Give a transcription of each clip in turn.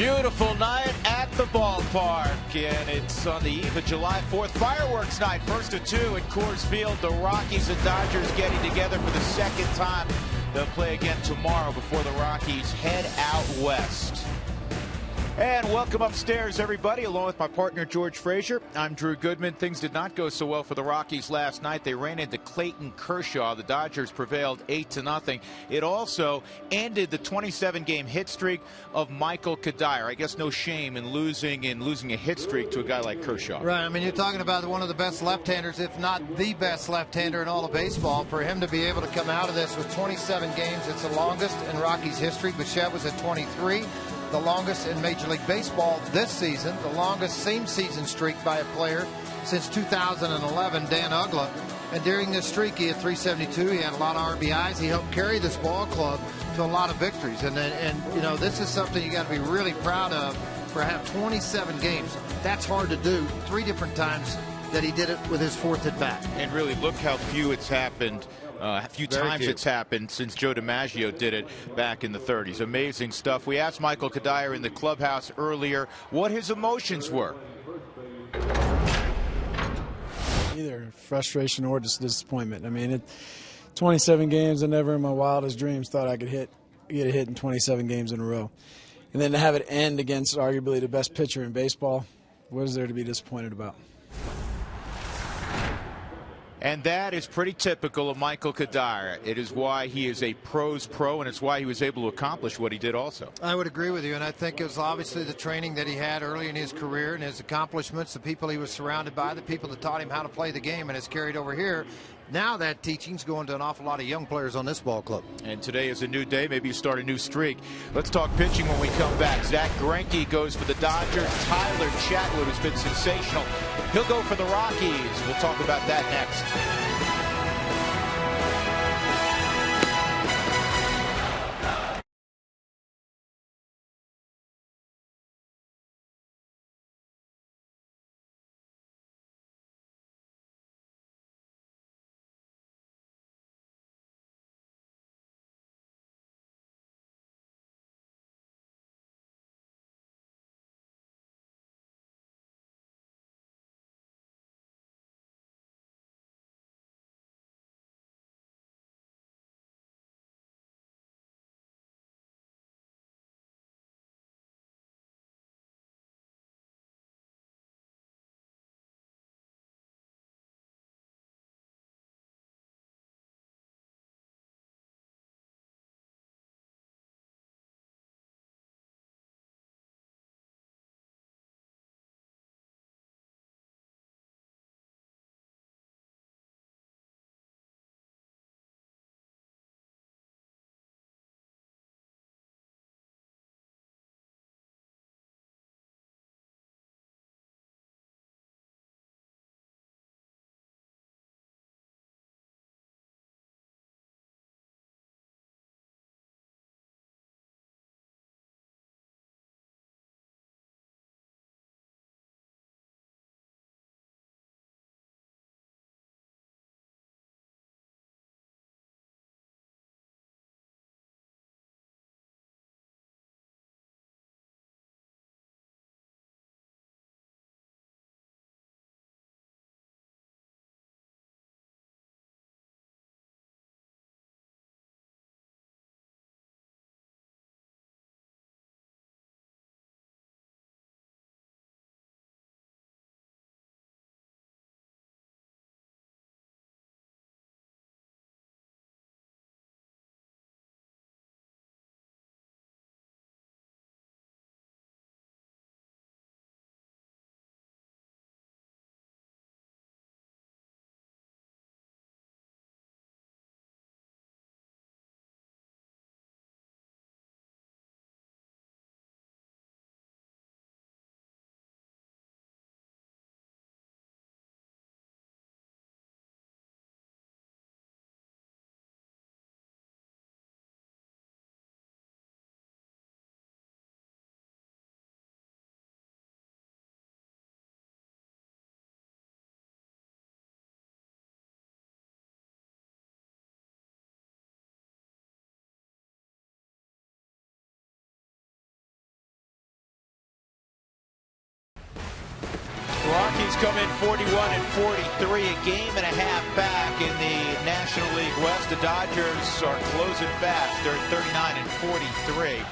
Beautiful night at the ballpark, and it's on the eve of July 4th, fireworks night, first of two at Coors Field. The Rockies and Dodgers getting together for the second time. They'll play again tomorrow before the Rockies head out west. And welcome upstairs, everybody, along with my partner, George Frazier. I'm Drew Goodman. Things did not go so well for the Rockies last night. They ran into Clayton Kershaw. The Dodgers prevailed 8-0. It also ended the 27-game hit streak of Michael Kadire. I guess no shame in losing a hit streak to a guy like Kershaw. Right. I mean, you're talking about one of the best left-handers, if not the best left-hander in all of baseball. For him to be able to come out of this with 27 games, it's the longest in Rockies history. Bichette was at 23. The longest in Major League Baseball this season, the longest same-season streak by a player since 2011, Dan Uggla. And during this streak, he had 372. He had a lot of RBIs. He helped carry this ball club to a lot of victories. And you know, this is something you got to be really proud of. For have 27 games, that's hard to do. 3 different times that he did it with his fourth at bat. And really, look how few it's happened. A few times it's happened since Joe DiMaggio did it back in the 30s. Amazing stuff. We asked Michael Kadire in the clubhouse earlier what his emotions were. Either frustration or just disappointment. I mean, 27 games, I never in my wildest dreams thought I could get a hit in 27 games in a row. And then to have it end against arguably the best pitcher in baseball, what is there to be disappointed about? And that is pretty typical of Michael Kadire. It is why he is a pro's pro, and it's why he was able to accomplish what he did also. I would agree with you, and I think it was obviously the training that he had early in his career and his accomplishments, the people he was surrounded by, the people that taught him how to play the game, and has carried over here. Now that teaching's going to an awful lot of young players on this ball club. And today is a new day. Maybe you start a new streak. Let's talk pitching when we come back. Zach Greinke goes for the Dodgers. Tyler Chatwood has been sensational. He'll go for the Rockies. We'll talk about that next. come in 41 and 43, a game and a half back in the National League West. The Dodgers are closing fast. They're at 39 and 43.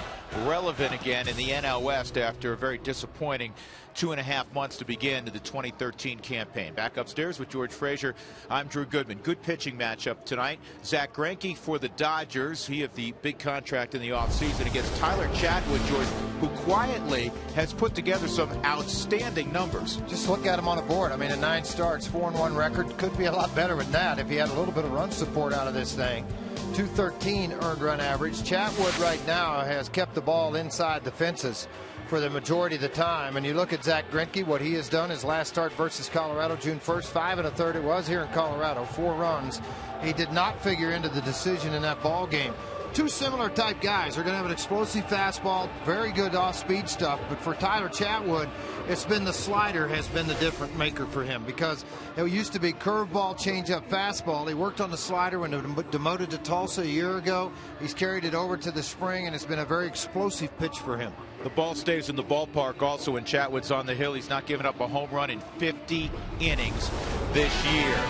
Relevant again in the NL West after a very disappointing 2.5 months to begin to the 2013 campaign. Back upstairs with George Frazier, I'm Drew Goodman. Good pitching matchup tonight. Zack Greinke for the Dodgers. He of the big contract in the offseason against Tyler Chatwood, George, who quietly has put together some outstanding numbers. Just look at him on the board. I mean, in 9 starts, 4-1 record. Could be a lot better than that if he had a little bit of run support out of this thing. 213 earned run average. Chatwood right now has kept the ball inside the fences for the majority of the time. And you look at Zack Greinke, what he has done his last start versus Colorado, June 1st, 5 1/3 it was here in Colorado, 4 runs. He did not figure into the decision in that ball game. Two similar type guys. They're going to have an explosive fastball, very good off-speed stuff. But for Tyler Chatwood, it's been the slider has been the different maker for him, because it used to be curveball, changeup, fastball. He worked on the slider when demoted to Tulsa a year ago. He's carried it over to the spring, and it's been a very explosive pitch for him. The ball stays in the ballpark also when Chatwood's on the hill. He's not given up a home run in 50 innings this year.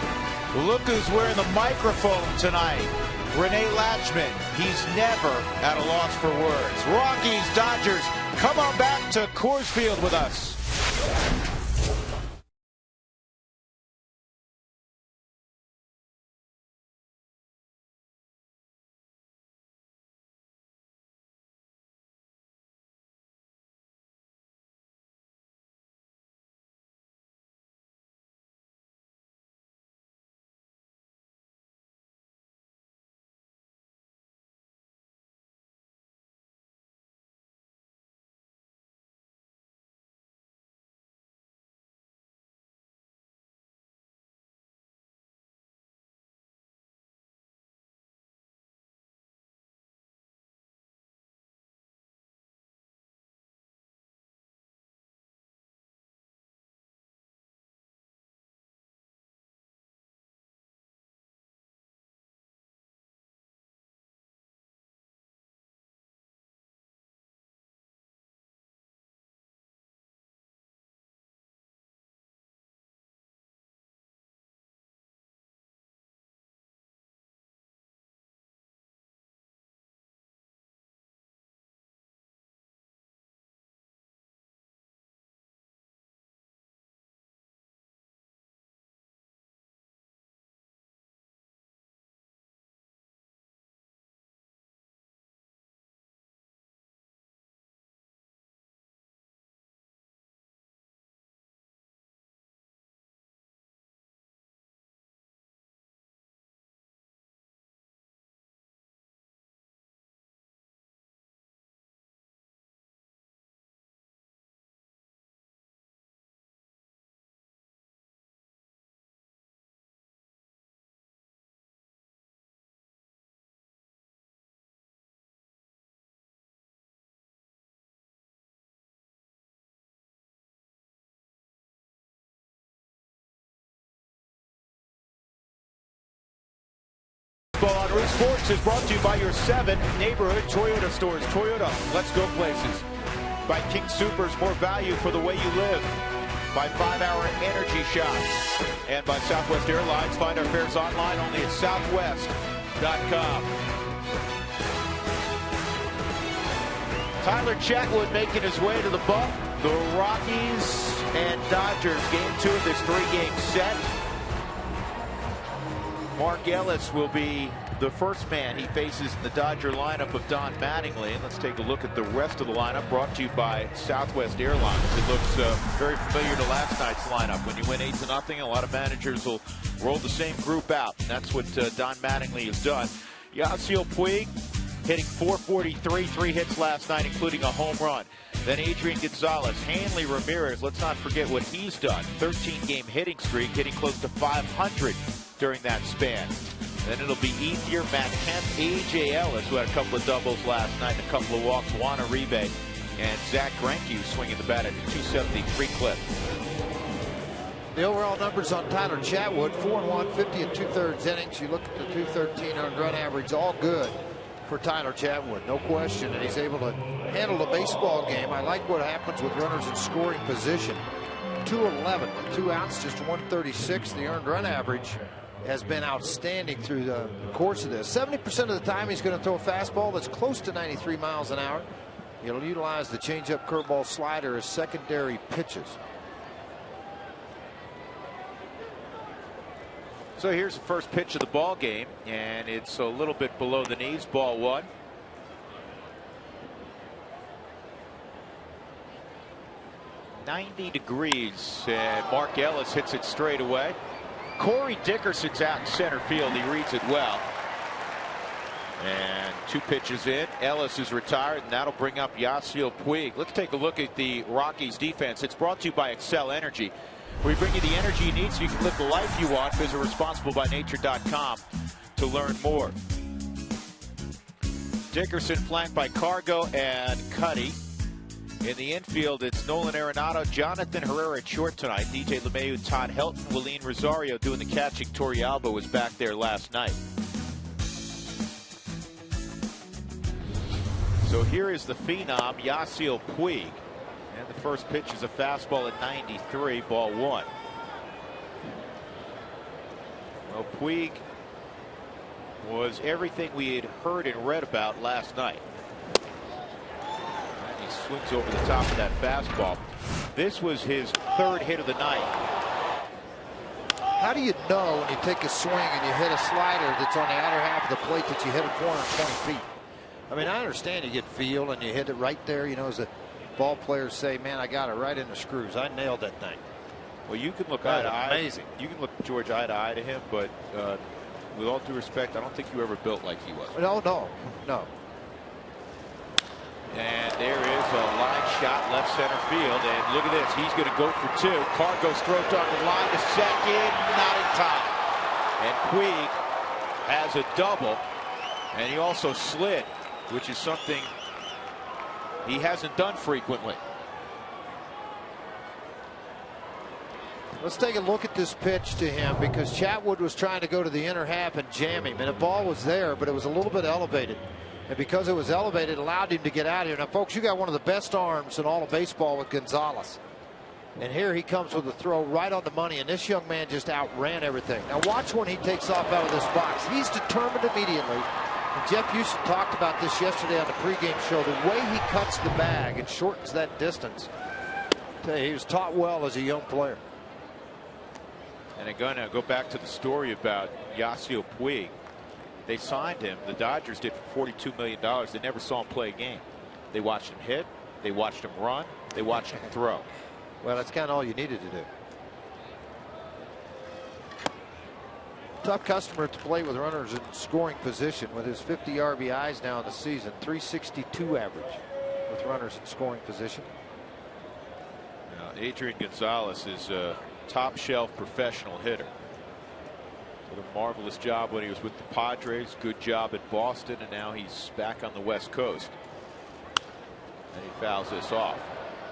Look who's wearing the microphone tonight. Renee Latchman. He's never at a loss for words. Rockies, Dodgers, come on back to Coors Field with us. On Root Sports is brought to you by your 7 neighborhood Toyota stores. Toyota, let's go places. By King Soopers, more value for the way you live. By 5-Hour Energy Shots. And by Southwest Airlines. Find our fares online only at southwest.com. Tyler Chatwood making his way to the bump. The Rockies and Dodgers, game 2 of this 3-game set. Mark Ellis will be the first man he faces in the Dodger lineup of Don Mattingly. And let's take a look at the rest of the lineup, brought to you by Southwest Airlines. It looks very familiar to last night's lineup. When you win 8-0, a lot of managers will roll the same group out. And that's what Don Mattingly has done. Yasiel Puig hitting .443, 3 hits last night, including a home run. Then Adrian Gonzalez, Hanley Ramirez, let's not forget what he's done. 13-game hitting streak, hitting close to 500 during that span. Then it'll be Ethier, Matt Kemp, A.J. Ellis, who had a couple of doubles last night and a couple of walks, Juan Uribe, and Zack Greinke swinging the bat at a 273 clip. The overall numbers on Tyler Chatwood, 4-1, 50 and 2/3 innings. You look at the 213 earned run average, all good for Tyler Chatwood, no question. And he's able to handle the baseball game. I like what happens with runners in scoring position. 211 with 2 outs, just 136. The earned run average has been outstanding through the course of this. 70% of the time he's going to throw a fastball that's close to 93 miles an hour. He'll utilize the changeup, curveball, slider as secondary pitches. So here's the first pitch of the ball game, and it's a little bit below the knees. Ball 1. .90 degrees, and Mark Ellis hits it straight away. Corey Dickerson's out in center field. He reads it well. And 2 pitches in. Ellis is retired, and that'll bring up Yasiel Puig. Let's take a look at the Rockies defense. It's brought to you by Excel Energy. We bring you the energy you need so you can live the life you want. Visit responsiblebynature.com to learn more. Dickerson flanked by Cargo and Cuddy. In the infield, it's Nolan Arenado, Jonathan Herrera at short tonight. DJ LeMahieu, Todd Helton, Willeen Rosario doing the catching. Torrealba was back there last night. So here is the phenom, Yasiel Puig. And the first pitch is a fastball at 93, ball 1. Well, Puig was everything we had heard and read about last night. And he swings over the top of that fastball. This was his 3rd hit of the night. How do you know when you take a swing and you hit a slider that's on the outer half of the plate that you hit it 420 feet? I mean, I understand you get feel and you hit it right there, you know, as a ball players say, man, I got it right in the screws. I nailed that thing. Well, you can look eye to eye. Amazing. You can look George eye to eye to him, but with all due respect, I don't think you ever built like he was. No. And there is a line shot left center field, and look at this. He's going to go for 2. Cargo stroked on the line to second, not in time. And Puig has a double, and he also slid, which is something he hasn't done frequently. Let's take a look at this pitch to him, because Chatwood was trying to go to the inner half and jam him, and the ball was there, but it was a little bit elevated. And because it was elevated, it allowed him to get out of here. Now, folks, you got one of the best arms in all of baseball with Gonzalez. And here he comes with a throw right on the money, and this young man just outran everything. Now, watch when he takes off out of this box. He's determined immediately. And Jeff Houston talked about this yesterday on the pregame show. The way he cuts the bag and shortens that distance. He was taught well as a young player. And again, I'll go back to the story about Yasiel Puig. They signed him. The Dodgers did for $42 million. They never saw him play a game. They watched him hit. They watched him run. They watched him throw. Well, that's kind of all you needed to do. Tough customer to play with runners in scoring position. With his 50 RBIs now in the season, 362 average with runners in scoring position. Now, Adrian Gonzalez is a top shelf professional hitter. Did a marvelous job when he was with the Padres. Good job at Boston, and now he's back on the West Coast. And he fouls this off.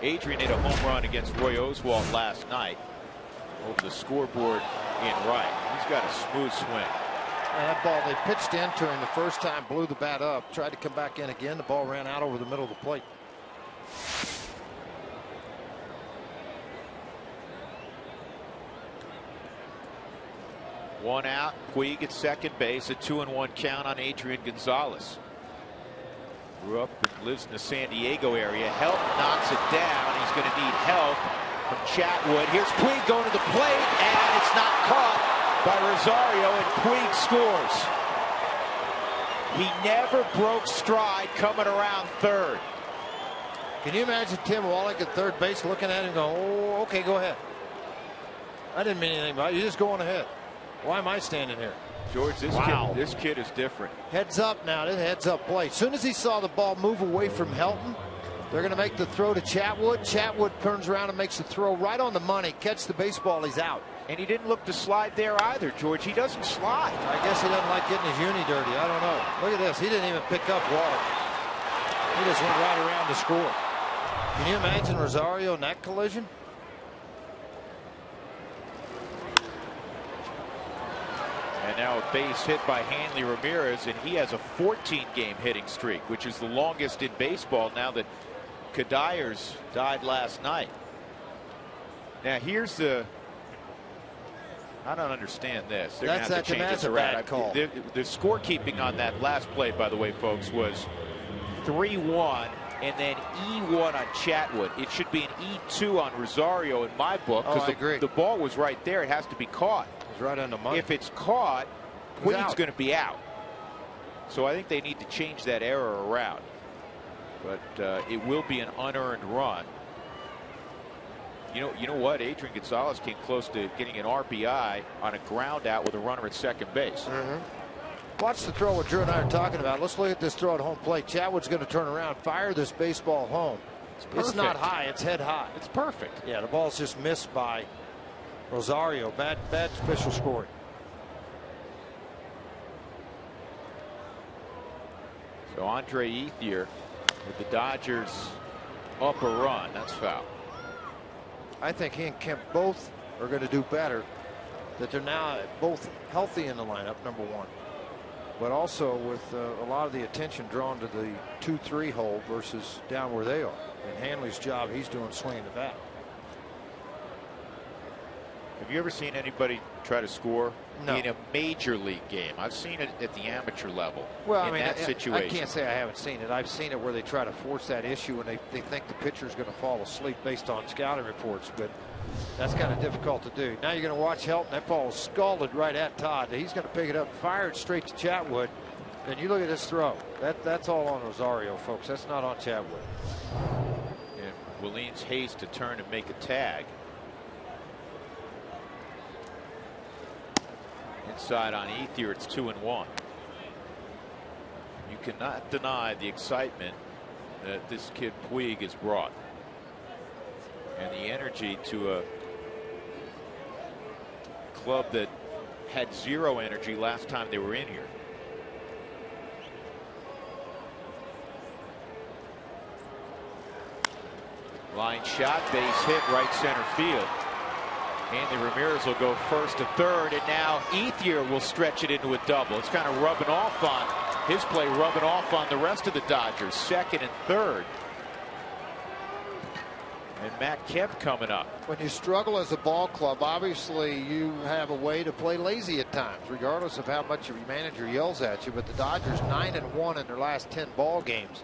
Adrian hit a home run against Roy Oswalt last night over the scoreboard in right. He's got a smooth swing. And that ball they pitched into him the first time, blew the bat up, tried to come back in again. The ball ran out over the middle of the plate. One out. Puig at second base. A 2-1 count on Adrian Gonzalez. Grew up and lives in the San Diego area. Help knocks it down. He's going to need help from Chatwood. Here's Puig going to the plate, and it's not caught by Rosario, and Puig scores. He never broke stride coming around third. Can you imagine Tim Wallach at third base looking at him and going, oh, okay, go ahead. I didn't mean anything about it. You just go on ahead. Why am I standing here? George, this kid is different. Heads up now. This heads up play. As soon as he saw the ball move away from Helton, they're going to make the throw to Chatwood. Chatwood turns around and makes the throw right on the money. Catch the baseball. He's out. And he didn't look to slide there either, George. He doesn't slide. I guess he doesn't like getting his uni dirty. I don't know. Look at this. He didn't even pick up water. He just went right around to score. Can you imagine Rosario in that collision? And now a base hit by Hanley Ramirez, and he has a 14-game hitting streak, which is the longest in baseball now that Kadires died last night. Now here's the. I don't understand this. They're That's gonna have to change this around. call. The scorekeeping on that last play, by the way, folks, was 3-1 and then E1 on Chatwood. It should be an E2 on Rosario in my book because the ball was right there. It has to be caught. It was right on the money. If it's caught, Queen's going to be out. So I think they need to change that error around. But it will be an unearned run. You know what? Adrian Gonzalez came close to getting an RBI on a ground out with a runner at second base. Watch the throw what Drew and I are talking about. Let's look at this throw at home plate. Chatwood's going to turn around, fire this baseball home. It's not high, it's head high. It's perfect. Yeah, the ball's just missed by Rosario. Bad special scoring. So Andre Ethier with the Dodgers up a run. That's foul. I think he and Kemp both are going to do better. That they're now both healthy in the lineup, number one. But also with a lot of the attention drawn to the 2-3 hole versus down where they are. And Hanley's job, he's doing swinging the bat. Have you ever seen anybody try to score No. in a major league game? I've seen it at the amateur level. Well, in that situation. I can't say I haven't seen it. I've seen it where they try to force that issue and they think the pitcher's going to fall asleep based on scouting reports. But that's kind of difficult to do. Now you're going to watch Helton. That ball was scalded right at Todd. He's going to pick it up, fire it straight to Chatwood. And you look at this throw. That's all on Rosario, folks. That's not on Chatwood. And Williams haste to turn and make a tag. Inside on Ethier, it's 2-1. You cannot deny the excitement that this kid Puig has brought. And the energy to a club that had zero energy last time they were in here. Line shot, base hit, right center field. Andy Ramirez will go first to third, and now Ethier will stretch it into a double. It's kind of rubbing off on his play, rubbing off on the rest of the Dodgers. Second and third. And Matt Kemp coming up. When you struggle as a ball club, obviously you have a way to play lazy at times, regardless of how much your manager yells at you. But the Dodgers 9-1 in their last 10 ball games.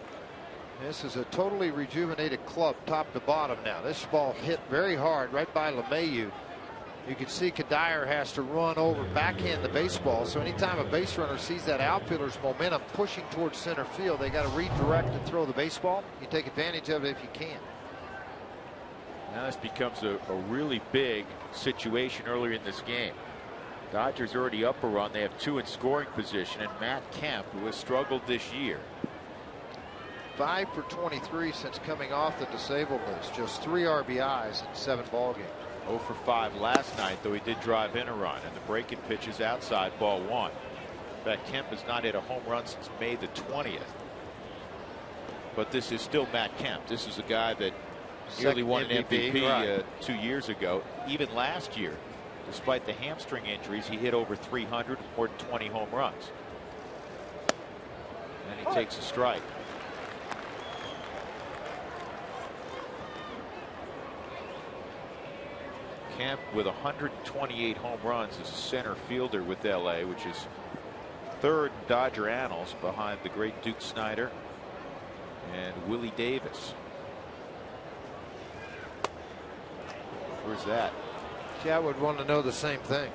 This is a totally rejuvenated club, top to bottom now. This ball hit very hard right by LeMahieu. You can see Kadire has to run over, backhand the baseball. So anytime a base runner sees that outfielder's momentum pushing towards center field, they got to redirect and throw the baseball. You take advantage of it if you can. Now this becomes a really big situation earlier in this game. Dodgers already up a run. They have two in scoring position, and Matt Kemp, who has struggled this year. 5 for 23 since coming off the disabled list. Just 3 RBIs in 7 ball games. 0 for 5 last night, though he did drive in a run, and the breaking pitch is outside, ball 1. In fact, Kemp has not hit a home run since May the 20th. But this is still Matt Kemp. This is a guy that nearly won an MVP 2 years ago. Even last year, despite the hamstring injuries, he hit over 300, more than 20 home runs. And he takes a strike. Kemp with 128 home runs as a center fielder with LA, which is third in Dodger annals behind the great Duke Snider and Willie Davis. Where's that? Yeah, I would want to know the same thing.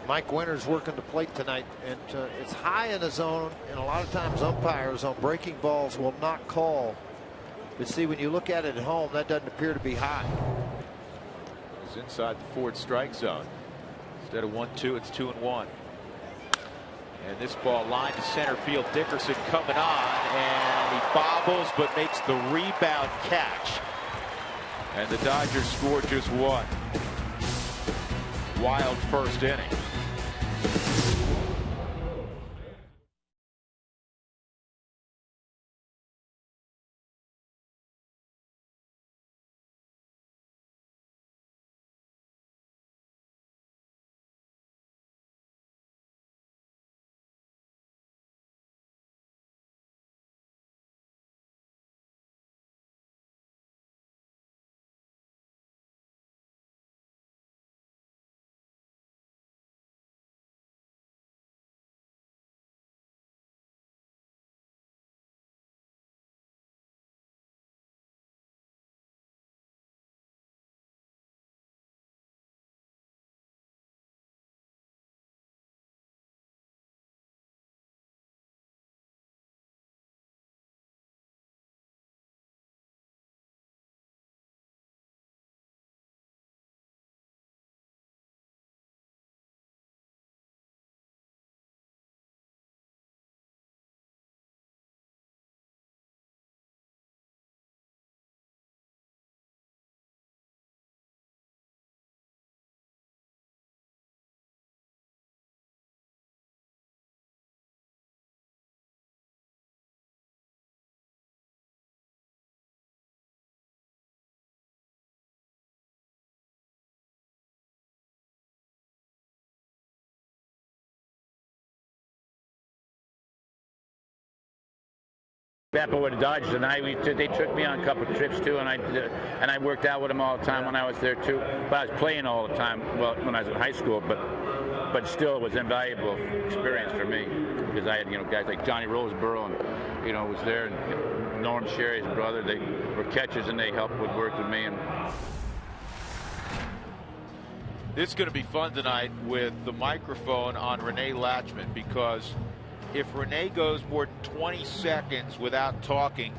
Mike Winters working the plate tonight, and it's high in the zone, and a lot of times umpires on breaking balls will not call. But see, when you look at it at home, that doesn't appear to be high. Inside the Ford strike zone. Instead of 1-2, it's 2-1. And this ball lined to center field. Dickerson coming on, and he bobbles but makes the rebound catch. And the Dodgers score just one. Wild first inning. Bappo with the Dodgers, and they took me on a couple of trips too, and I worked out with them all the time when I was there too. But I was playing all the time, well, when I was in high school, but still it was invaluable experience for me because I had guys like Johnny Roseborough and was there, and Norm Sherry's brother. They were catchers and they helped work with me. And this is going to be fun tonight with the microphone on Rene Latchman, because if Rene goes more than 20 seconds without talking,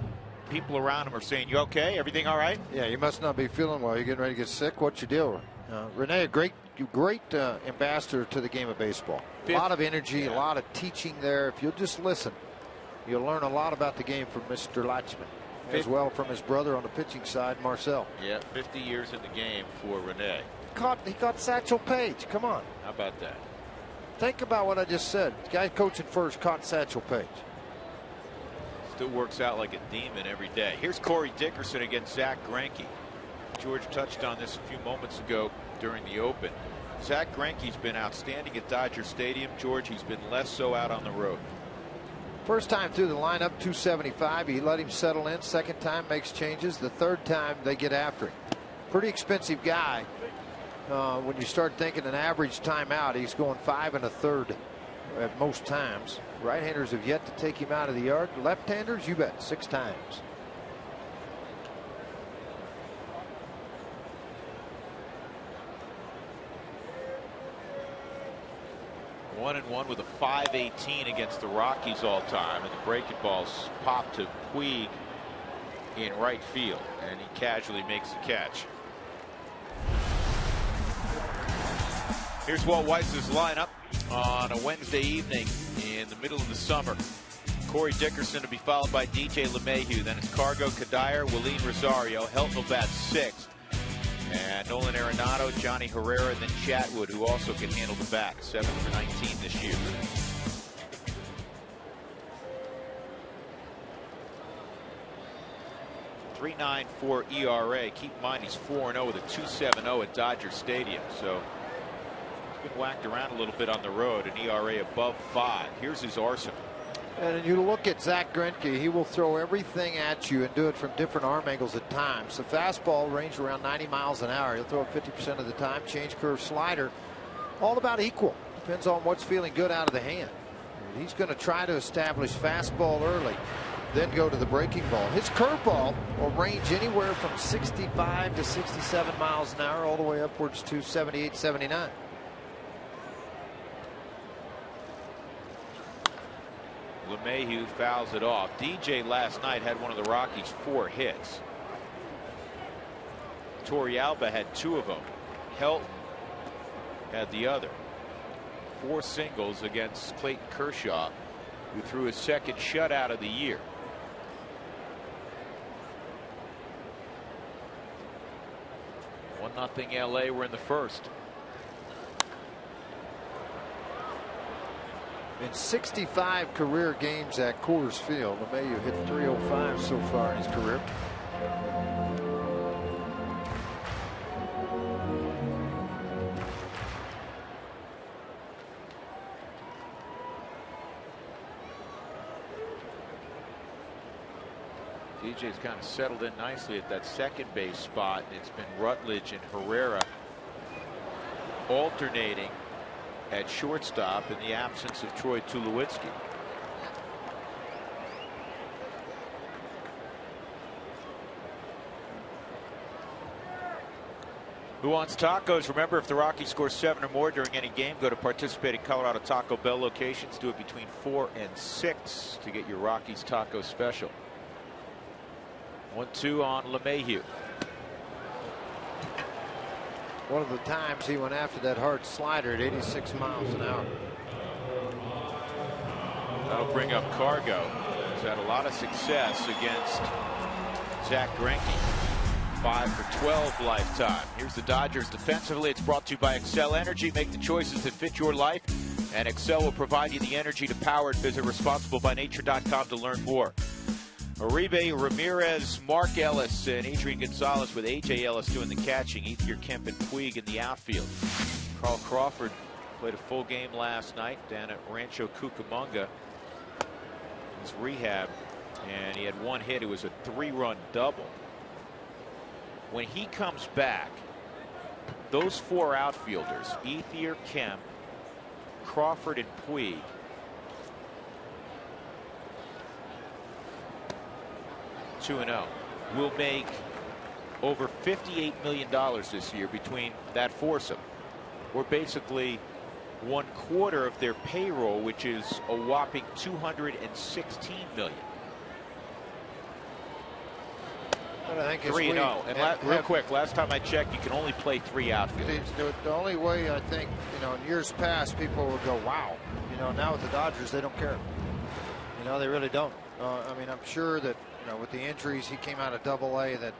people around him are saying, "You okay? Everything all right?" Yeah, you must not be feeling well. You're getting ready to get sick. What's your deal? Rene, a great ambassador to the game of baseball. A lot of energy, a lot of teaching there. If you'll just listen, you'll learn a lot about the game from Mr. Latchman, as well from his brother on the pitching side, Marcel. Yeah, 50 years in the game for Rene. He caught Satchel Paige. Come on. How about that? Think about what I just said. The guy coaching first caught Satchel Paige. Still works out like a demon every day. Here's Corey Dickerson against Zach Greinke. George touched on this a few moments ago during the Open. Zach Greinke's been outstanding at Dodger Stadium. George, he's been less so out on the road. First time through the lineup, 275. He let him settle in. Second time makes changes. The third time they get after him. Pretty expensive guy. When you start thinking an average timeout, he's going 5 1/3 at most times. Right-handers have yet to take him out of the yard. Left-handers, you bet, 6 times. One and one with a 5.18 against the Rockies all time, and the breaking balls popped to Puig in right field, and he casually makes the catch. Here's Walt Weiss's lineup on a Wednesday evening in the middle of the summer. Corey Dickerson to be followed by DJ LeMahieu. Then it's Cargo, Kadire, Willeen Rosario. Helton will bat 6th. And Nolan Arenado, Johnny Herrera, and then Chatwood, who also can handle the bat. 7 for 19 this year. .394 ERA. Keep in mind he's 4-0 with a 2.70 at Dodger Stadium. So been whacked around a little bit on the road, an ERA above 5. Here's his arsenal. And you look at Zach Greinke, he will throw everything at you and do it from different arm angles at times. The fastball range around 90 miles an hour. He'll throw it 50% of the time. Change curve slider, all about equal. Depends on what's feeling good out of the hand. He's going to try to establish fastball early, then go to the breaking ball. His curveball will range anywhere from 65 to 67 miles an hour, all the way upwards to 78, 79. LeMahieu fouls it off. DJ last night had one of the Rockies' 4 hits. Torrealba had 2 of them. Helton had the other. 4 singles against Clayton Kershaw, who threw his 2nd shutout of the year. One nothing LA. We're in the first. In 65 career games at Coors Field, LeMahieu hit .305 so far in his career. DJ's kind of settled in nicely at that second base spot. It's been Rutledge and Herrera alternating at shortstop in the absence of Troy Tulowitzki. Who wants tacos? Remember, if the Rockies score 7 or more during any game, go to participating Colorado Taco Bell locations. Do it between 4 and 6 to get your Rockies taco special. 1-2 on LeMahieu. One of the times he went after that hard slider at 86 miles an hour. That'll bring up Cargo. He's had a lot of success against Zach Greinke. 5 for 12 lifetime. Here's the Dodgers defensively. It's brought to you by Excel Energy. Make the choices that fit your life, and Excel will provide you the energy to power it. Visit responsiblebynature.com to learn more. Uribe, Ramirez, Mark Ellis, and Adrian Gonzalez with A.J. Ellis doing the catching. Ethier, Kemp, and Puig in the outfield. Carl Crawford played a full game last night down at Rancho Cucamonga. His rehab And he had one hit. It was a 3-run double. When he comes back, those 4 outfielders, Ethier, Kemp, Crawford, and Puig, (2-0), will make over $58 million this year between that foursome. We're basically 1/4 of their payroll, which is a whopping $216 million. But I think 3-0. And real quick, last time I checked, you can only play 3 outfielders. The only way, I think, in years past, people would go, wow. Now with the Dodgers, they don't care. They really don't. I mean, I'm sure that, with the injuries, he came out of Double-A, that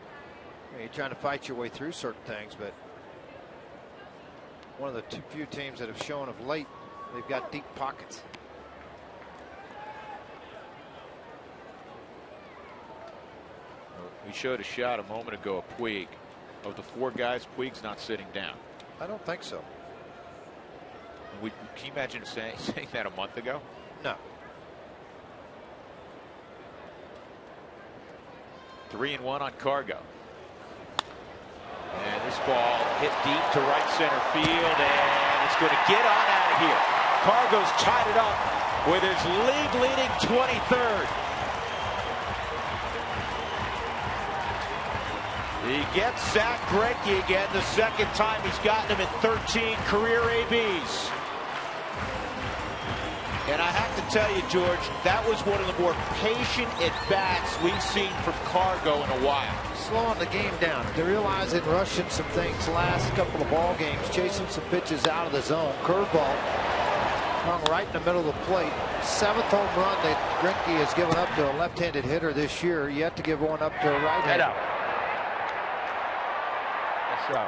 you're trying to fight your way through certain things, but one of the few teams that have shown of late, they've got deep pockets. We showed a shot a moment ago of Puig. Of the 4 guys, Puig's not sitting down. I don't think so. Can you imagine saying that a month ago? No. 3-1 on Cargo. And this ball hit deep to right center field, and it's going to get on out of here. Cargo's tied it up with his league-leading 23rd. He gets Zach Greinke again, the second time he's gotten him in 13 career ABs. And I have to tell you, George, that was one of the more patient at-bats we've seen from Cargo in a while. Slowing the game down. They realize it, rushing some things last couple of ball games, chasing some pitches out of the zone. Curveball hung right in the middle of the plate. 7th home run that Greinke has given up to a left-handed hitter this year. Yet to give one up to a right-hander. So.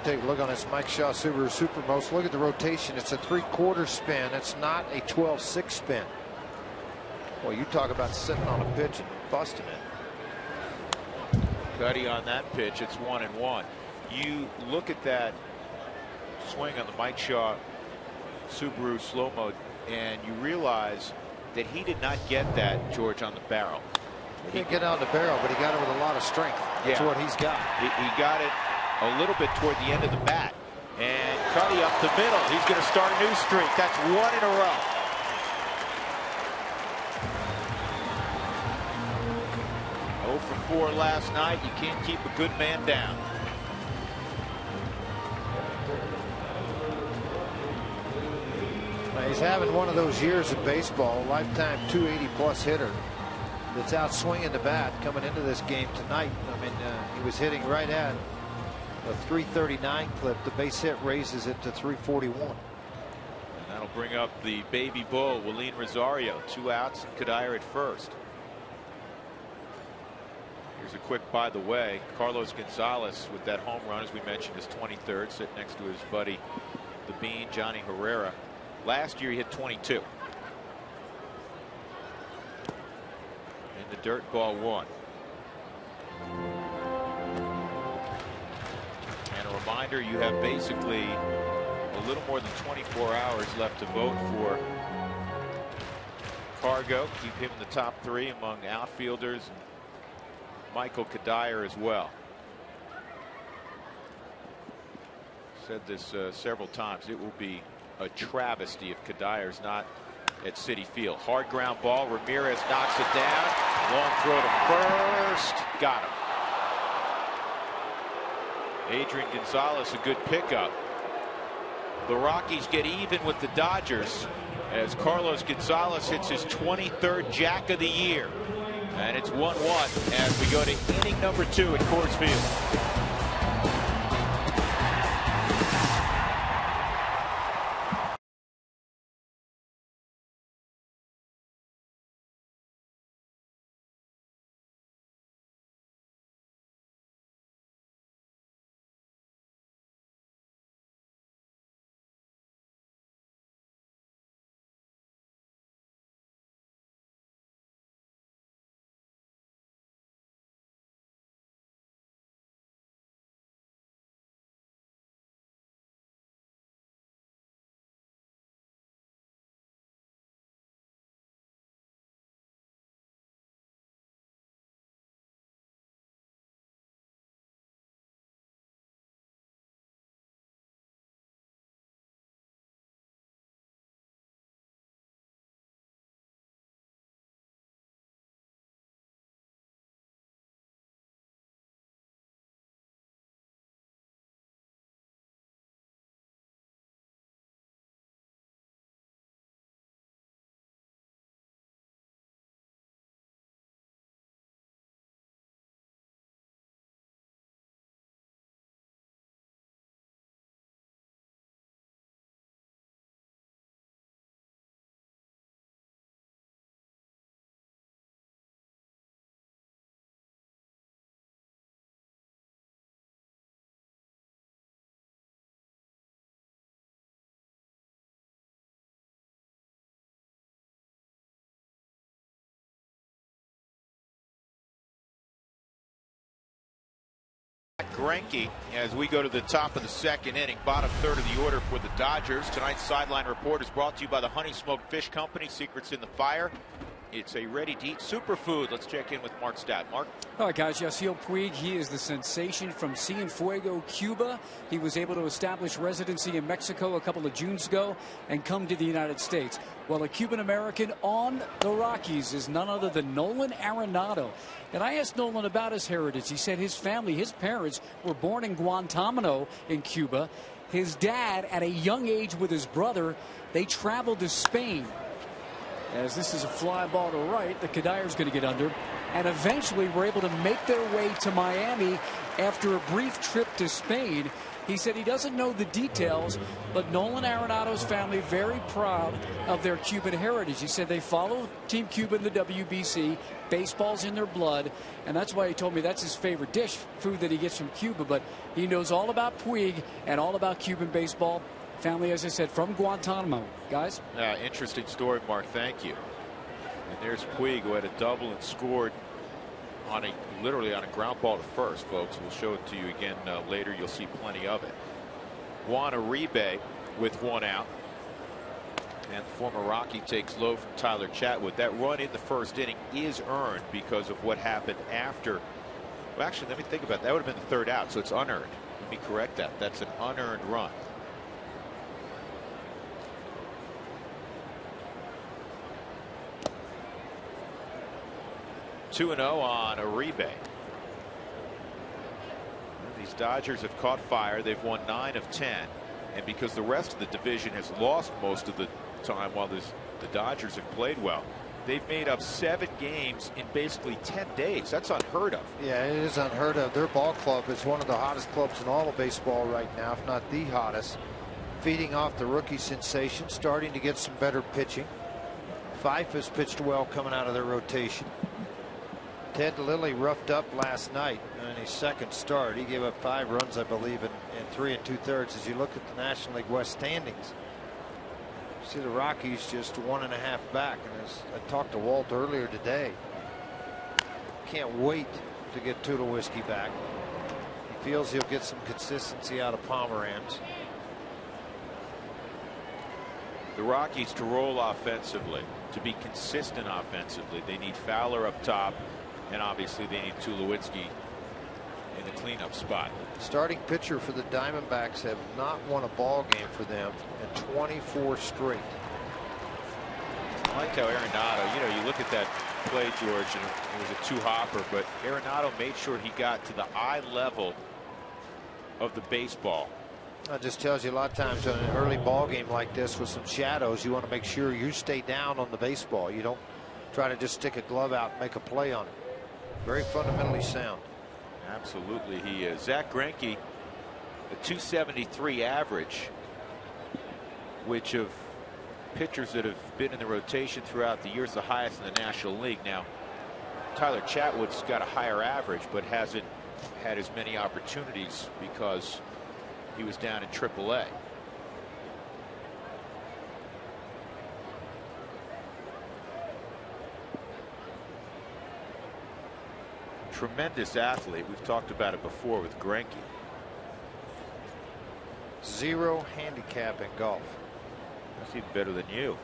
Take a look on this Mike Shaw Subaru Supermost. Look at the rotation. It's a 3/4 spin. It's not a 12-6 spin. Well, you talk about sitting on a pitch and busting it. Cuddy on that pitch. It's 1-1. You look at that swing on the Mike Shaw Subaru slow mo, and you realize that he did not get that, George, on the barrel. He didn't get on the barrel, but he got it with a lot of strength. That's what he's got. He got it a little bit toward the end of the bat. And Cuddy up the middle. He's going to start a new streak. That's 1 in a row. Oh for 4 last night. You can't keep a good man down. He's having one of those years in baseball, lifetime 280+ hitter that's out swinging the bat coming into this game tonight. I mean, he was hitting right at a 339 clip. The base hit raises it to 341. And that'll bring up the baby bull, Willeen Rosario. 2 outs and Cuddyer at first. Here's a quick by the way. Carlos Gonzalez with that home run, as we mentioned, his 23rd, sitting next to his buddy, the Bean, Johnny Herrera. Last year he hit 22. In the dirt, ball 1. And a reminder, you have basically a little more than 24 hours left to vote for Cargo. Keep him in the top 3 among outfielders. And Michael Cuddyer as well. Said this several times. It will be a travesty if Cuddyer's not at Citi Field. Hard ground ball. Ramirez knocks it down. Long throw to first. Got him. Adrian Gonzalez, a good pickup. The Rockies get even with the Dodgers as Carlos Gonzalez hits his 23rd jack of the year. And it's 1-1 as we go to inning number 2 at Coors Field. Greinke as we go to the top of the second inning, bottom third of the order for the Dodgers. Tonight's sideline report is brought to you by the Honey Smoked Fish Company. Secrets in the fire. It's a ready-to-eat superfood. Let's check in with Mark Stat. Mark. All right, guys. Yasiel Puig, he is the sensation from Cienfuegos, Cuba. He was able to establish residency in Mexico a couple of Junes ago and come to the United States. Well, a Cuban-American on the Rockies is none other than Nolan Arenado. And I asked Nolan about his heritage. He said his family, his parents, were born in Guantanamo in Cuba. His dad, at a young age with his brother, they traveled to Spain. As this is a fly ball to right, the Kadyr's going to get under. And eventually were able to make their way to Miami after a brief trip to Spain. He said he doesn't know the details, but Nolan Arenado's family very proud of their Cuban heritage. He said they follow Team Cuba in the WBC. Baseball's in their blood, and that's why he told me that's his favorite dish, food that he gets from Cuba. But he knows all about Puig and all about Cuban baseball. Family, as I said, from Guantanamo. Guys? Interesting story, Mark. Thank you. And there's Puig, who had a double and scored on literally on a ground ball to first, folks. We'll show it to you again later. You'll see plenty of it. Juan Uribe with one out. And the former Rocky takes low from Tyler Chatwood. That run in the first inning is earned because of what happened after. Well, actually, let me think about that. That would have been the third out, so it's unearned. Let me correct that. That's an unearned run. Two and 0 on Uribe. These Dodgers have caught fire. They've won 9 of 10, and because the rest of the division has lost most of the time while the Dodgers have played well, they've made up 7 games in basically 10 days. That's unheard of. Yeah, it is unheard of. Their ball club is one of the hottest clubs in all of baseball right now, if not the hottest. Feeding off the rookie sensation, starting to get some better pitching. Fife has pitched well coming out of their rotation. Ted Lilly roughed up last night in his second start. He gave up 5 runs, I believe, in 3 2/3. As you look at the National League West standings, you see the Rockies just 1.5 back. And as I talked to Walt earlier today, can't wait to get Tulowitzki back. He feels he'll get some consistency out of Pomeranz. The Rockies to roll offensively, to be consistent offensively, they need Fowler up top. And obviously they need Tulowitzki in the cleanup spot. Starting pitcher for the Diamondbacks have not won a ball game for them in 24 straight. I like how Arenado, you look at that play, George, and it was a two-hopper, but Arenado made sure he got to the eye level of the baseball. That just tells you a lot of times in an early ball game like this with some shadows, you want to make sure you stay down on the baseball. You don't try to just stick a glove out and make a play on it. Very fundamentally sound. Absolutely he is. Zach Greinke, a 273 average, which of pitchers that have been in the rotation throughout the year is the highest in the National League. Now, Tyler Chatwood's got a higher average, but hasn't had as many opportunities because he was down in AAA. Tremendous athlete. We've talked about it before with Greinke. 0 handicap in golf. That's even better than you.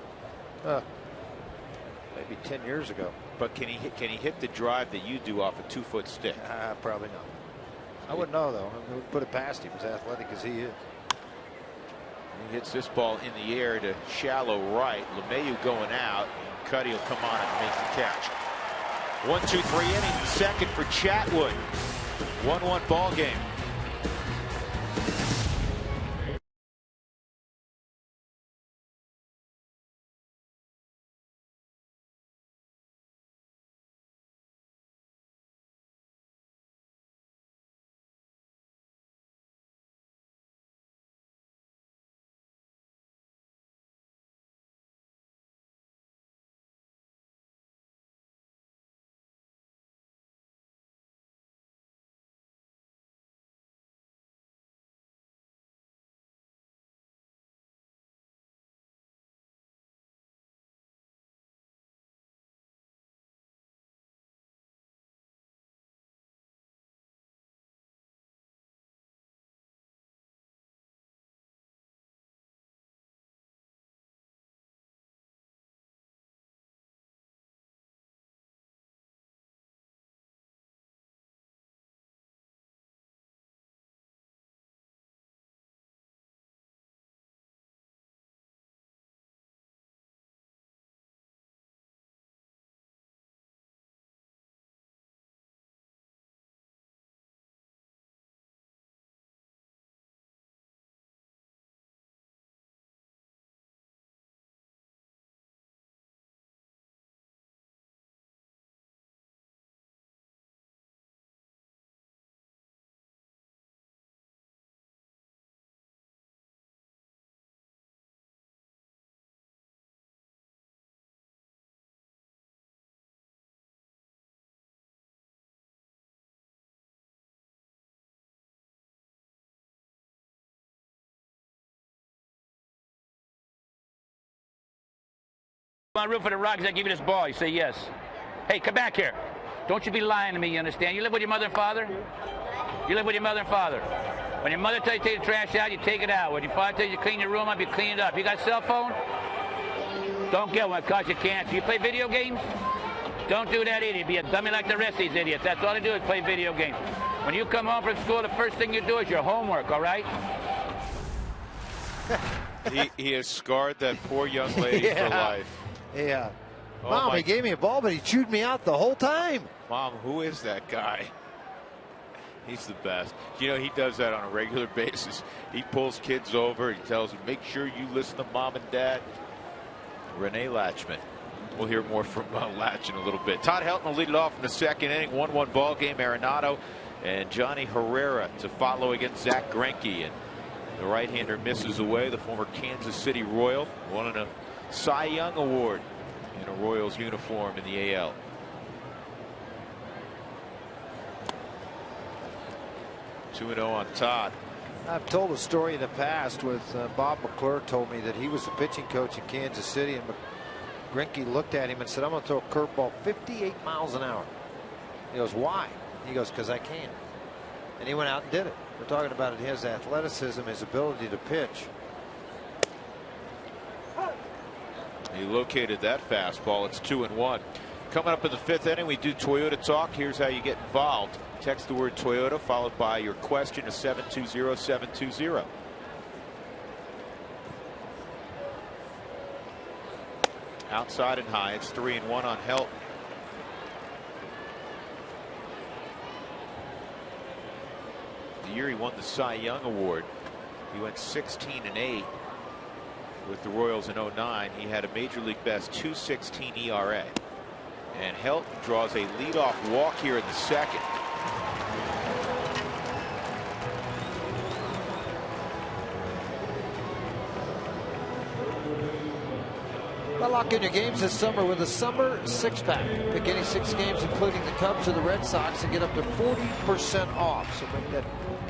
Maybe 10 years ago. But can he hit the drive that you do off a 2-foot stick? Probably not. I wouldn't know though. I would put it past him, as athletic as he is. He hits this ball in the air to shallow right. LeMahieu going out, and Cuddy will come on and make the catch. 1-2-3 inning, second for Chatwood. 1-1 ball game. Want to root for the Rockies? I give you this ball. You say yes. Hey, come back here. Don't you be lying to me, you understand? You live with your mother and father? You live with your mother and father. When your mother tells you to take the trash out, you take it out. When your father tells you to clean your room up, you clean it up. You got a cell phone? Don't get one because you can't. You play video games? Don't do that either. Be a dummy like the rest of these idiots. That's all they do is play video games. When you come home from school, the first thing you do is your homework, all right? He has scarred that poor young lady for life. Yeah. Oh, Mom, he gave me a ball, but he chewed me out the whole time. Mom, who is that guy? He's the best. You know, he does that on a regular basis. He pulls kids over. He tells them, make sure you listen to Mom and Dad. Renee Latchman. We'll hear more from Latch in a little bit. Todd Helton will lead it off in the second inning. 1-1 ball game. Arenado and Johnny Herrera to follow against Zach Greinke. And the right-hander misses away. The former Kansas City Royal won a Cy Young Award in a Royals uniform in the AL. Two 2-0 on Todd. I've told a story in the past with Bob McClure told me that he was the pitching coach in Kansas City, and Greinke looked at him and said, I'm going to throw a curveball 58 miles an hour. He goes, why? He goes, because I can. And he went out and did it. We're talking about his athleticism, his ability to pitch. He located that fastball. It's 2-1. Coming up in the fifth inning, we do Toyota Talk. Here's how you get involved. Text the word Toyota followed by your question to 720-720. Outside and high. It's 3-1 on Helton. The year he won the Cy Young Award, he went 16-8 with the Royals in 09. He had a major league best 2.16 ERA. And Helton draws a leadoff walk here in the second. Well, lock in your games this summer with a summer six-pack. Pick any 6 games, including the Cubs or the Red Sox, and get up to 40% off. So make that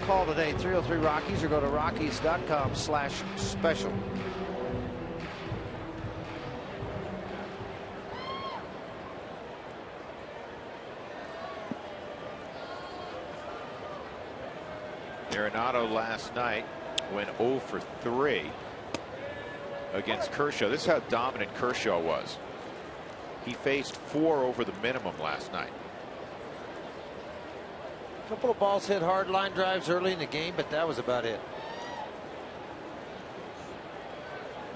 call today, 303-ROCKIES, or go to Rockies.com/special. Arenado last night went 0 for 3 against Kershaw. This is how dominant Kershaw was. He faced 4 over the minimum last night. A couple of balls hit hard line drives early in the game, but that was about it.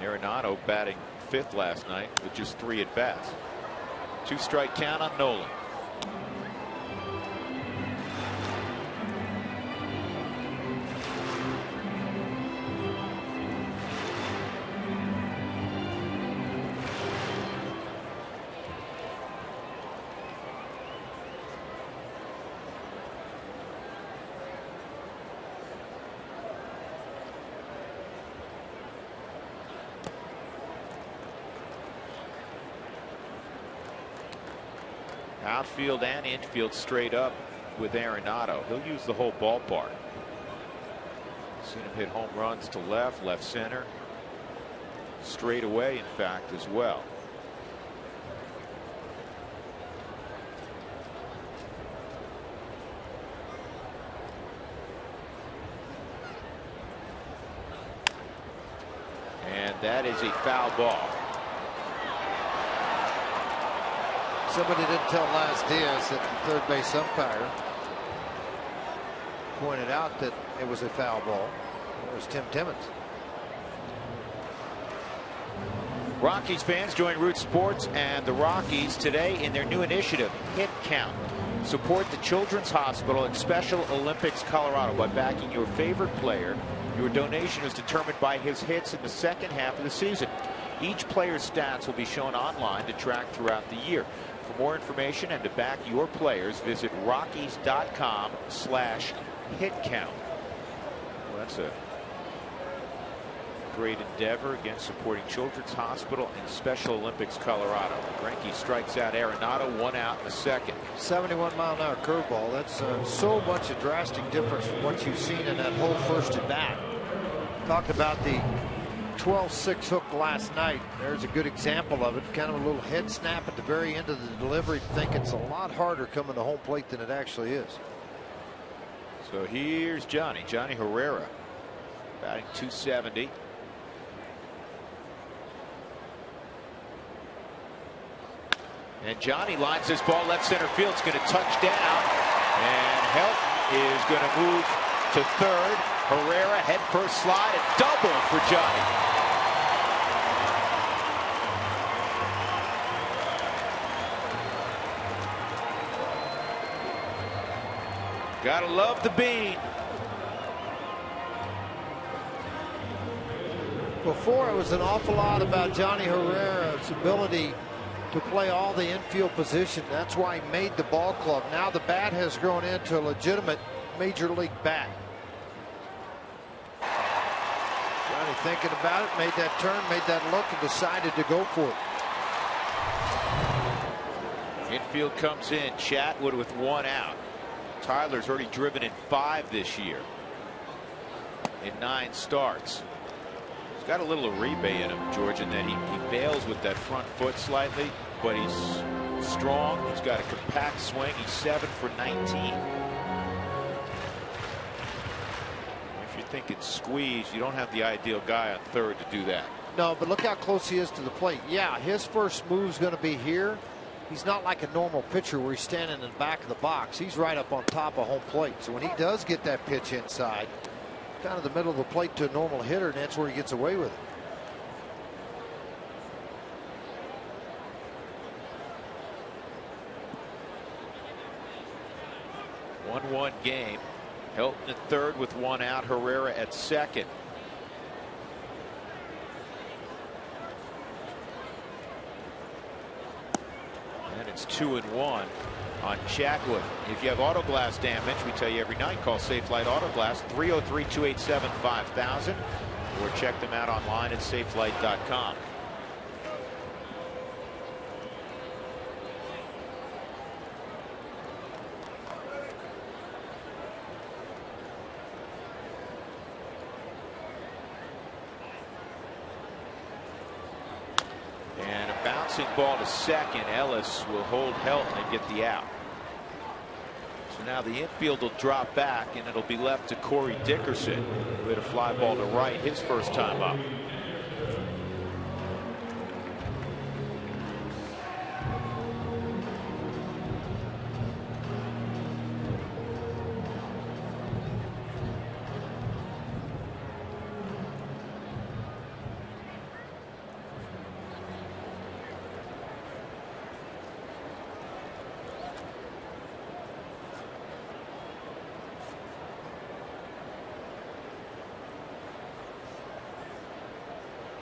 Arenado batting 5th last night with just 3 at bats. 2-strike count on Nolan. Outfield and infield straight up with Arenado. He'll use the whole ballpark. Seen him hit home runs to left, left center, straight away, in fact, as well. And that is a foul ball. Somebody didn't tell Laz Diaz that the third base umpire pointed out that it was a foul ball. It was Tim Timmons. Rockies fans, join Root Sports and the Rockies today in their new initiative, Hit Count. Support the Children's Hospital at Special Olympics Colorado by backing your favorite player. Your donation is determined by his hits in the second half of the season. Each player's stats will be shown online to track throughout the year. For more information and to back your players, visit Rockies.com/hitcount. Well, that's a great endeavor against supporting Children's Hospital and Special Olympics Colorado. Greinke strikes out Arenado, 1 out in the second. 71-mile-an-hour curveball. That's so much a drastic difference from what you've seen in that whole first at bat. Talked about the 12-6 hook last night. There's a good example of it. Kind of a little head snap at the very end of the delivery. Think it's a lot harder coming to home plate than it actually is. So here's Johnny Herrera, batting .270. And Johnny lines this ball left center field. It's going to touch down, and Helt is going to move to third. Herrera head first slide, and double for Johnny. Gotta love the bean. Before, it was an awful lot about Johnny Herrera's ability to play all the infield position. That's why he made the ball club. Now the bat has grown into a legitimate major league bat. Johnny thinking about it, made that turn, made that look, and decided to go for it. Infield comes in. Chatwood with one out. Tyler's already driven in 5 this year in 9 starts. He's got a little Uribe in him, George, in that he bails with that front foot slightly, but he's strong. He's got a compact swing. He's 7 for 19. If you think it's squeezed, you don't have the ideal guy on third to do that. No, but look how close he is to the plate. Yeah, his first move's going to be here. He's not like a normal pitcher where he's standing in the back of the box. He's right up on top of home plate. So when he does get that pitch inside, kind of the middle of the plate to a normal hitter, and that's where he gets away with it. One game. Helton at third with one out. Herrera at second. And it's 2-1 on Chatwood. If you have auto glass damage, we tell you every night, call Safe Light Auto Glass 303-287-5000 or check them out online at safelight.com. And a bouncing ball to second. Ellis will hold Helton and get the out. So now the infield will drop back, and it'll be left to Corey Dickerson, who had a fly ball to right his first time up.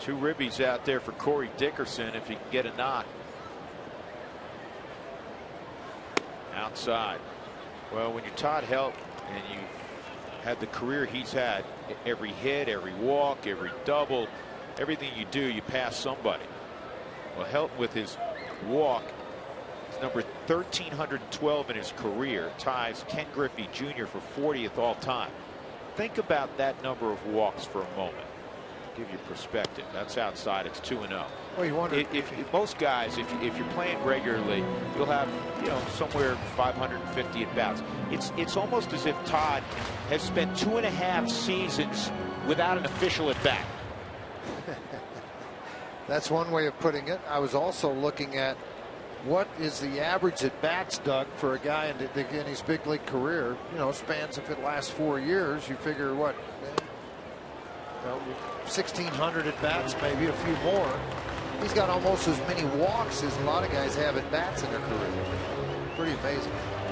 Two ribbies out there for Corey Dickerson if he can get a knock. Outside. Well, when you're Todd Helton and you had the career he's had, every hit, every walk, every double, everything you do, you pass somebody. Well, Helton with his walk is number 1,312 in his career, ties Ken Griffey Jr. for 40th all time. Think about that number of walks for a moment. Give you perspective. That's outside. It's 2-0. Well, you wonder if most guys, if you're playing regularly, you'll have somewhere 550 at bats. It's almost as if Todd has spent 2.5 seasons without an official at bat. That's one way of putting it. I was also looking at what is the average at bats, Doug, for a guy in his big league career. Spans, if it lasts 4 years, you figure what. 1,600 at bats, maybe a few more. He's got almost as many walks as a lot of guys have at bats in their career. Pretty amazing.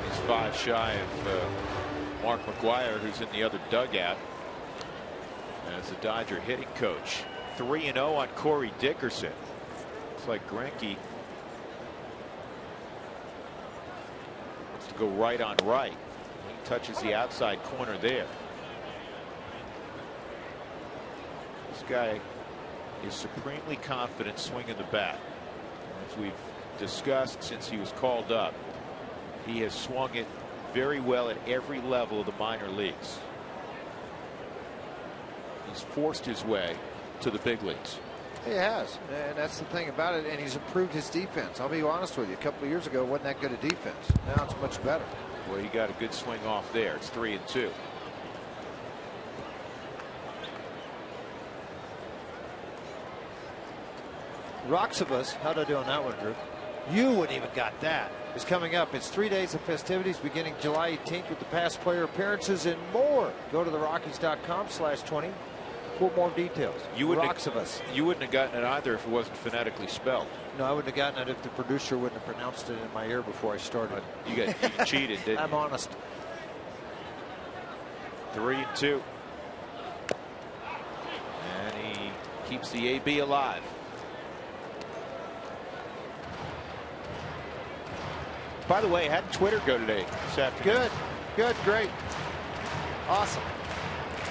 He's 5 shy of Mark McGwire, who's in the other dugout as the Dodger hitting coach. 3-0 on Corey Dickerson. Looks like Greinke wants to go right on right. He touches the outside corner there. This guy is supremely confident swinging the bat. As we've discussed since he was called up, he has swung it very well at every level of the minor leagues. He's forced his way to the big leagues. He has, and that's the thing about it. And he's improved his defense. I'll be honest with you. A couple of years ago, it wasn't that good a defense. Now it's much better. Well, he got a good swing off there. It's 3-2. Roxivus, how'd I do on that one, Drew? You wouldn't even got that. It's coming up. It's 3 days of festivities beginning July 18th with the past player appearances and more. Go to therockies.com/20 for more details. You wouldn't Roxivus. You wouldn't have gotten it either if it wasn't phonetically spelled. No, I wouldn't have gotten it if the producer wouldn't have pronounced it in my ear before I started. You cheated, didn't you? I'm honest. 3-2. And he keeps the AB alive. By the way, how did Twitter go today this afternoon? Good, great. Awesome.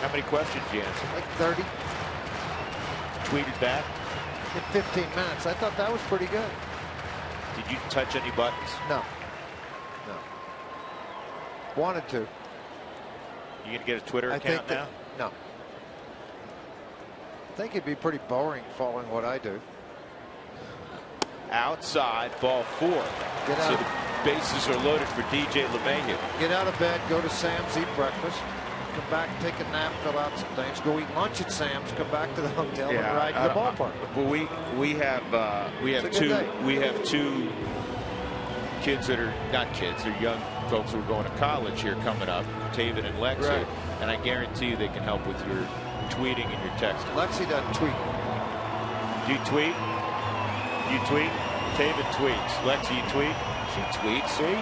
How many questions you answered? Like 30 Tweeted back? in 15 minutes. I thought that was pretty good. Did you touch any buttons? No. Wanted to. You gonna get a Twitter I account think now? No. I think it'd be pretty boring following what I do. Outside, ball 4. Get So out. the bases are loaded for DJ LeMahieu. Get out of bed, go to Sam's, eat breakfast, come back, take a nap, fill out some things, go eat lunch at Sam's, come back to the hotel and ride to the ballpark. Well, we have It's a good day. two kids that are not kids, they're young folks who are going to college here coming up, Taven and Lexi, Right. and I guarantee you they can help with your tweeting and your texting. Lexi doesn't tweet. Do you tweet? You tweet? Taven tweets. Lexi, you tweet? She tweets, see?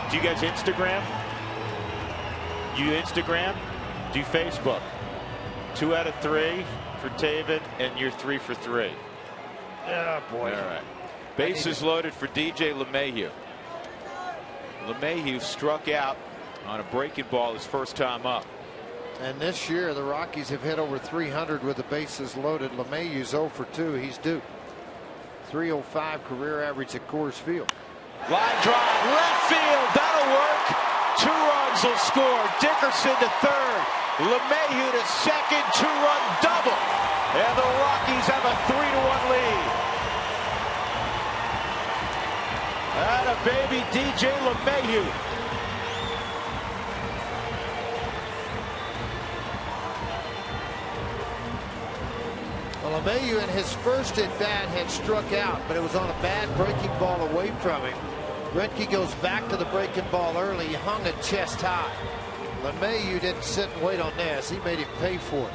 Do you guys Instagram? You Instagram? Do you Facebook? 2 out of 3 for Taven, and you're 3 for 3. Oh, boy. All right. Bases loaded for DJ LeMahieu. LeMahieu struck out on a breaking ball his first time up. And this year, the Rockies have hit over 300 with the bases loaded. LeMahieu's 0 for 2. He's due. 305 career average at Coors Field. Line drive, left field, that'll work. 2 runs will score. Dickerson to third. LeMahieu to second, 2-run double. And the Rockies have a 3-1 lead. Atta baby DJ LeMahieu. Well, LeMahieu in his first at bat had struck out, but it was on a bad breaking ball away from him. Greinke goes back to the breaking ball early. He hung it chest high. LeMahieu didn't sit and wait on this. He made him pay for it.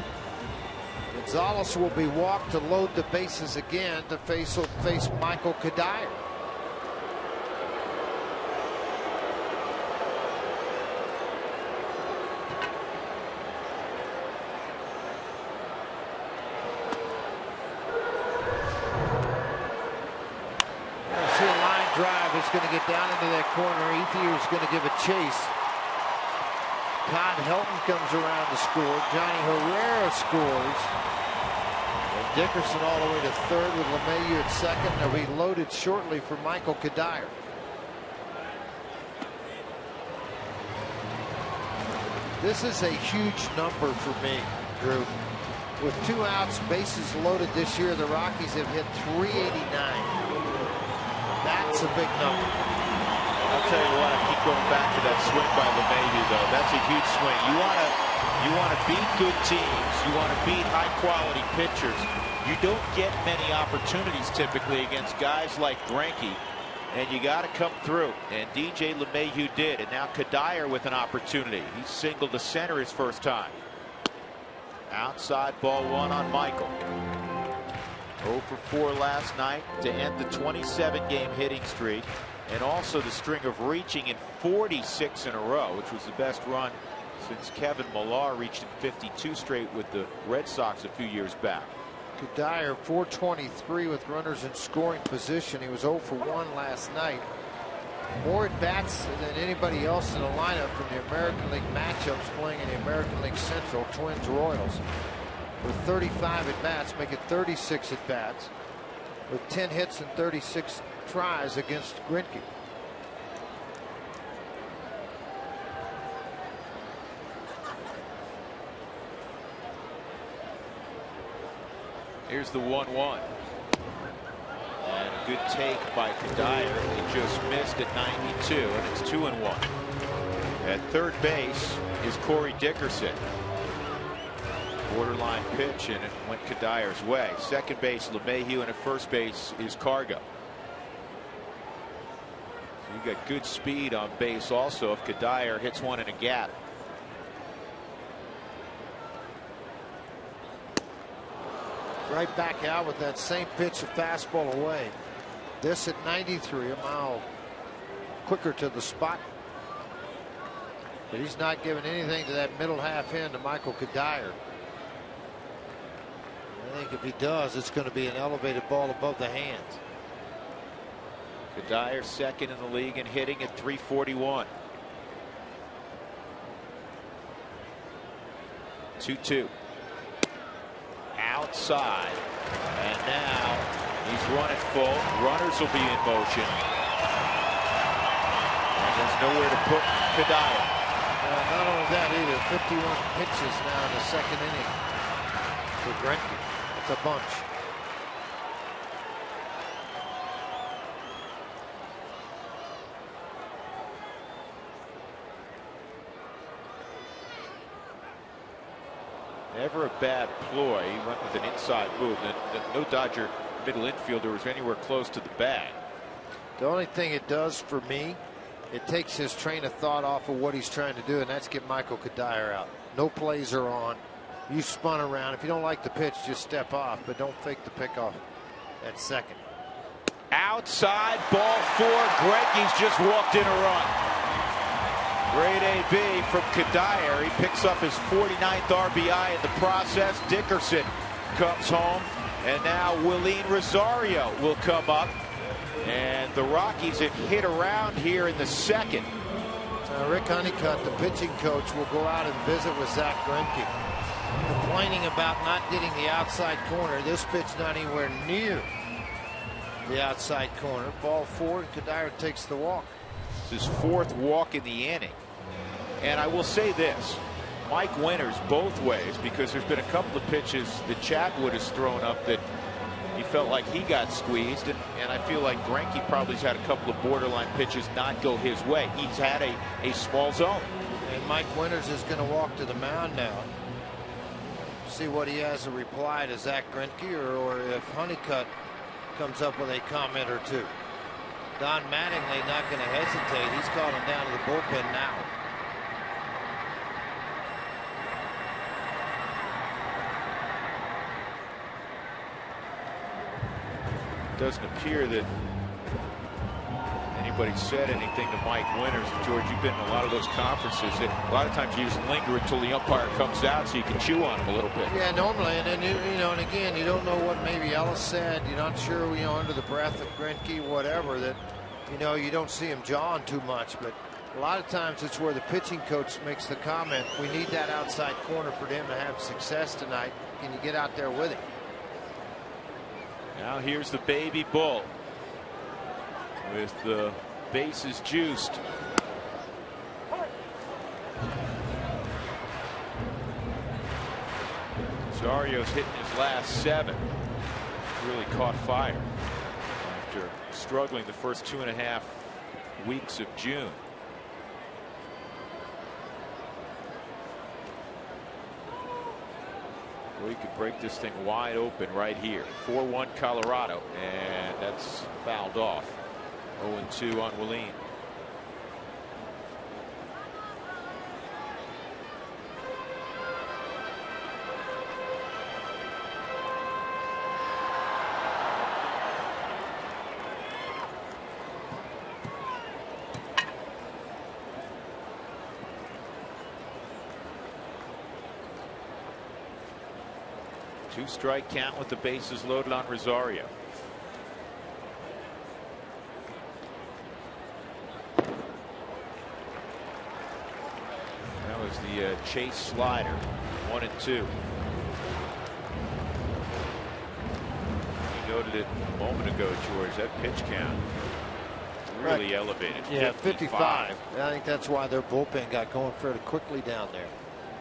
Gonzalez will be walked to load the bases again to face Michael Kadire. Drive is going to get down into that corner. Ethier's going to give a chase. Todd Helton comes around to score. Johnny Herrera scores. And Dickerson all the way to third with LeMahieu at second. They'll be loaded shortly for Michael Kadire. This is a huge number for me, Drew. With 2 outs, bases loaded this year, the Rockies have hit 389. That's a big number. I'll tell you what, I keep going back to that swing by LeMahieu, though. That's a huge swing. You want to beat good teams. You want to beat high-quality pitchers. You don't get many opportunities typically against guys like Greinke, and you got to come through. And DJ LeMahieu did, and now Kadire with an opportunity. He singled to center his first time. Outside ball 1 on Michael. 0 for 4 last night to end the 27-game hitting streak, and also the string of reaching in 46 in a row, which was the best run since Kevin Millar reached in 52 straight with the Red Sox a few years back. Kadire 423 with runners in scoring position. He was 0 for 1 last night. More at bats than anybody else in the lineup from the American League matchups playing in the American League Central. Twins Royals with 35 at bats, make it 36 at bats with 10 hits and 36 tries against Greinke. Here's the 1-1. And a good take by Kadire. He just missed at 92, and it's 2-1. At third base is Corey Dickerson. Borderline pitch, and it went Kadire's way. Second base, LeMahieu, and at first base is Cargo. So you got good speed on base also if Kadire hits one in a gap. Right back out with that same pitch, a fastball away. This at 93, a mile quicker to the spot. But he's not giving anything to that middle half end to Michael Kadire. I think if he does, it's going to be an elevated ball above the hands. Kadire second in the league and hitting at 341. 2-2. Outside, and now he's running full. Runners will be in motion, and there's nowhere to put Kadire. Not only that either, 51 pitches now in the second inning for Greinke. It's a bunch. Never a bad ploy. He went with an inside move. No Dodger middle infielder was anywhere close to the bag. The only thing it does for me, it takes his train of thought off of what he's trying to do, and that's get Michael Kadire out. No plays are on. You spun around. If you don't like the pitch, just step off, but don't fake the pickoff at second. Outside, ball four. Greinke's just walked in a run. Great AB from Kadire. He picks up his 49th RBI in the process. Dickerson comes home, and now Willeen Rosario will come up. And the Rockies have hit around here in the second. Rick Honeycutt, the pitching coach, will go out and visit with Zach Greinke, complaining about not getting the outside corner. This pitch not anywhere near the outside corner. Ball four, and Kadire takes the walk. It's his fourth walk in the inning. And I will say this, Mike Winters both ways, because there's been a couple of pitches that Chatwood has thrown up that he felt like he got squeezed, and I feel like Greinke probably has had a couple of borderline pitches not go his way. He's had a small zone. And Mike Winters is going to walk to the mound now. See what he has to reply to Zach Greinke, or if Honeycutt comes up with a comment or two. Don Mattingly not going to hesitate. He's calling down to the bullpen now. Doesn't appear that anybody said anything to Mike Winters. George, you've been in a lot of those conferences. A lot of times you just linger until the umpire comes out so you can chew on him a little bit. Yeah, normally, and then you know, and again, you don't know what maybe Ellis said. You're not sure, you know, under the breath of Greinke, whatever, that, you know, you don't see him jawing too much. But a lot of times it's where the pitching coach makes the comment, we need that outside corner for them to have success tonight. Can you get out there with him? Now here's the baby bull with the bases juiced. Rosario's hitting his last 7. Really caught fire after struggling the first 2.5 weeks of June. We could break this thing wide open right here. 4-1 Colorado, and that's fouled off. 0-2 on Willeen. Two-strike count with the bases loaded on Rosario. That was the chase slider. 1-2. You noted it a moment ago, George. That pitch count really elevated. Yeah, 55. I think that's why their bullpen got going fairly quickly down there.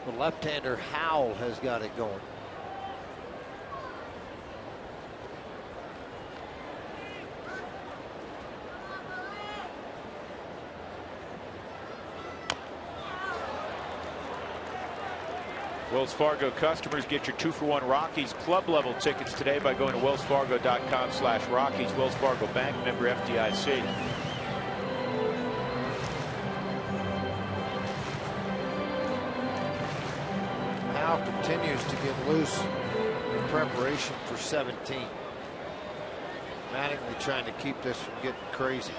The left-hander Howell has got it going. Wells Fargo customers get your 2-for-1 Rockies club level tickets today by going to wellsfargo.com/Rockies. Wells Fargo Bank, member FDIC. Now continues to get loose in preparation for 17. Mattingly trying to keep this from getting crazy.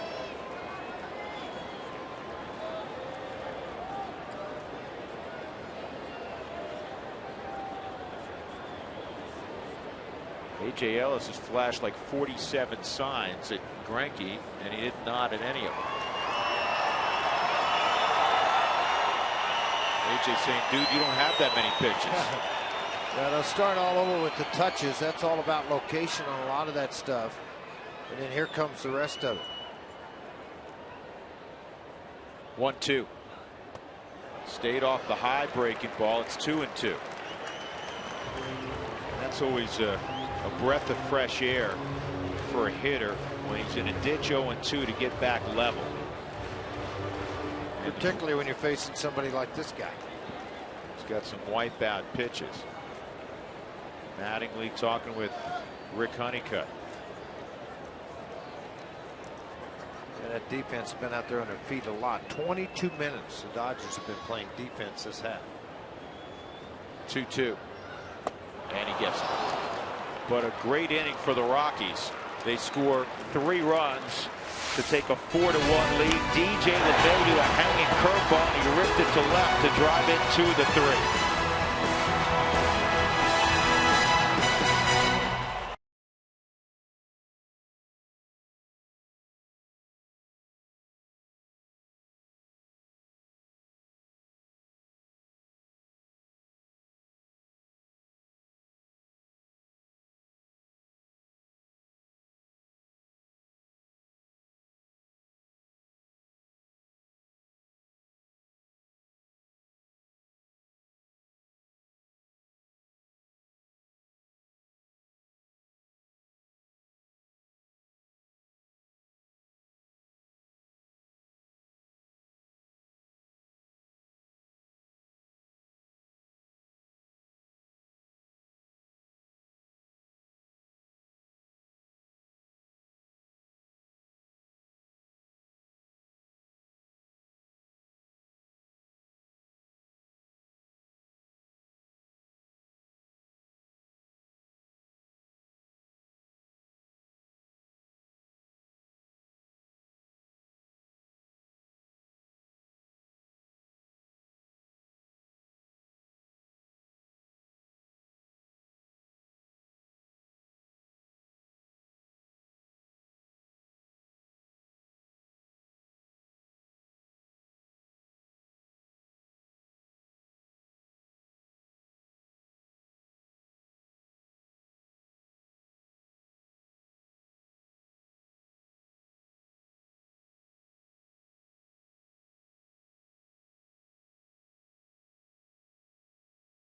A.J. Ellis has flashed like 47 signs at Greinke, and he did not at any of them. A.J. saying, dude, you don't have that many pitches. Yeah, they'll start all over with the touches. That's all about location on a lot of that stuff. And then here comes the rest of it. 1-2. Stayed off the high breaking ball. It's 2-2. That's always a breath of fresh air for a hitter when he's in a ditch 0-2 to get back level. Particularly when you're facing somebody like this guy. He's got some wipeout pitches. Mattingly talking with Rick Honeycutt. Yeah, that defense has been out there on their feet a lot. 22 minutes the Dodgers have been playing defense this half. 2-2. And he gets it. But a great inning for the Rockies. They score 3 runs to take a 4-1 lead. DJ LeMahieu a hanging curveball, and he ripped it to left to drive into the 3.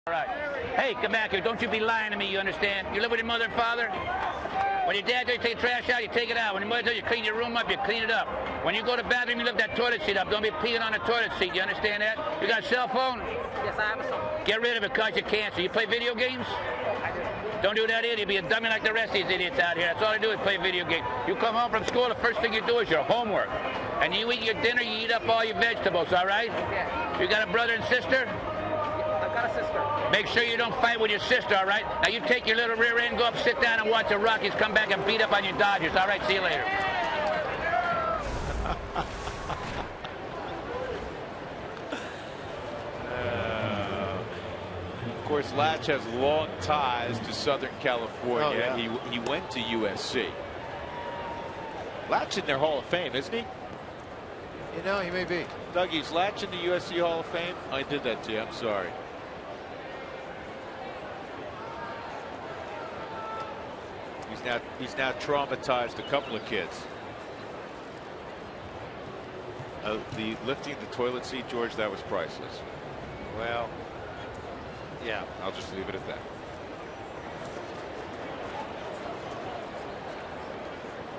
All right. Hey, come back here. Don't you be lying to me, you understand? You live with your mother and father? When your dad tells you to take the trash out, you take it out. When your mother tells you to clean your room up, you clean it up. When you go to the bathroom, you lift that toilet seat up. Don't be peeing on the toilet seat. You understand that? You got a cell phone? Yes, I have a cell phone. Get rid of it because you cancer. You play video games? Don't do that either. You'll be a dummy like the rest of these idiots out here. That's all they do is play video games. You come home from school, the first thing you do is your homework. And you eat your dinner, you eat up all your vegetables, all right? Yeah. You got a brother and sister? I've got a sister. Make sure you don't fight with your sister, all right? Now you take your little rear end, go up, sit down, and watch the Rockies come back and beat up on your Dodgers. All right, see you later. Of course, Latch has long ties to Southern California. Oh, yeah. He went to USC. Latch in their Hall of Fame, isn't he? You know, he may be. Dougie, is Latch in the USC Hall of Fame? I did that to you. I'm sorry. He's now traumatized a couple of kids. The lifting the toilet seat, George, that was priceless. Well, yeah. I'll just leave it at that.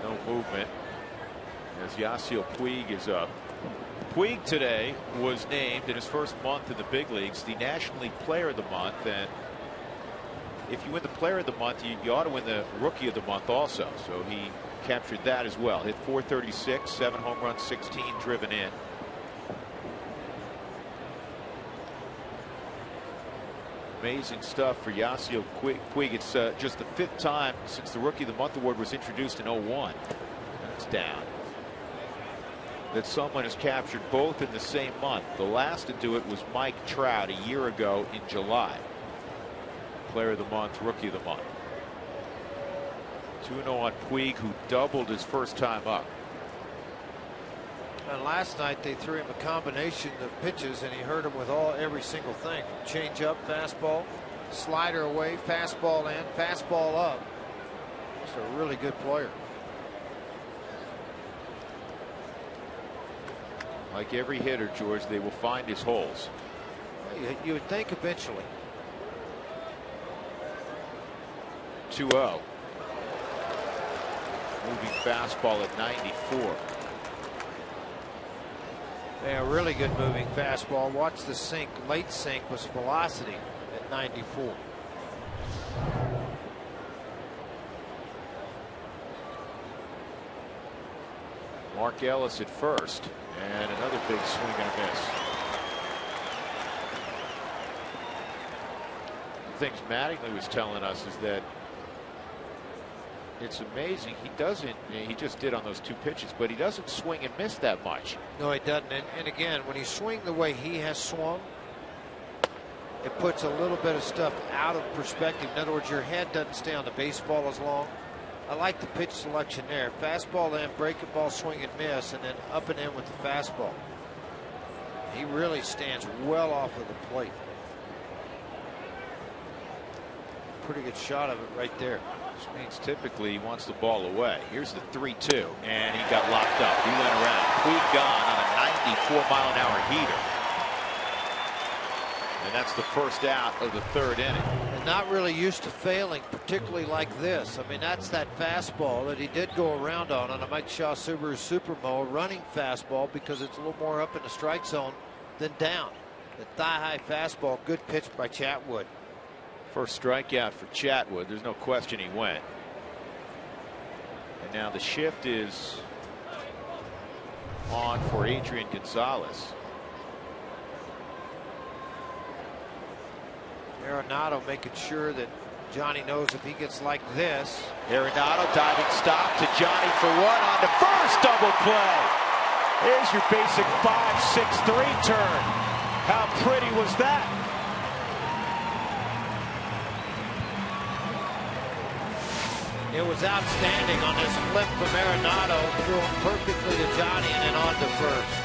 No movement as Yasiel Puig is up. Puig today was named in his first month in the big leagues the National League Player of the Month, and if you win the Player of the Month, you ought to win the Rookie of the Month also. So he captured that as well. Hit .436, 7 home runs, 16 driven in. Amazing stuff for Yasiel Puig. It's just the 5th time since the Rookie of the Month award was introduced in '01. That's down. That someone has captured both in the same month. The last to do it was Mike Trout a year ago in July. Player of the Month, Rookie of the Month. 2-0 on Puig, who doubled his first time up. And last night they threw him a combination of pitches, and he hurt him with every single thing. Change up, fastball, slider away, fastball in, fastball up. He's a really good player. Like every hitter, George, they will find his holes. You would think eventually. 2-0. Moving fastball at 94. Yeah, really good moving fastball. Watch the sink. Late sink was velocity at 94. Mark Ellis at first, and another big swing and a miss. The things Mattingly was telling us is that it's amazing he just did on those 2 pitches, but he doesn't swing and miss that much. No, he doesn't. And again, when you swing the way he has swung, it puts a little bit of stuff out of perspective. In other words, your head doesn't stay on the baseball as long. I like the pitch selection there. Fastball in, breaking ball, swing and miss, and then up and in with the fastball. He really stands well off of the plate. Pretty good shot of it right there. Which means typically he wants the ball away. Here's the 3-2, and he got locked up. He went around. Puig gone on a 94-mile-an-hour heater. And that's the first out of the 3rd inning. And not really used to failing, particularly like this. I mean, that's that fastball that he did go around on a Mike Shaw Subaru Supermo, running fastball, because it's a little more up in the strike zone than down. The thigh-high fastball, good pitch by Chatwood. First strikeout for Chatwood. There's no question he went. And now the shift is on for Adrian Gonzalez. Arenado making sure that Johnny knows if he gets like this. Arenado diving stop to Johnny for 1 on the first double play. There's your basic 5-6-3 turn. How pretty was that? It was outstanding on this flip from Arenado. Threw him perfectly to Johnny and then on to first.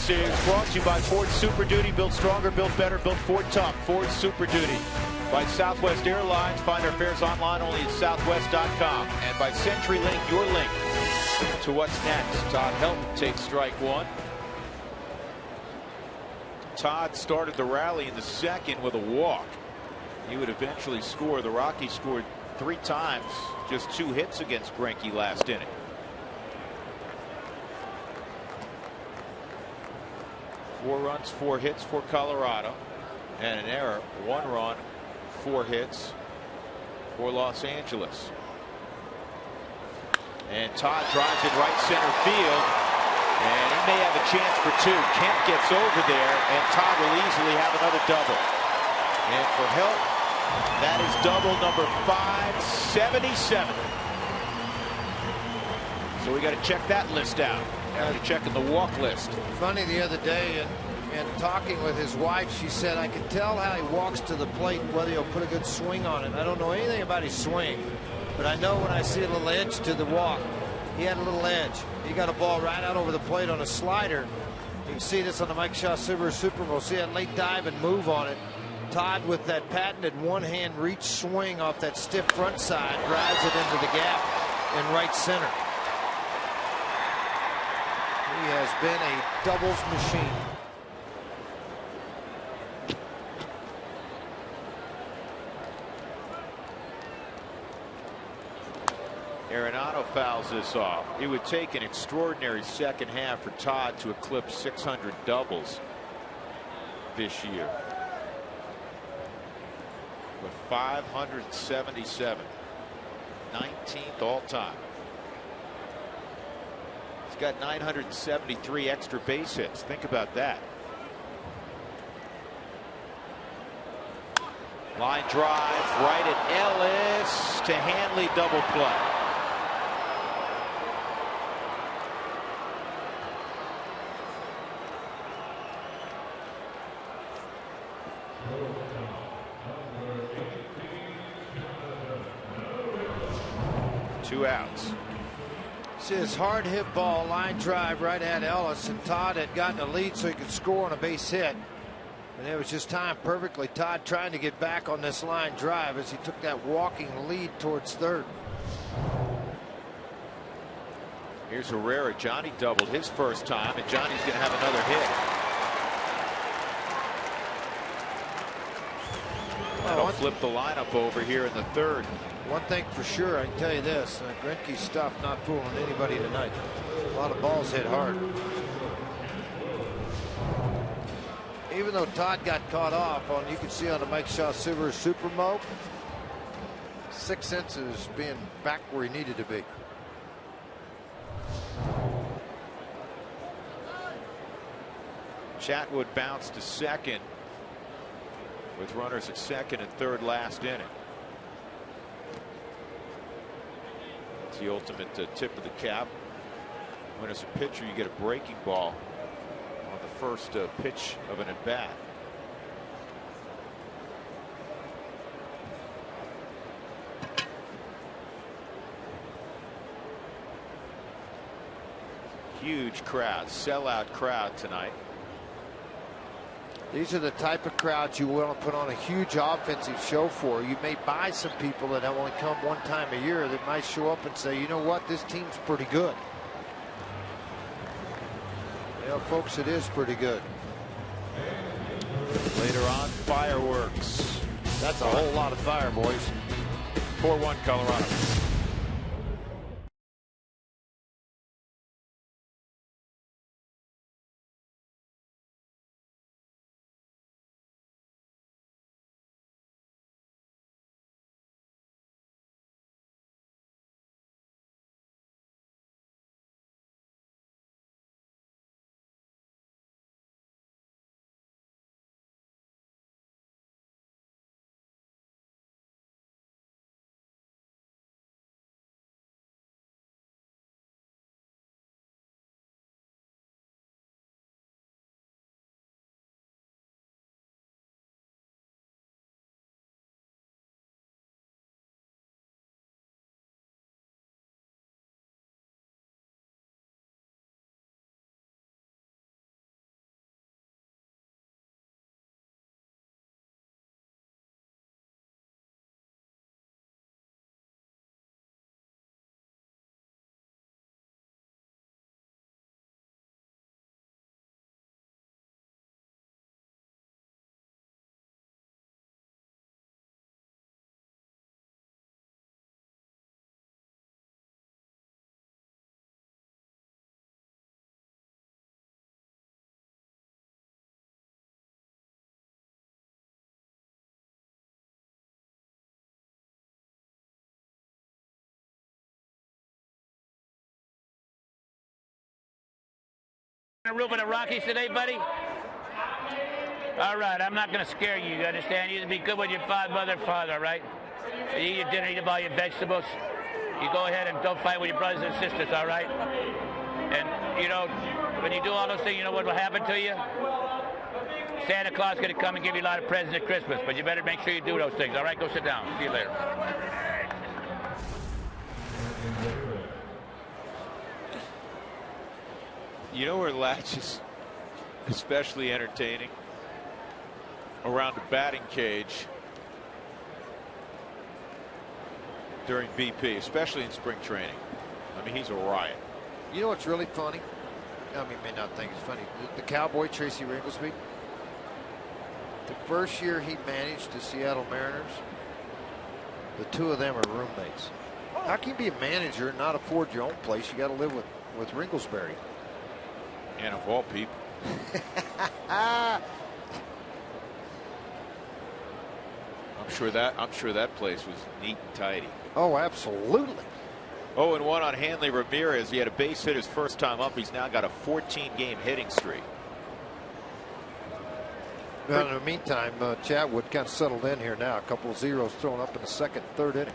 This is brought to you by Ford Super Duty. Built stronger, built better, built Ford tough. Ford Super Duty. By Southwest Airlines. Find our fares online only at southwest.com. And by CenturyLink, your link to what's next. Todd Helton takes strike one. Todd started the rally in the second with a walk. He would eventually score. The Rockies scored 3 times, just 2 hits against Greinke last inning. Four runs, 4 hits for Colorado, and an error. 1 run, 4 hits for Los Angeles. And Todd drives it right center field, and he may have a chance for 2. Kemp gets over there, and Todd will easily have another double. And for Helton, that is double number 577. So we got to check that list out. After checking the walk list. Funny, the other day in talking with his wife, she said, I can tell how he walks to the plate, whether he'll put a good swing on it. I don't know anything about his swing, but I know when I see a little edge to the walk, he had a little edge. He got a ball right out over the plate on a slider. You can see this on the Mike Shaw Subaru Super Bowl. See that late dive and move on it. Todd, with that patented one-hand reach swing off that stiff front side, drives it into the gap in right center. He has been a doubles machine. Arenado fouls this off. It would take an extraordinary second half for Todd to eclipse 600 doubles this year. But 577, 19th all time. He's got 973 extra base hits. Think about that. Line drive right at Ellis to Hanley, double play. Two outs. See his hard hit ball, line drive right at Ellis, and Todd had gotten a lead so he could score on a base hit. And it was just timed perfectly. Todd trying to get back on this line drive as he took that walking lead towards third. Here's Herrera. Johnny doubled his first time, and Johnny's going to have another hit. That'll flip the lineup over here in the third. One thing for sure, I can tell you this, Greinke's stuff not fooling anybody tonight. A lot of balls hit hard. Even though Todd got caught off on, you can see on the Mike Shaw Subaru Super Mo, 6 senses being back where he needed to be. Chatwood bounced to second with runners at second and third last inning. It's the ultimate tip of the cap. When as a pitcher, you get a breaking ball on the first pitch of an at bat. Huge crowd, sellout crowd tonight. These are the type of crowds you want to put on a huge offensive show for. You may buy some people that only come one time a year that might show up and say, you know what, this team's pretty good. Yeah, folks, it is pretty good. Later on, fireworks. That's a whole lot of fire, boys. 4-1 Colorado. A room with the Rockies today, buddy? All right, I'm not going to scare you, you understand? You be good with your father, all right? So you eat your dinner, eat all your vegetables. You go ahead and don't fight with your brothers and sisters, all right? And, you know, when you do all those things, you know what will happen to you? Santa Claus is going to come and give you a lot of presents at Christmas, but you better make sure you do those things, all right? Go sit down. See you later. You know where Latch is especially entertaining? Around the batting cage during BP, especially in spring training. I mean, he's a riot. You know what's really funny? I mean, you may not think it's funny. The Cowboy, Tracy Ringlesby, the first year he managed the Seattle Mariners, the two of them are roommates. How can you be a manager and not afford your own place? You got to live with Ringlesbury. And of all people. I'm sure that place was neat and tidy. Oh, absolutely. 0-1 on Hanley Ramirez. He had a base hit his first time up. He's now got a 14-game hitting streak. Well, in the meantime, Chatwood kind of settled in here now. A couple of zeros thrown up in the second, third inning.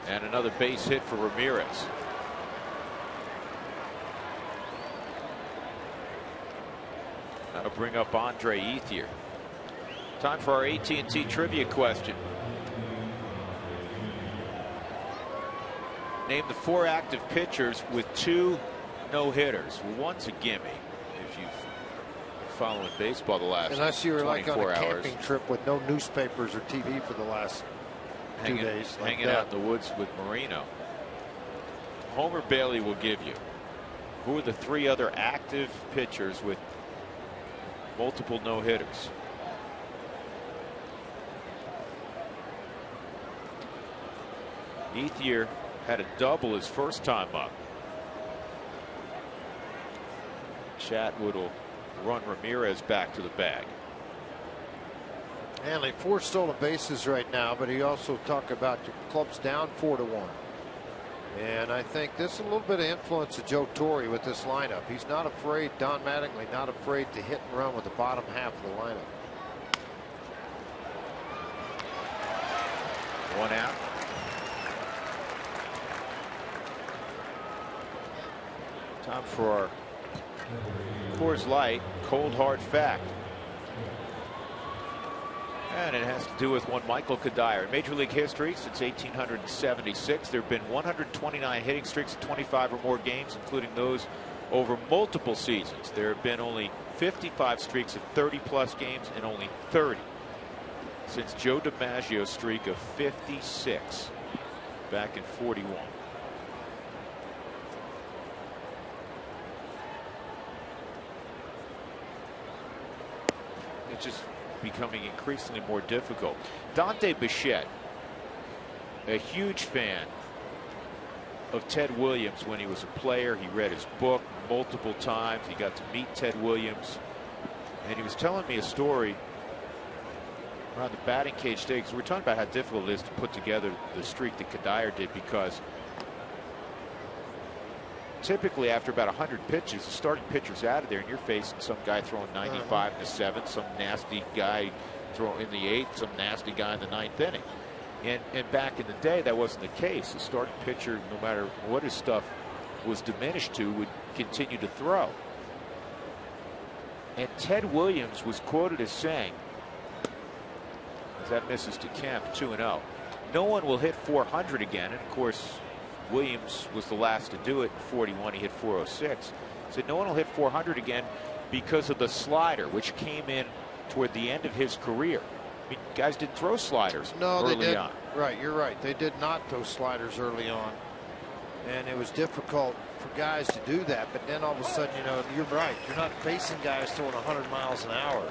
And another base hit for Ramirez. That'll bring up Andre Ethier. Time for our AT&T trivia question. Name the 4 active pitchers with 2 no-hitters. Well, one's a gimme if you've followed baseball the last 24 hours. Unless you were like on a camping trip with no newspapers or TV for the last 2 days. Hanging out in the woods with Marino. Homer Bailey will give you. Who are the 3 other active pitchers with multiple no-hitters? Ethier had a double his first time up. Chatwood will run Ramirez back to the bag. Hanley 4 stolen bases right now, but he also talked about the club's down 4-1. And I think there's a little bit of influence of Joe Torre with this lineup. He's not afraid, Don Mattingly, not afraid to hit and run with the bottom half of the lineup. 1 out. Time for our Coors Light Cold Hard Fact. And it has to do with one Michael Kadire. In Major League history, since 1876, there have been 129 hitting streaks of 25 or more games, including those over multiple seasons. There have been only 55 streaks of 30-plus games and only 30 since Joe DiMaggio's streak of 56 back in 41. It's just becoming increasingly more difficult. Dante Bichette, a huge fan of Ted Williams when he was a player. He read his book multiple times. He got to meet Ted Williams, and he was telling me a story around the batting cage day, because we're talking about how difficult it is to put together the streak that Kadire did, because typically after about 100 pitches, the starting pitcher's out of there and you're facing some guy throwing 95 in the 7th, some nasty guy throwing in the 8th, some nasty guy in the 9th inning. And back in the day, that wasn't the case. The starting pitcher, no matter what his stuff was diminished to, would continue to throw. And Ted Williams was quoted as saying, as that misses to Kemp, 2-0, no one will hit 400 again. And of course, Williams was the last to do it in 41. He hit 406. Said no one will hit 400 again because of the slider, which came in toward the end of his career. I mean, guys didn't throw sliders early on. Right, you're right. They did not throw sliders early on. And it was difficult for guys to do that. But then all of a sudden, you know, you're right. You're not facing guys throwing 100 miles an hour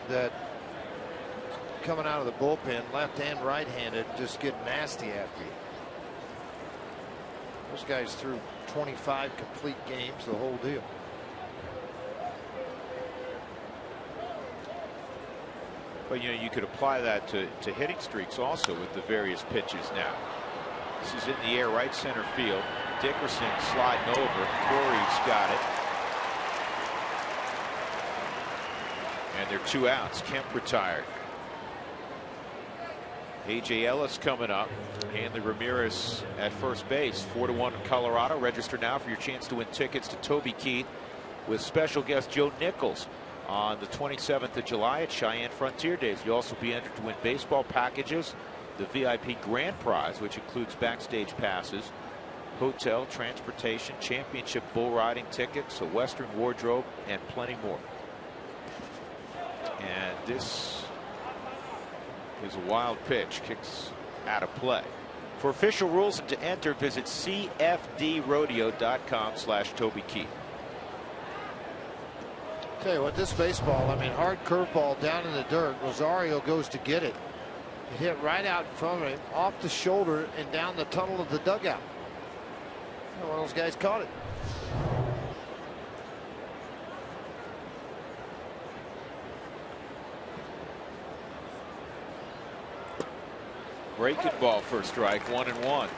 that coming out of the bullpen, left and right handed, just get nasty after you. Those guys threw 25 complete games, the whole deal. But you know, you could apply that to hitting streaks also with the various pitches now. This is in the air, right center field. Dickerson sliding over. Corey's got it. And they're 2 outs. Kemp retired. A.J. Ellis coming up. Hanley Ramirez at first base. 4-1 in Colorado. Register now for your chance to win tickets to Toby Keith with special guest Joe Nichols on the 27th of July at Cheyenne Frontier Days. You'll also be entered to win baseball packages, the VIP grand prize, which includes backstage passes, hotel, transportation, championship bull riding tickets, a Western wardrobe, and plenty more. And this is a wild pitch. Kicks out of play. For official rules and to enter, visit cfdrodeo.com/Toby Keith. Tell you what, this baseball, I mean, hard curveball down in the dirt. Rosario goes to get it. It hit right out in front of him, off the shoulder and down the tunnel of the dugout. One of those guys caught it. Breaking ball for a strike, 1-1.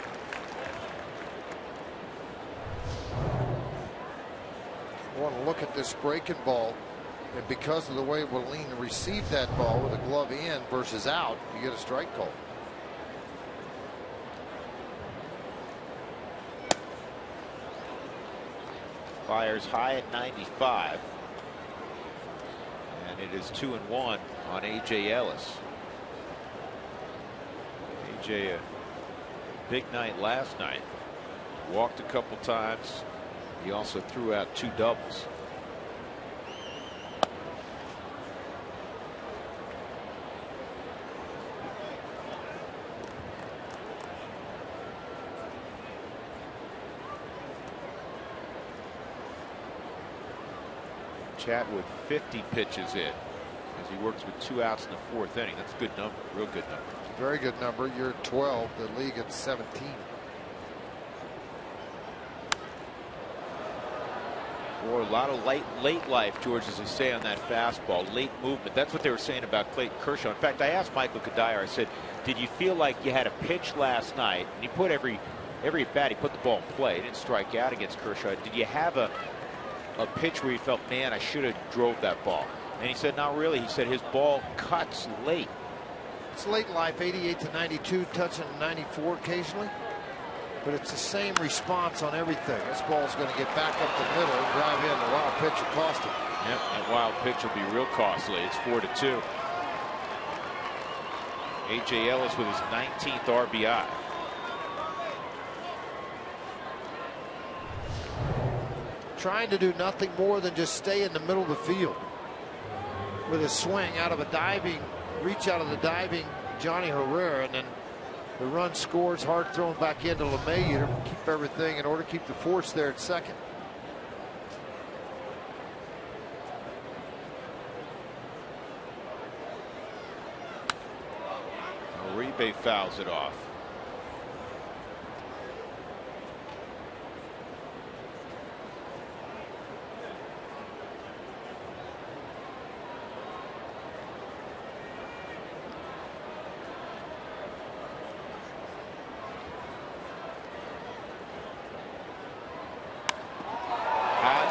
I want to look at this breaking ball, and because of the way Wallin received that ball with a glove in versus out, you get a strike call. Fires high at 95. And it is 2-1 on A.J. Ellis. A.J. a big night last night. Walked a couple times. He also threw out 2 doubles. Chatwood 50 pitches in as he works with 2 outs in the 4th inning. That's a good number, real good number. Very good number. You're 12. The league at 17. Or a lot of late life, George, as they say on that fastball, late movement. That's what they were saying about Clayton Kershaw. In fact, I asked Michael Kadire, I said, did you feel like you had a pitch last night? And he put every at bat, he put the ball in play. He didn't strike out against Kershaw. Did you have a pitch where you felt, man, I should have drove that ball? And he said, not really. He said his ball cuts late. It's late life, 88 to 92, touching 94 occasionally. But it's the same response on everything. This ball's going to get back up the middle and drive in. The wild pitch will cost him. Yep, that wild pitch will be real costly. It's 4-2. A.J. Ellis with his 19th RBI. Trying to do nothing more than just stay in the middle of the field with his swing out of a diving, reach out of the diving Johnny Herrera, and then the run scores, hard thrown back into LeMahieu to keep everything in order, keep the force there at second. Uribe fouls it off.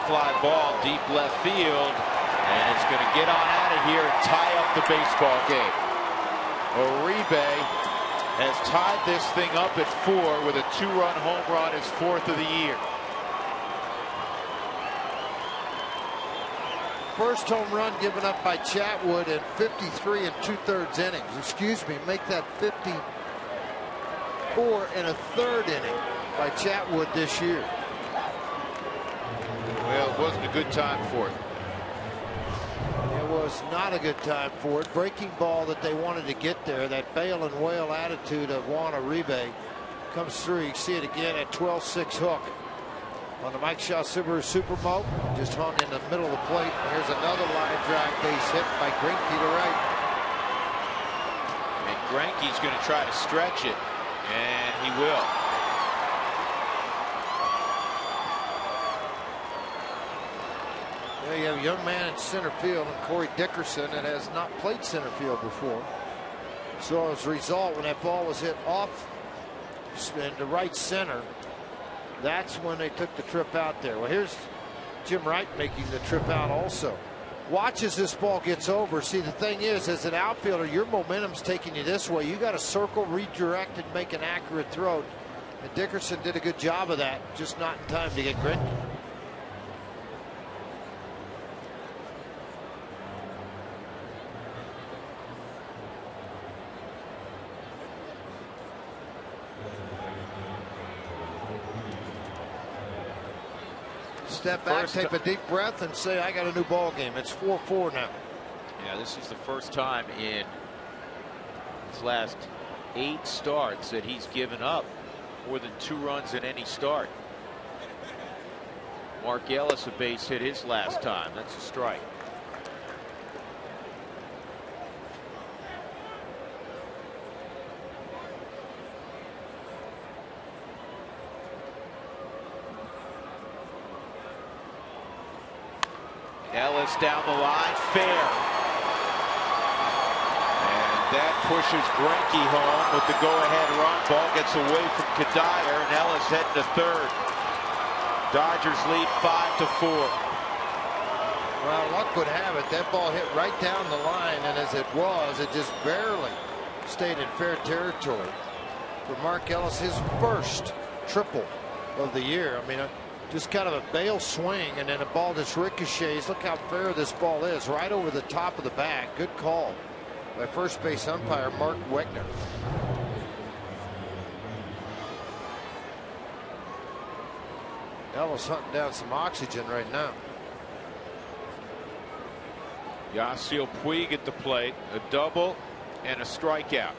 Fly ball deep left field, and it's going to get on out of here and tie up the baseball game. Uribe has tied this thing up at 4 with a 2-run home run, his 4th of the year. First home run given up by Chatwood in 53 2/3 innings. Excuse me, make that 54 1/3 inning by Chatwood this year. Well, it wasn't a good time for it. It was not a good time for it. Breaking ball that they wanted to get there. That bail and wail attitude of Juan Uribe comes through. You see it again at 12-6 hook on the Mike Shaw Subaru Supermo. Just hung in the middle of the plate. Here's another line drive base hit by Greinke to right. And Greinke's going to try to stretch it, and he will. you have a young man in center field, and Corey Dickerson, that has not played center field before. So as a result, when that ball was hit off into right center, that's when they took the trip out there. Well, here's Jim Wright making the trip out also. Watch as this ball gets over. See, the thing is, as an outfielder, your momentum's taking you this way. You got to circle, redirect, and make an accurate throw. And Dickerson did a good job of that, just not in time to get Greinke. Step back, take a deep breath, and say, I got a new ball game. It's 4-4 now. Yeah, this is the first time in his last 8 starts that he's given up more than 2 runs in any start. Mark Ellis, a base hit his last time. That's a strike. Ellis down the line, fair. And that pushes Greinke home with the go-ahead run. Ball gets away from Kadire, and Ellis heading to third. Dodgers lead 5-4. Well, luck would have it. That ball hit right down the line, and as it was, it just barely stayed in fair territory. For Mark Ellis, his first triple of the year. I mean, just kind of a bail swing, and then the ball just ricochets. Look how fair this ball is, right over the top of the bag. Good call by first base umpire Mark Wegner. Ellis hunting down some oxygen right now. Yasiel Puig at the plate, a double and a strikeout.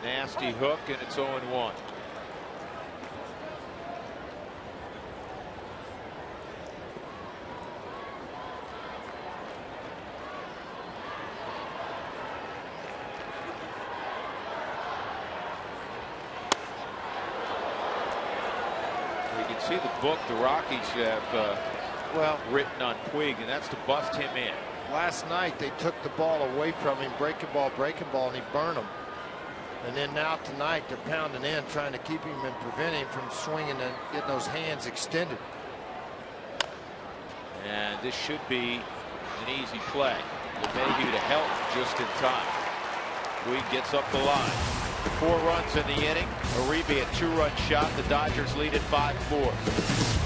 Nasty hook, and it's 0-1. You can see the book the Rockies have written on Puig, and that's to bust him in. Last night they took the ball away from him, breaking ball, and he burned him. And then now tonight they're pounding in, trying to keep him and prevent him from swinging and getting those hands extended. And this should be an easy play. Maybe to help just in time. Puig gets up the line. 4 runs in the inning. Uribe a 2-run shot. The Dodgers lead at 5-4.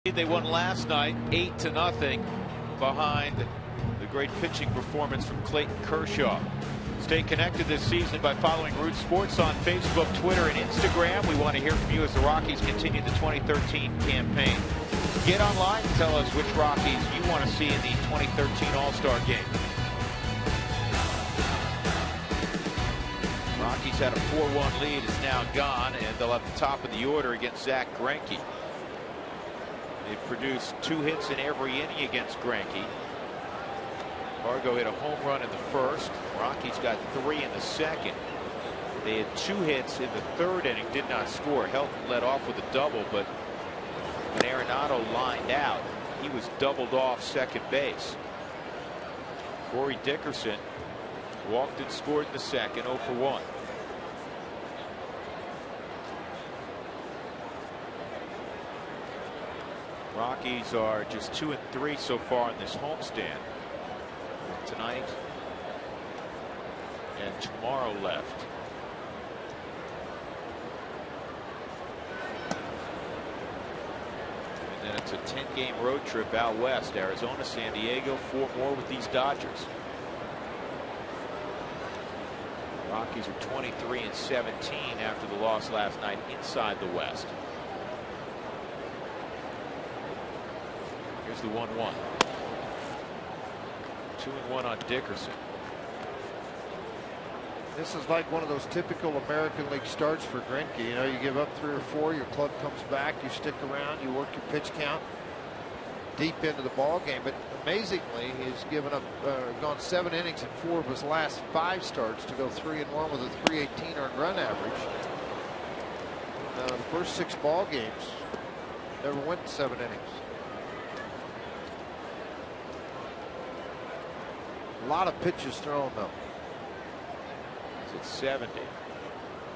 They won last night 8-0 behind the great pitching performance from Clayton Kershaw. Stay connected this season by following Root Sports on Facebook, Twitter, and Instagram. We want to hear from you as the Rockies continue the 2013 campaign. Get online and tell us which Rockies you want to see in the 2013 All-Star Game. Rockies had a 4-1 lead, is now gone, and they'll have the top of the order against Zach Greinke. They've produced 2 hits in every inning against Greinke. Fargo hit a home run in the first. Rockies got 3 in the second. They had 2 hits in the third inning, did not score. Helton led off with a double, but when Arenado lined out, he was doubled off second base. Corey Dickerson walked and scored in the second, 0 for 1. Rockies are just 2 and 3 so far in this homestand. Tonight and tomorrow left. And then it's a 10-game road trip out west. Arizona, San Diego, 4 more with these Dodgers. Rockies are 23 and 17 after the loss last night inside the West. Here's the 1-1. 2-1 on Dickerson. This is like one of those typical American League starts for Greinke. You know, you give up 3 or 4, your club comes back, you stick around, you work your pitch count deep into the ball game. But amazingly, he's given up, gone 7 innings in 4 of his last 5 starts to go 3-1 with a .318 earned run average. The first 6 ball games never went 7 innings. A lot of pitches thrown though. It's at 70.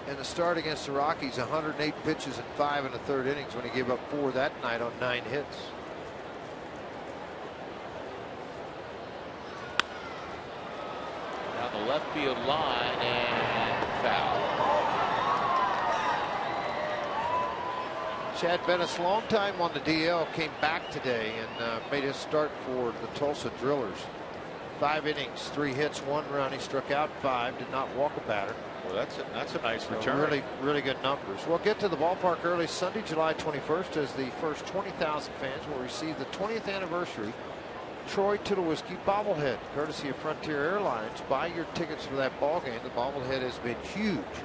In the start against the Rockies, 108 pitches and 5 in the third innings when he gave up 4 that night on 9 hits. Down the left field line and foul. Chad Bennis, long time on the DL, came back today and made his start for the Tulsa Drillers. 5 innings, 3 hits, 1 run. He struck out 5, did not walk a batter. Well, that's a nice return. Really good numbers. We'll get to the ballpark early Sunday, July 21st, as the first 20,000 fans will receive the 20th anniversary Troy Tulowitzki bobblehead, courtesy of Frontier Airlines. Buy your tickets for that ball game. The bobblehead has been huge.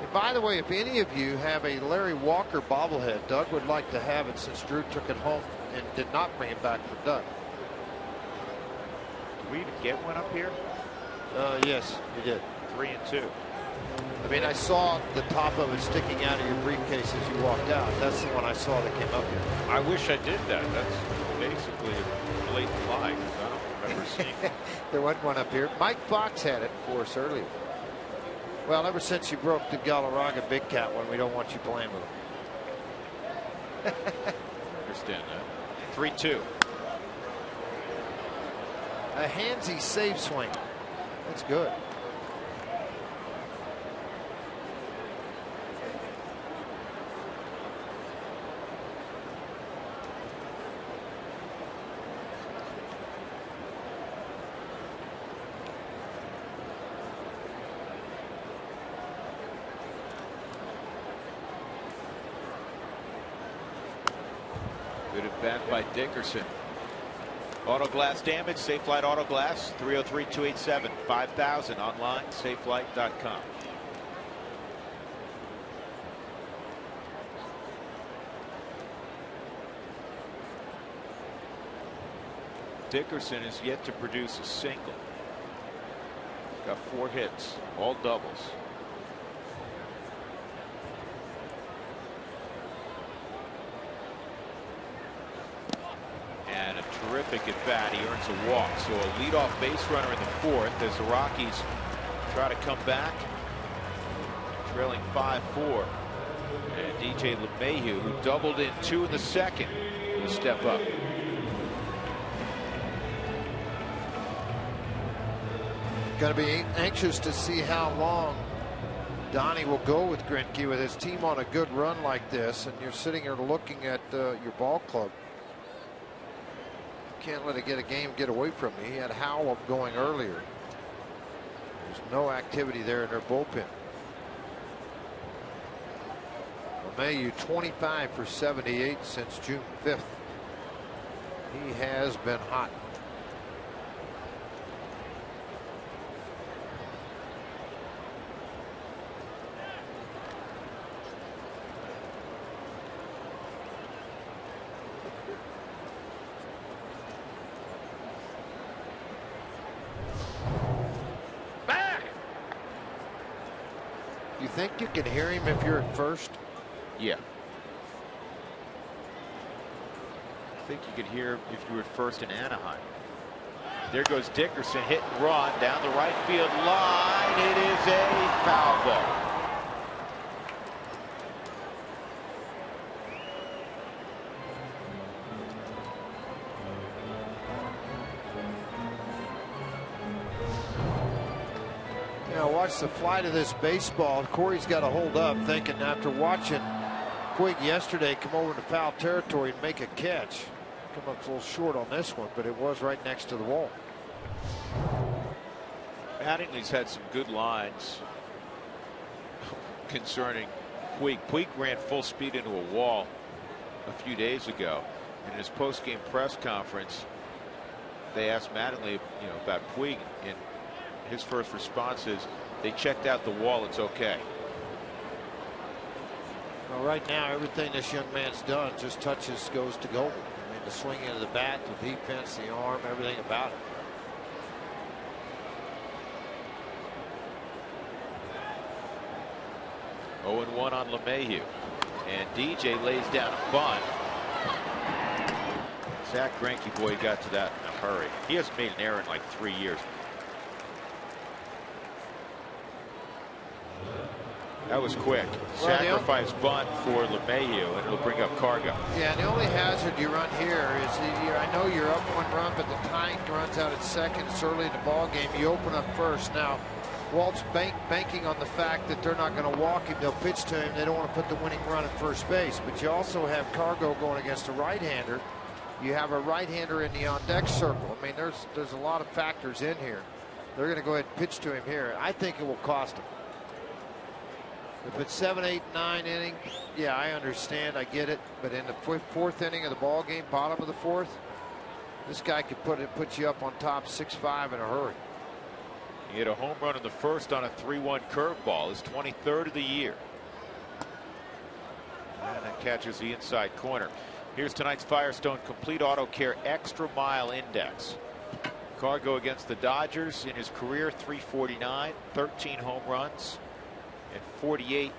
And by the way, if any of you have a Larry Walker bobblehead, Doug would like to have it since Drew took it home and did not bring it back for Doug. Did we even get one up here? Yes, you did. 3 and 2. I mean, I saw the top of it sticking out of your briefcase as you walked out. That's the one I saw that came up here. I wish I did that. That's basically a blatant lie, because I don't remember seeing it. There wasn't one up here. Mike Fox had it for us earlier. Well, ever since you broke the Galarraga Big Cat one, we don't want you playing with him. I understand that. 3-2. A handsy save swing. That's good. Good at bat by Dickerson. Auto glass damage, Safelight Auto Glass, 303-287-5000, online, safelight.com. Dickerson is yet to produce a single. Got 4 hits, all doubles. And a terrific at bat. He earns a walk. So a leadoff base runner in the 4th as the Rockies try to come back. Trailing 5-4. And DJ LeMahieu, who doubled in 2 in the 2nd, will step up. Going to be anxious to see how long Donnie will go with Greinke with his team on a good run like this, and you're sitting here looking at your ball club. can't let a game get away from me. He had Howell going earlier. There's no activity there in their bullpen. LeMahieu 25 for 78 since June 5th. He has been hot. You think you can hear him if you're at first? Yeah. I think you could hear if you were at first in Anaheim. There goes Dickerson, hit and run down the right field line. It is a foul ball. Watch the flight of this baseball. Corey's got to hold up, thinking after watching Puig yesterday come over to foul territory and make a catch. Come up a little short on this one, but it was right next to the wall. Mattingly's had some good lines concerning Puig. Puig ran full speed into a wall a few days ago. In his post-game press conference, they asked Mattingly, about Puig, and his first response is, they checked out the wall, it's okay. Well, right now, everything this young man's done just touches goes to goal. I mean, the swing into the bat, the defense, the arm, everything about it. Oh, 0-1 on LeMahieu. And DJ lays down a bunt. Zach Greinke, boy, got to that in a hurry. He hasn't made an error in like 3 years. That was quick. Well, sacrifice bunt for LeMahieu, and it'll bring up Cargo. Yeah, and the only hazard you run here is I know you're up 1 run, but the tying runs out at second. It's early in the ball game. You open up first. Now, Walt's banking on the fact that they're not going to walk him. They'll pitch to him. They don't want to put the winning run at first base. But you also have Cargo going against a right-hander. You have a right-hander in the on-deck circle. I mean, there's a lot of factors in here. They're going to go ahead and pitch to him here. I think it will cost him. If it's 7, 8, 9 inning, yeah, I understand. I get it. But in the fourth inning of the ball game, bottom of the fourth, this guy could put you up on top 6-5 in a hurry. He hit a home run in the first on a 3-1 curveball, his 23rd of the year. And that catches the inside corner. Here's tonight's Firestone Complete Auto Care Extra Mile Index. Cargo against the Dodgers in his career, 349, 13 home runs. And 48,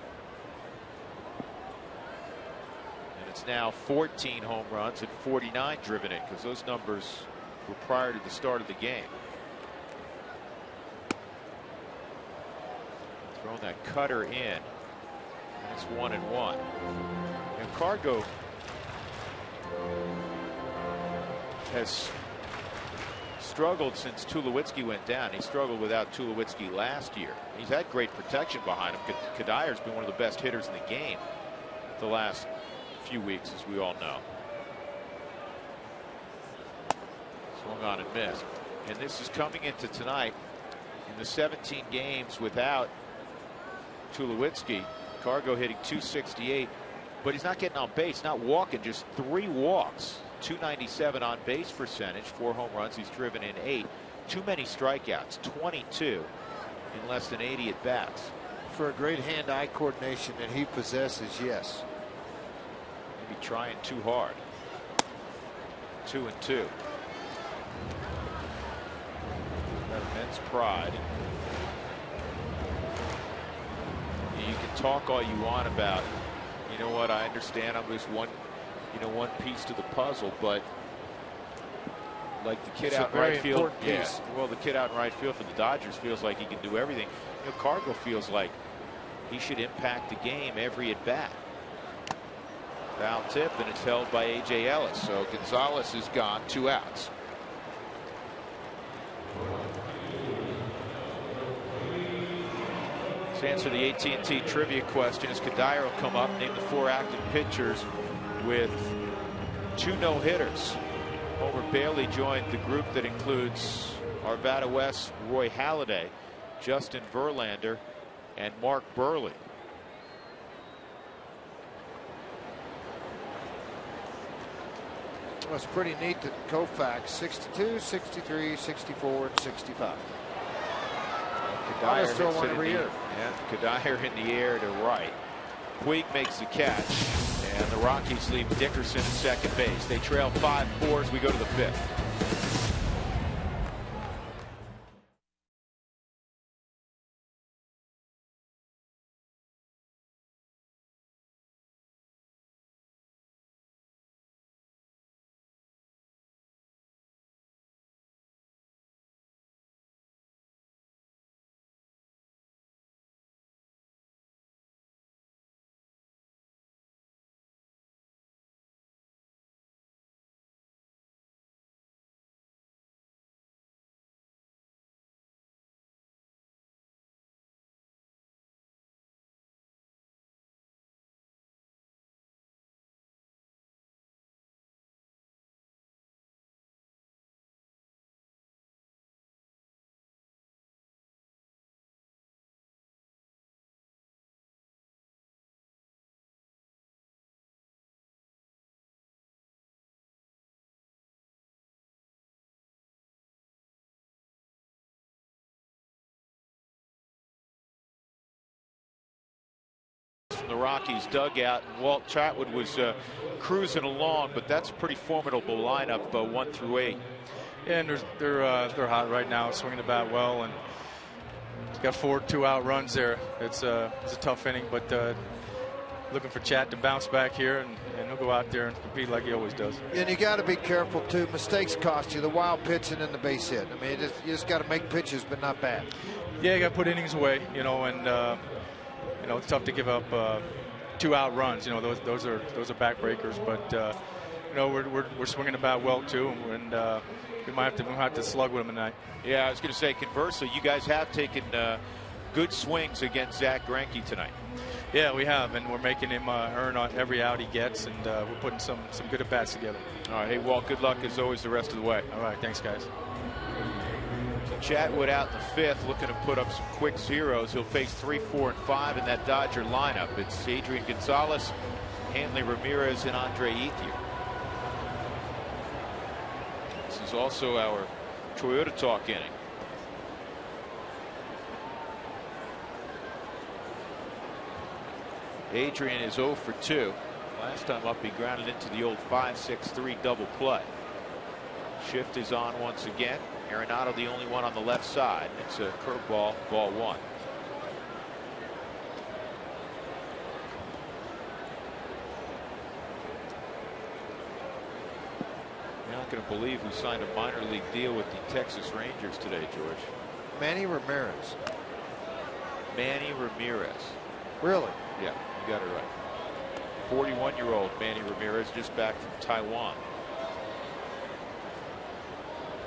and it's now 14 home runs and 49 driven in, because those numbers were prior to the start of the game. Throwing that cutter in, and it's 1-1. And Cargo has struggled since Tulowitzki went down. He struggled without Tulowitzki last year. He's had great protection behind him. Kadyr's been one of the best hitters in the game the last few weeks, as we all know. Swung on and missed. And this is coming into tonight in the 17 games without Tulowitzki. Cargo hitting .268, but he's not getting on base, not walking, just 3 walks. .297 on base percentage, 4 home runs. He's driven in 8. Too many strikeouts, 22 in less than 80 at bats. For a great hand-eye coordination that he possesses, yes. Maybe trying too hard. 2-2. Got immense pride. You can talk all you want about, you know what, I understand I'm just one piece to the puzzle, but like the kid out in right field, well, the kid out in right field for the Dodgers feels like he can do everything. Cargo feels like he should impact the game every at bat. Foul tip, and it's held by A.J. Ellis. So Gonzalez is gone, 2 outs. To answer the AT&T trivia question, as Kadir will come up, name the 4 active pitchers with 2 no-hitters. Homer Bailey joined the group that includes Arvada West, Roy Halladay, Justin Verlander, and Mark Burley. Well, it's pretty neat that Koufax 62, 63, 64, and 65. Kadire still one every year. Yeah, Kadire in the air to right. Puig makes the catch, and the Rockies leave Dickerson at second base. They trail 5-4 as we go to the 5th. From the Rockies dugout, and Walt Chatwood was cruising along, but that's a pretty formidable lineup, 1 through 8. Yeah, and they're hot right now, swinging the bat well, and got 4 2-out runs there. It's a tough inning, but looking for Chat to bounce back here, and he'll go out there and compete like he always does. And you got to be careful too. Mistakes cost you. The wild pitching and the base hit. I mean, you just got to make pitches, but not bad. Yeah, you got to put innings away, and it's tough to give up 2-out runs. Those are backbreakers, but we're swinging the bat well too, and we might have to slug with them tonight. Yeah, I was going to say, conversely, you guys have taken good swings against Zach Greinke tonight. Yeah, we have, and we're making him earn on every out he gets, and we're putting some good at bats together. All right, hey Walt, good luck as always the rest of the way. All right, thanks guys. Chatwood out in the 5th, looking to put up some quick zeros. He'll face 3, 4, and 5 in that Dodger lineup. It's Adrian Gonzalez, Hanley Ramirez, and Andre Ethier. This is also our Toyota Talk inning. Adrian is 0 for 2. Last time up, he grounded into the old 5-6-3 double play. Shift is on once again. Arenado the only one on the left side. It's a curveball, ball 1. You're not going to believe who signed a minor league deal with the Texas Rangers today, George. Manny Ramirez. Manny Ramirez. Really? Yeah, you got it right. 41-year-old Manny Ramirez, just back from Taiwan.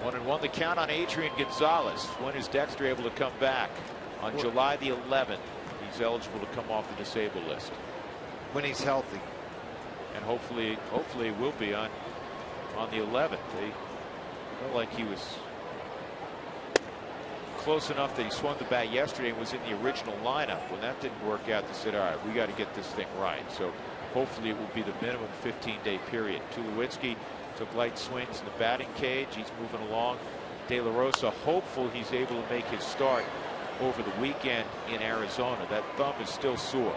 1-1 the count on Adrian Gonzalez. When is Dexter able to come back? On July the 11th, he's eligible to come off the disabled list. When he's healthy. And hopefully he will be on the 11th. They felt like he was close enough that he swung the bat yesterday and was in the original lineup. When that didn't work out, they said, all right, we got to get this thing right. So hopefully it will be the minimum 15-day period. Tulowitzki took light swings in the batting cage. He's moving along. De La Rosa hopeful he's able to make his start over the weekend in Arizona. That thumb is still sore.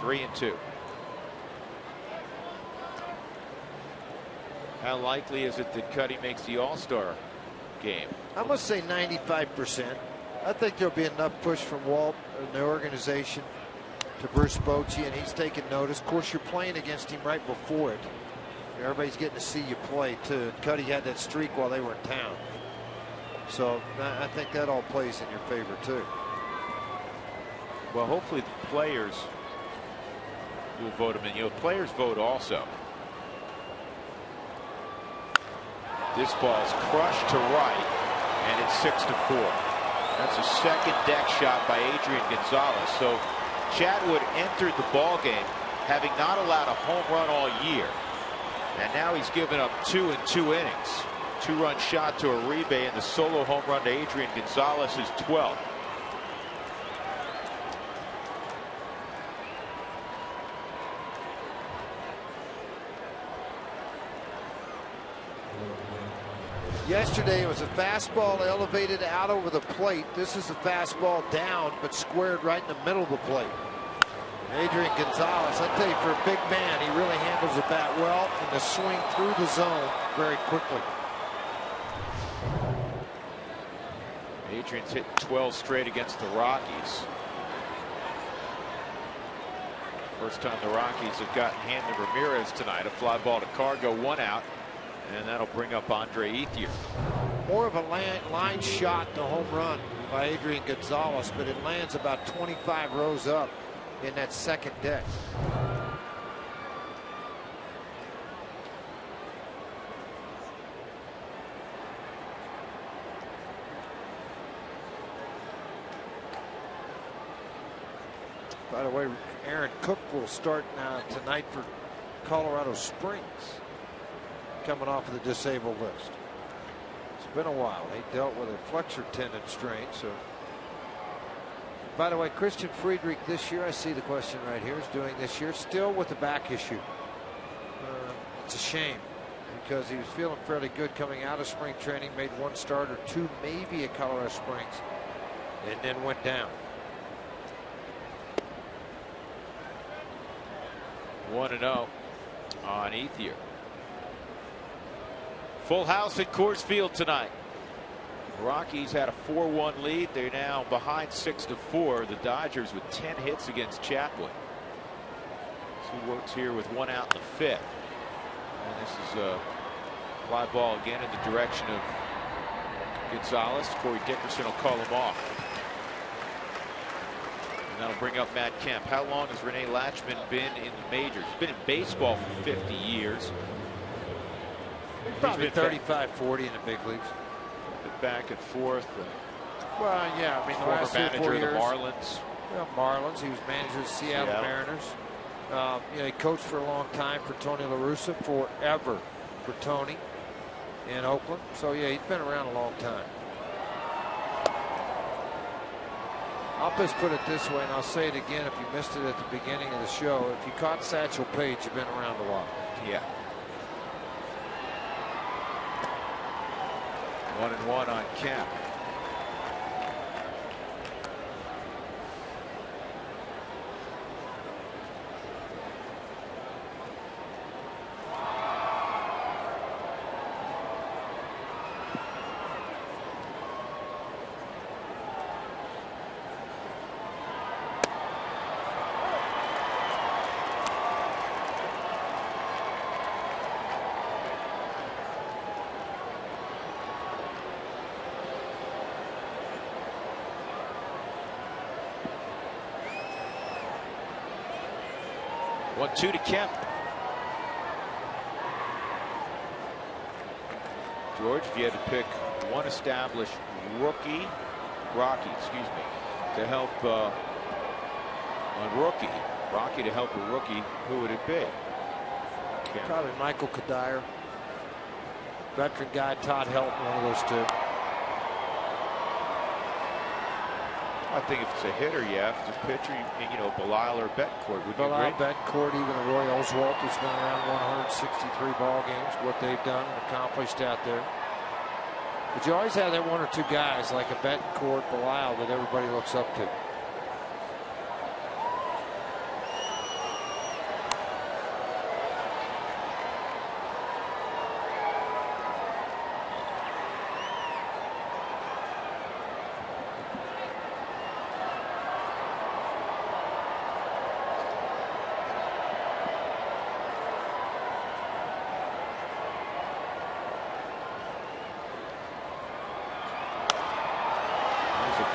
Three and 2. How likely is it that Cuddy makes the All-Star game? I must say 95%. I think there'll be enough push from Walt and the organization to Bruce Bochy, and he's taking notice. Of course, you're playing against him right before it. Everybody's getting to see you play too. Cuddy had that streak while they were in town, so I think that all plays in your favor too. Well, hopefully the players will vote him in. Players vote also. This ball's crushed to right, and it's 6-4. That's a second deck shot by Adrian Gonzalez. So Chatwood entered the ball game having not allowed a home run all year, and now he's given up 2 in 2 innings. 2-run shot to Uribe, and the solo home run to Adrian Gonzalez is 12. Yesterday it was a fastball elevated out over the plate. This is a fastball down but squared right in the middle of the plate. Adrian Gonzalez, I tell you, for a big man, he really handles the bat well, and the swing through the zone very quickly. Adrian's hit 12 straight against the Rockies. First time the Rockies have gotten Hanley Ramirez tonight. A fly ball to Cargo, 1 out. And that'll bring up Andre Ethier. More of a line shot to home run by Adrian Gonzalez, but it lands about 25 rows up in that second deck. By the way, Aaron Cook will start tonight for Colorado Springs, coming off of the disabled list. It's been a while. He dealt with a flexor tendon strain. So, by the way, Christian Friedrich this year, I see the question right here, is doing this year still with the back issue. It's a shame because he was feeling fairly good coming out of spring training, made 1 start or 2 maybe at Colorado Springs, and then went down. 1-0 on Ethier. Full house at Coors Field tonight. The Rockies had a 4-1 lead. They're now behind 6-4. The Dodgers with 10 hits against Chatwood. He works here with 1 out in the 5th. And this is a fly ball again in the direction of Gonzalez. Corey Dickerson will call him off. And that'll bring up Matt Kemp. How long has Rene Latchman been in the majors? He's been in baseball for 50 years. Probably 35, 40 in the big leagues. Back and forth. Well, yeah, I mean, the former last 3 or 4 manager of years. the Marlins. Well, Marlins. He was manager of the Seattle Mariners. He coached for a long time for Tony La Russa, forever for Tony in Oakland. So, yeah, he's been around a long time. I'll just put it this way, and I'll say it again if you missed it at the beginning of the show. If you caught Satchel Paige, you've been around a while. Yeah. 1-1 on Kemp. One-two to Kemp. George, if you had to pick one established Rocky, to help a Rocky to help a rookie, who would it be? Kemp. Probably Michael Kadire. Veteran guy, Todd Helton, one of those 2. I think if it's a hitter, yeah. If it's a pitcher, you know, Belisle or Betancourt would be great. Belisle, Betancourt, even a Roy Oswalt, who's been around 163 ball games, what they've done and accomplished out there. But you always have that 1 or 2 guys like a Betancourt, Belisle that everybody looks up to.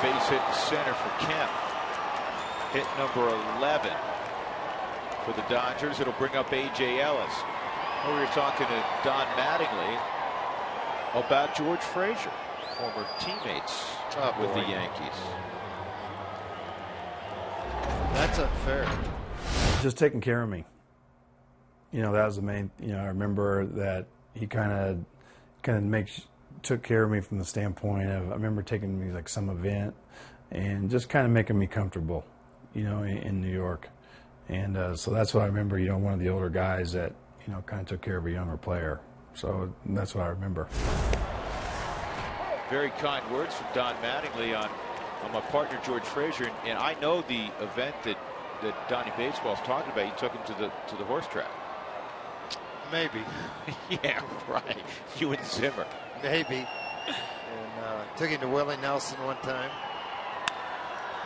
Base hit center for Kemp. Hit number 11 for the Dodgers. It'll bring up A.J. Ellis. We were talking to Don Mattingly. How about George Frazier, former teammates with the Yankees? That's unfair. Just taking care of me. You know, that was the main. You know, I remember that he kind of took care of me from the standpoint of, I remember taking me like some event and just kind of making me comfortable, you know, in New York. And so that's what I remember, you know, one of the older guys that, you know, kind of took care of a younger player. So that's what I remember. Very kind words from Don Mattingly on my partner George Frazier, and I know the event that Donnie Baseball's talking about. He took him to the horse track. Maybe. Yeah, right. You and Zimmer. Maybe. And took him to Willie Nelson one time.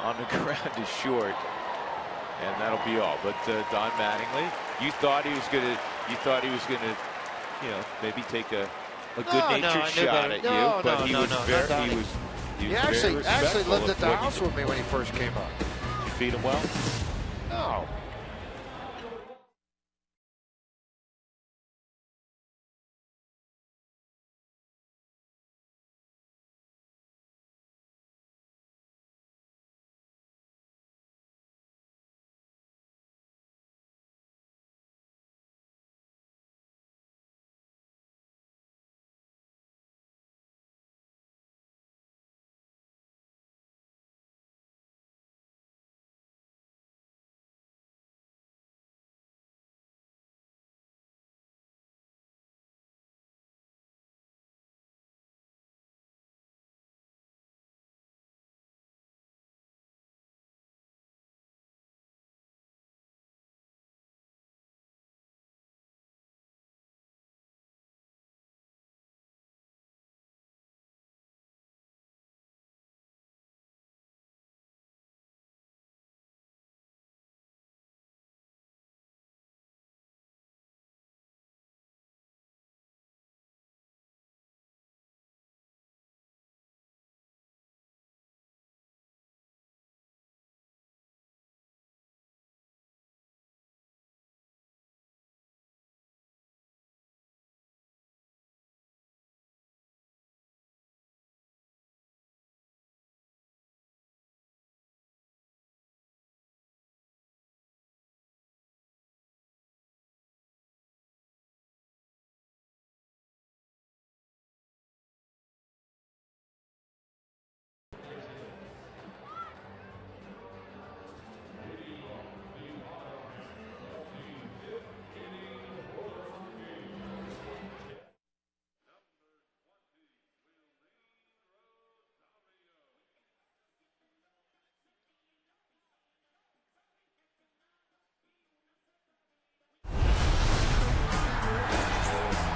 On the ground is short, and that'll be all. But Don Mattingly, you thought he was gonna, you know, maybe take a good-natured shot at you, but he was very He actually lived at the house with me when he first came up. Did you feed him well? No.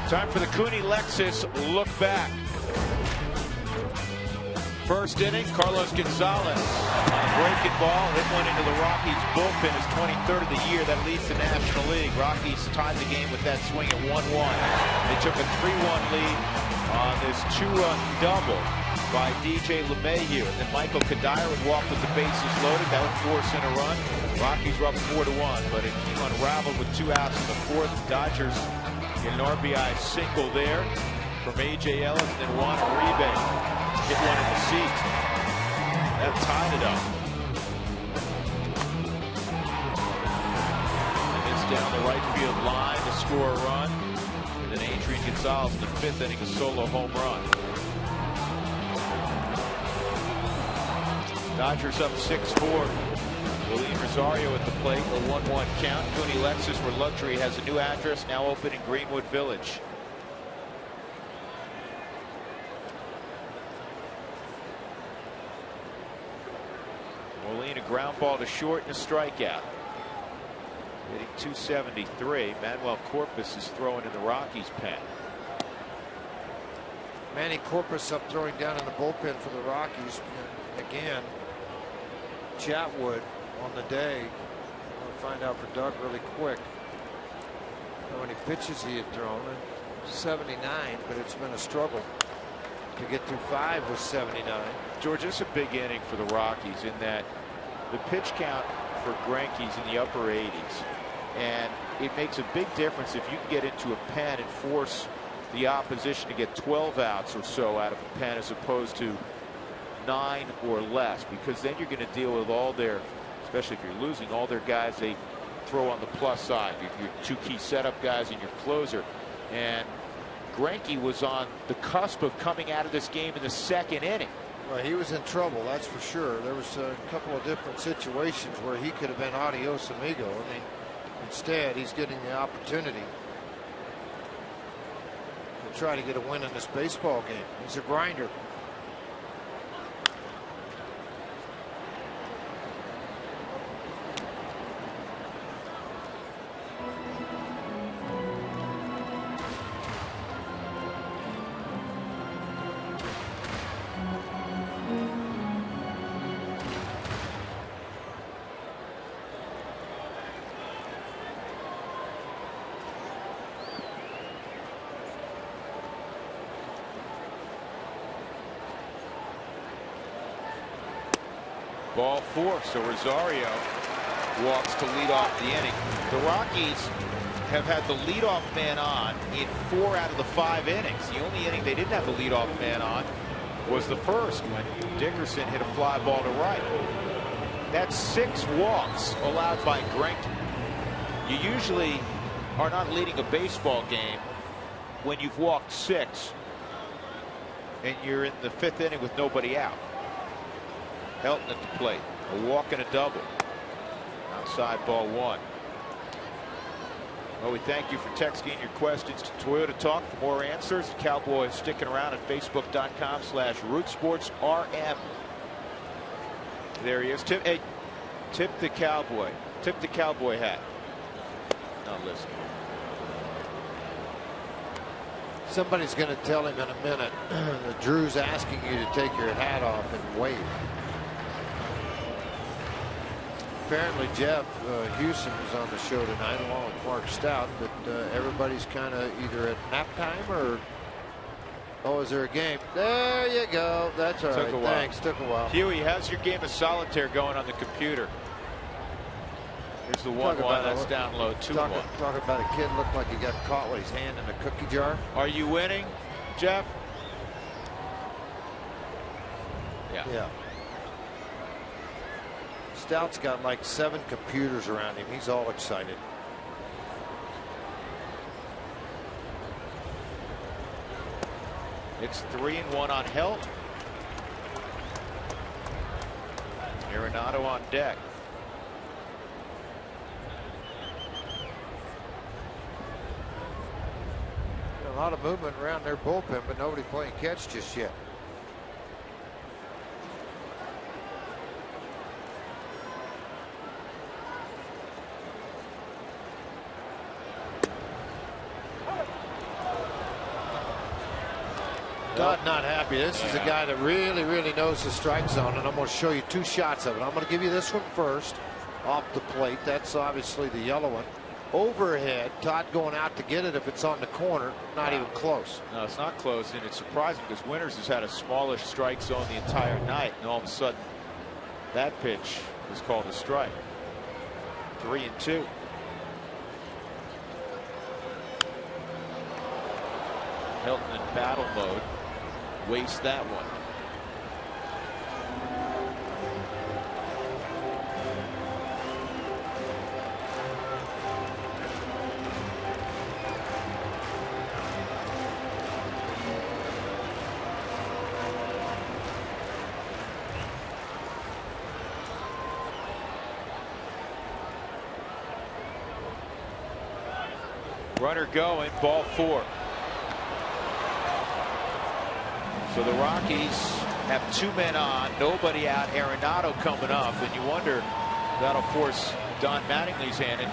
Time for the Cooney Lexus look back. First inning, Carlos Gonzalez on a breaking ball, hit one into the Rockies bullpen, his 23rd of the year. That leads the National League. Rockies tied the game with that swing at 1-1. They took a 3-1 lead on this 2-run double by DJ LeMahieu. And then Michael Kadire would walk with the bases loaded. That would force in a run. Rockies were up 4-1, but it came unraveled with 2 outs in the 4th. Dodgers get an RBI single there from A.J. Ellis, and then Juan Uribe hit one in the seat. That tied it up. And it's down the right field line to score a run. And then Adrian Gonzalez in the 5th inning, a solo home run. Dodgers up 6-4. William Rosario at the plate, a 1-1 count. Cooney Lexus, where luxury has a new address, now open in Greenwood Village. Molina, ground ball to short and a strikeout. Hitting 273. Manuel Corpus is throwing in the Rockies' pen. Manny Corpus up throwing down in the bullpen for the Rockies. And again, Chatwood on the day. We'll find out for Doug really quick how many pitches he had thrown. 79, but it's been a struggle to get through 5 with 79. George, it's a big inning for the Rockies in that the pitch count for Greinke's in the upper 80s, and it makes a big difference if you can get into a pen and force the opposition to get 12 outs or so out of a pen as opposed to 9 or less, because then you're going to deal with all their, especially if you're losing, all their guys they throw on the plus side, your 2 key setup guys and your closer. And Greinke was on the cusp of coming out of this game in the 2nd inning. Well, he was in trouble, that's for sure. There was a couple of different situations where he could have been adios amigo. I mean, instead he's getting the opportunity to try to get a win in this baseball game. He's a grinder. Ball 4, so Rosario walks to lead off the inning. The Rockies have had the leadoff man on in 4 out of the 5 innings. The only inning they didn't have the leadoff man on was the first, when Dickerson hit a fly ball to right. That's 6 walks allowed by Greinke. You usually are not leading a baseball game when you've walked 6 and you're in the 5th inning with nobody out. Helton at the plate. A walk and a double. Outside, ball 1. Well, we thank you for texting your questions to Toyota Talk. For more answers, Cowboy is sticking around at Facebook.com/RootSportsRM. There he is. Tip the Cowboy. Tip the Cowboy hat. Not listening. Somebody's going to tell him in a minute that Drew's asking you to take your hat off and wave. Apparently Jeff Houston was on the show tonight along with Mark Stout, but everybody's kind of either at nap time or, oh, is there a game? There you go. That's all right. Thanks. Took a while. Huey, how's your game of solitaire going on the computer? Here's the 1-1. That's down low. 2-1. Talking about a kid looked like he got caught with his hand in a cookie jar. Are you winning, Jeff? Yeah. Stout's got like 7 computers around him. He's all excited. It's 3-1 on Helton. Arenado on deck. A lot of movement around their bullpen, but nobody playing catch just yet. Dodd not happy. This is a guy that really knows the strike zone, and I'm going to show you 2 shots of it. I'm going to give you this one first off the plate. That's obviously the yellow one. Overhead, Todd going out to get it if it's on the corner. Not even close. No, it's not close, and it's surprising because Winters has had a smallish strike zone the entire night, and all of a sudden that pitch is called a strike. 3-2. Helton in battle mode. Waste that one. Runner going, ball 4. So the Rockies have 2 men on, nobody out. Arenado coming up, and you wonder that'll force Don Mattingly's hand. And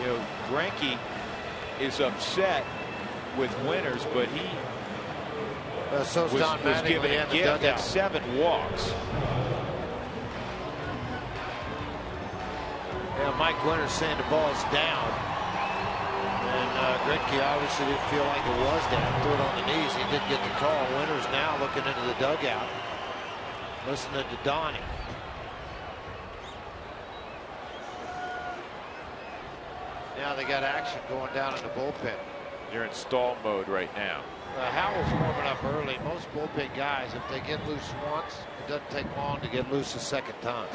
you know, Greinke is upset with Winters, but he was given a gift at 7 walks. Yeah, Mike Winters saying the ball's down. And Greinke obviously didn't feel like it was down. Threw it on the knees. He did get the call. Winters now looking into the dugout, listening to Donnie. Now they got action going down in the bullpen. They're in stall mode right now. Howell's warming up early. Most bullpen guys, if they get loose once, it doesn't take long to get loose a second time.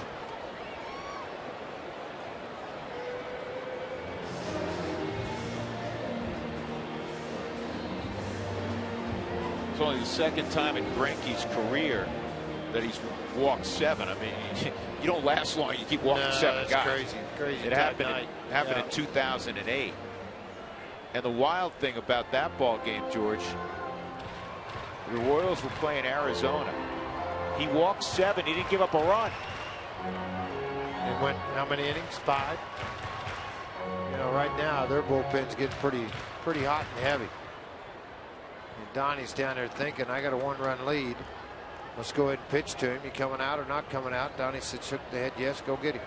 It's only the second time in Greinke's career that he's walked 7. I mean, you don't last long. You keep walking 7 that's guys. Crazy. It happened in 2008. And the wild thing about that ball game, George, the Royals were playing Arizona. He walked 7. He didn't give up a run. It went how many innings? 5. You know, right now their bullpen's getting pretty hot and heavy. And Donnie's down there thinking, I got a 1-run lead. Let's go ahead and pitch to him. You coming out or not coming out? Donnie said, shook the head, yes, go get him.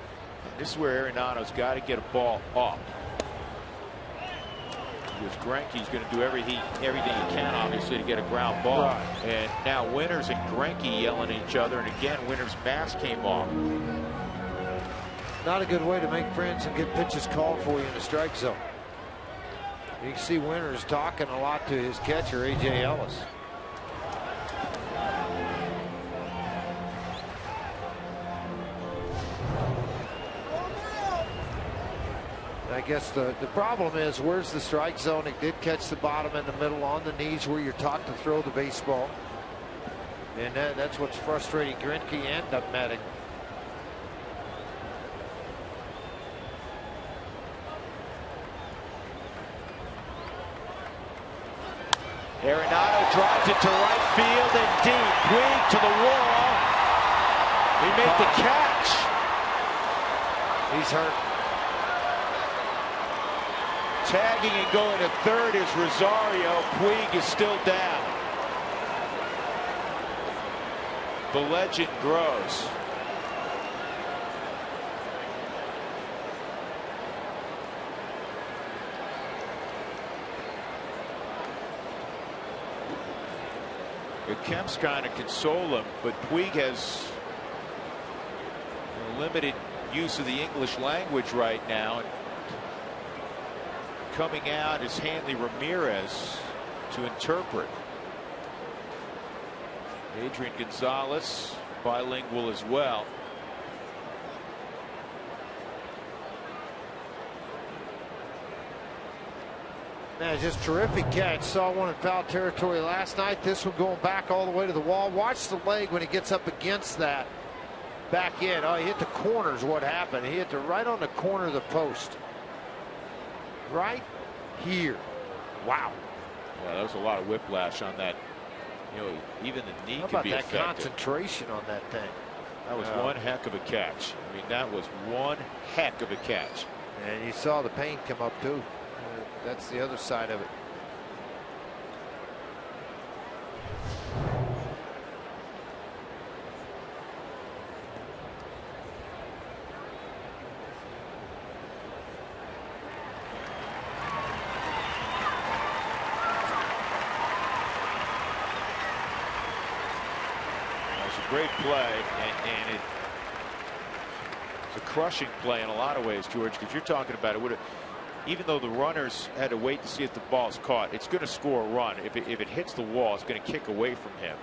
This is where Arenado's got to get a ball up. Because Greinke's going to do everything he can, obviously, to get a ground ball. Right. And now Winters and Greinke yelling at each other. And again, Winters' mask came off. Not a good way to make friends and get pitches called for you in the strike zone. You can see Winters talking a lot to his catcher, A.J. Ellis. I guess the problem is, where's the strike zone? It did catch the bottom and the middle on the knees where you're taught to throw the baseball. And that's what's frustrating Greinke and Metting. Arenado drives it to right field and deep. Puig to the wall. He made the catch. He's hurt. Tagging and going to third is Rosario. Puig is still down. The legend grows. Kemp's kind of console him, but Puig has limited use of the English language right now. Coming out is Hanley Ramirez to interpret. Adrian Gonzalez, bilingual as well. Man, just terrific catch. Saw one in foul territory last night. This one going back all the way to the wall. Watch the leg when he gets up against that. Back in. Oh, he hit the corners. What happened? He hit the right on the corner of the post. Right here. Wow. Yeah, that was a lot of whiplash on that. You know, even the knee could be affected. How about that concentration on that thing? That was one heck of a catch. I mean, that was one heck of a catch. And you saw the pain come up too. That's the other side of it. Great play, and it's a crushing play in a lot of ways, George, because you're talking about it. Even though the runners had to wait to see if the ball's caught, it's going to score a run. If it hits the wall, it's going to kick away from him.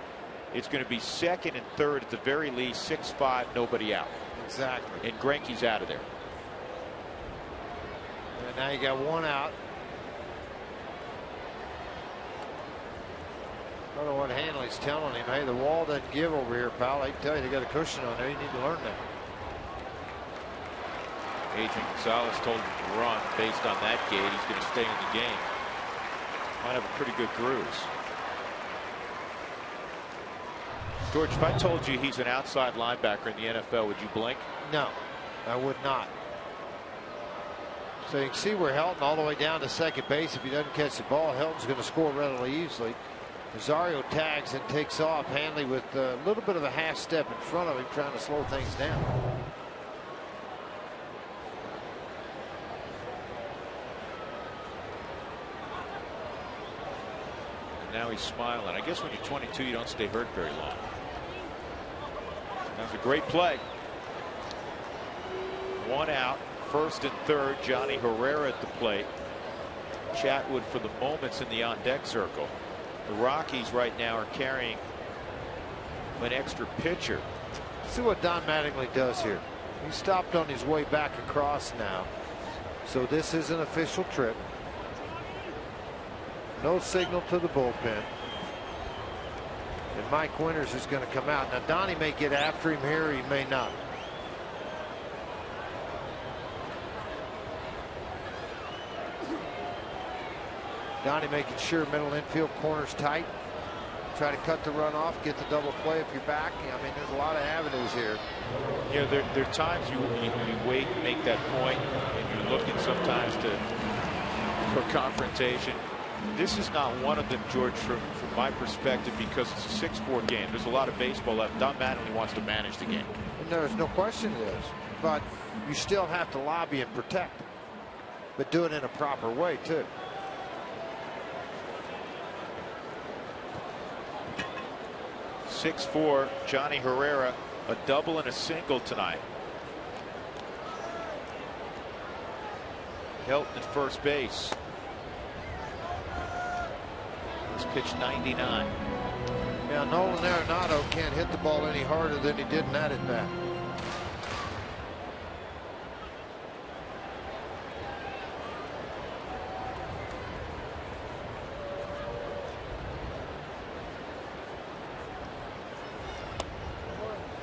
It's going to be second and third at the very least, 6-5, nobody out. Exactly. And Greinke's out of there. And now you got one out. I don't know what Hanley's telling him. Hey, the wall doesn't give over here, pal. I can tell you, they got a cushion on there. You need to learn that. Adrian Gonzalez told him to run based on that gate. He's going to stay in the game. Might have a pretty good bruise. George, if I told you he's an outside linebacker in the NFL, would you blink? No, I would not. So you can see where Helton all the way down to second base. If he doesn't catch the ball, Helton's going to score relatively easily. Rosario tags and takes off. Hanley with a little bit of a half step in front of him, trying to slow things down. And now he's smiling. I guess when you're 22, you don't stay hurt very long. That was a great play. One out, first and third. Johnny Herrera at the plate. Chatwood for the moments in the on-deck circle. The Rockies right now are carrying an extra pitcher. See what Don Mattingly does here. He stopped on his way back across now. So this is an official trip. No signal to the bullpen. And Mike Winters is going to come out. Now Donnie may get after him here, or he may not. Donnie making sure middle infield corner's tight. Try to cut the run off, get the double play if you're back. I mean, there's a lot of avenues here. You know, there are times you wait and make that point, and you're looking sometimes for confrontation. This is not one of them, George, from my perspective, because it's a 6-4 game. There's a lot of baseball left. Don Mattingly wants to manage the game. There's no question it is. But you still have to lobby and protect. But do it in a proper way, too. (6-4) Johnny Herrera, a double and a single tonight. Helton at first base. He's pitched 99. Yeah, Nolan Arenado can't hit the ball any harder than he did in that at bat.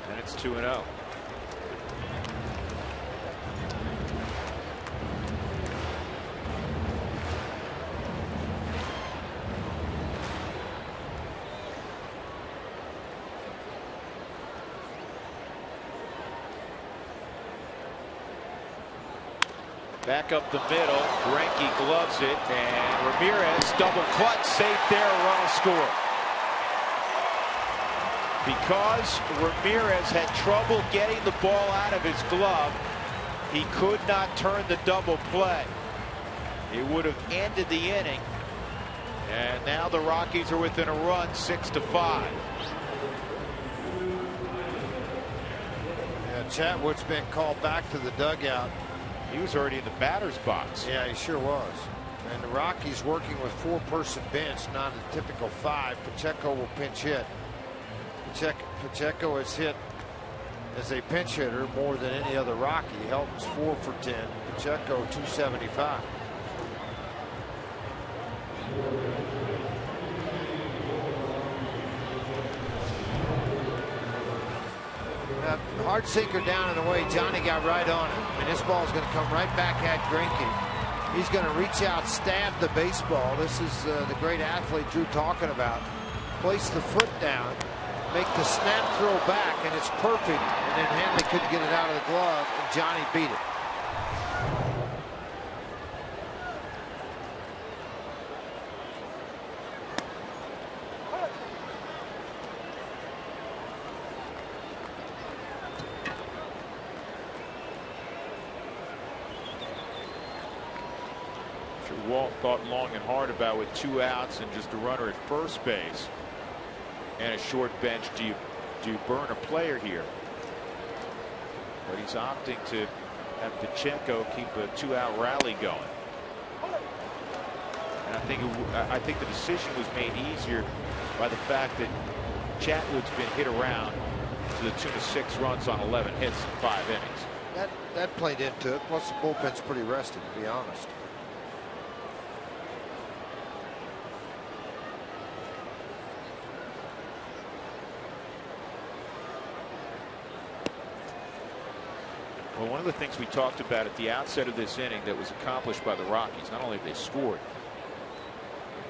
And it's 2-0. Back up the middle, Greinke gloves it, and Ramirez double clutch, safe there, a run will score. Because Ramirez had trouble getting the ball out of his glove, he could not turn the double play. It would have ended the inning, and now the Rockies are within a run, 6-5. Yeah, Chatwood's been called back to the dugout. He was already in the batter's box. Yeah, he sure was. And the Rockies working with 4-person bench, not a typical 5. Pacheco will pinch hit. Pacheco has hit as a pinch hitter more than any other Rocky. Helton's 4 for 10. Pacheco 275. Hard sinker down and away. Johnny got right on it. And this ball is going to come right back at Greinke. He's going to reach out, stab the baseball. This is the great athlete Drew talking about. Place the foot down, make the snap throw back, and it's perfect. And then Hanley couldn't get it out of the glove, and Johnny beat it. Walt thought long and hard about with 2 outs and just a runner at first base and a short bench. Do you burn a player here? But he's opting to have Pacheco keep a 2-out rally going. And I think the decision was made easier by the fact that Chatwood's been hit around to the tune of 6 runs on 11 hits in 5 innings. That played into it. Plus the bullpen's pretty rested, to be honest. Well, one of the things we talked about at the outset of this inning that was accomplished by the Rockies, not only have they scored,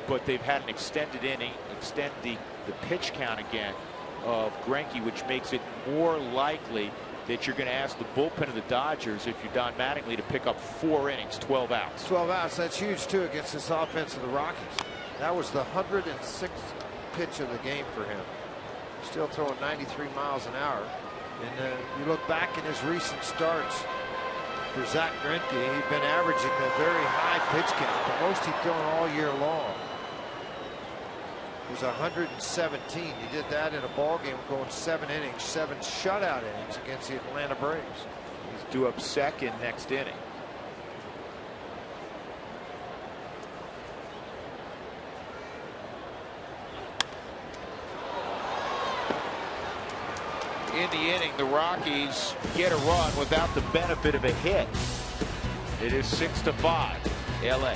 but they've had an extended inning, extend the pitch count again of Greinke, which makes it more likely that you're going to ask the bullpen of the Dodgers, if you're Don Mattingly, to pick up 4 innings, 12 outs. 12 outs, that's huge too against this offense of the Rockies. That was the 106th pitch of the game for him. Still throwing 93 miles an hour. And you look back in his recent starts for Zach Greinke, he'd been averaging a very high pitch count, the most he'd thrown all year long. It was 117. He did that in a ball game going 7 innings, 7 shutout innings against the Atlanta Braves. He's due up second next inning. in the inning, the Rockies get a run without the benefit of a hit. It is 6-5, LA.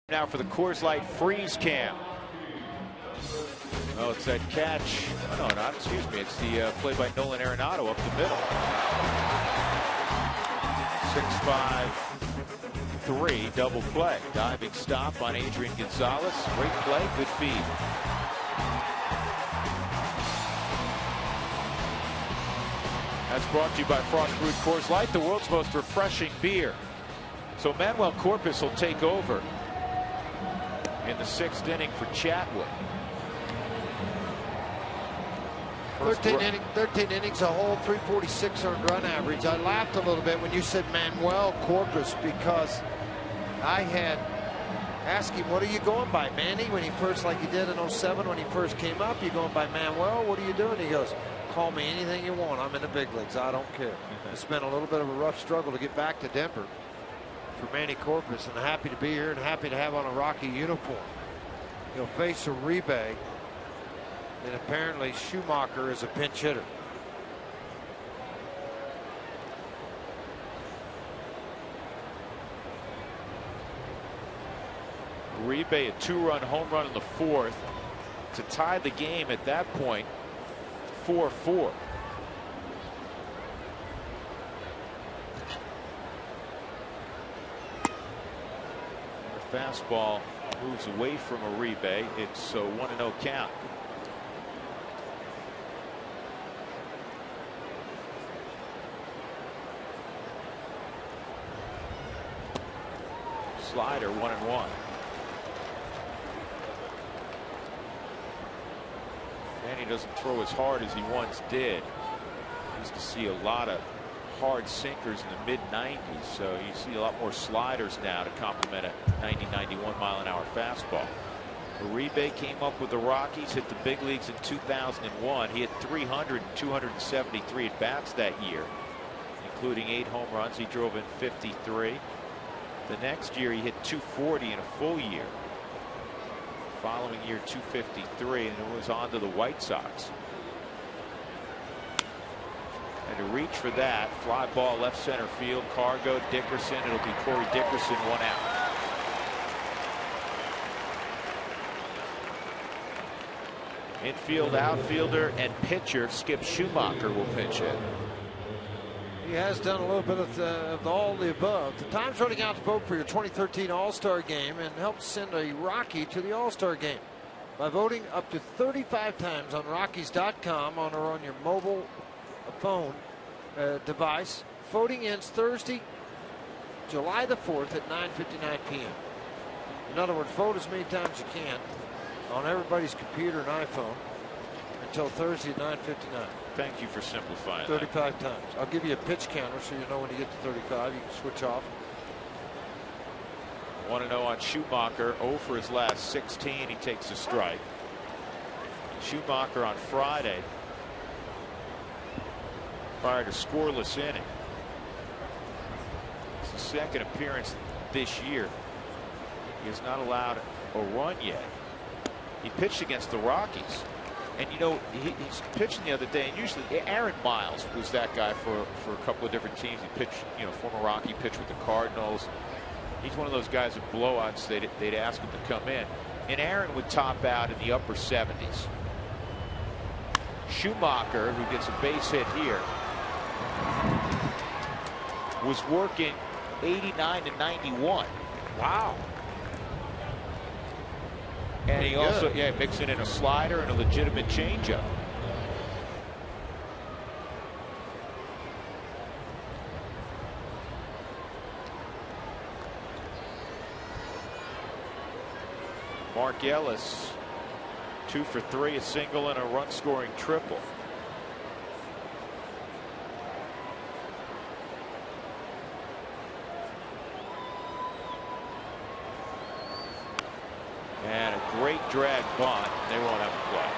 Now for the Coors Light Freeze Cam. Oh, it's that catch. Oh, no, not, excuse me. It's the play by Nolan Arenado up the middle. 6-5-3 double play. Diving stop on Adrian Gonzalez. Great play, good feed. That's brought to you by Frost Brewed Coors Light, the world's most refreshing beer. So Manuel Corpus will take over in the 6th inning for Chatwood. 13 innings, a whole 346 earned run average. I laughed a little bit when you said Manuel Corpus because I had asked him, what are you going by, Manny? When he first, like he did in 07 when he first came up, you going by Manuel? What are you doing? He goes, call me anything you want. I'm in the big leagues. I don't care. It's been a little bit of a rough struggle to get back to Denver for Manny Corpus, and happy to be here and happy to have on a Rocky uniform. He'll face Uribe, and apparently Schumacher is a pinch hitter. Uribe, a 2-run home run in the 4th to tie the game at that point, 4-4. The fastball moves away from Uribe. It's a 1-0 count. Slider 1-1. Manny doesn't throw as hard as he once did. Used to see a lot of hard sinkers in the mid-90s, so you see a lot more sliders now to complement a 90-91 mile-an-hour fastball. Uribe came up with the Rockies, hit the big leagues in 2001. He had 300 and 273 at bats that year, including 8 home runs. He drove in 53. The next year he hit 240 in a full year. Following year 253, and it was on to the White Sox. And to reach for that, fly ball left center field, Cargo, Dickerson. It'll be Corey Dickerson, 1 out. Infield, outfielder, and pitcher Skip Schumacher will pitch in. He has done a little bit of all the above. The time's running out to vote for your 2013 All-Star Game and help send a Rocky to the All-Star Game by voting up to 35 times on Rockies.com or on your mobile phone device. Voting ends Thursday, July the 4th at 9:59 p.m. In other words, vote as many times as you can on everybody's computer and iPhone until Thursday at 9:59. Thank you for simplifying 35 times. I'll give you a pitch counter so you know when you get to 35. You can switch off. Want to know on Schumacher, 0 for his last 16. He takes a strike. Schumacher on Friday fired a scoreless inning. It's the second appearance this year. He has not allowed a run yet. He pitched against the Rockies. And, you know, he's pitching the other day, and usually Aaron Miles was that guy for a couple of different teams. He pitched, you know, former Rocky, pitched with the Cardinals. He's one of those guys with blowouts. They'd ask him to come in. And Aaron would top out in the upper 70s. Schumacher, who gets a base hit here, was working 89 to 91. Wow. And he also, mixing in a slider and a legitimate changeup. Mark Ellis, 2 for 3, a single and a run-scoring triple. And a great drag bunt. They won't have a play.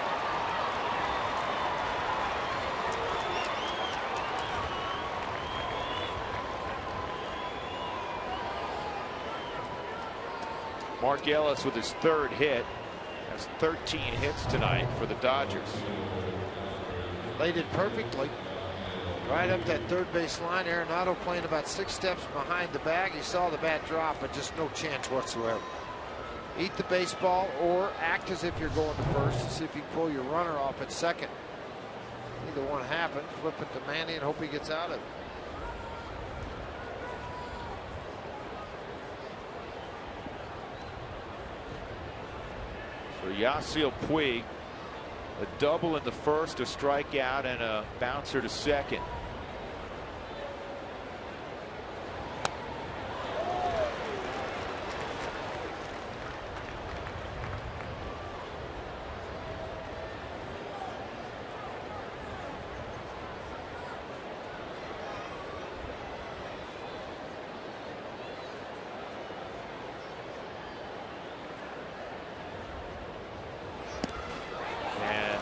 Mark Ellis with his 3rd hit. Has 13 hits tonight for the Dodgers. Laid it perfectly. Right up that third base line. Arenado playing about 6 steps behind the bag. He saw the bat drop, but just no chance whatsoever. Eat the baseball or act as if you're going to first to see if you can pull your runner off at second. Either one happened. Flip it to Manny and hope he gets out of it. For Yasiel Puig, a double in the first, a strikeout, and a bouncer to second.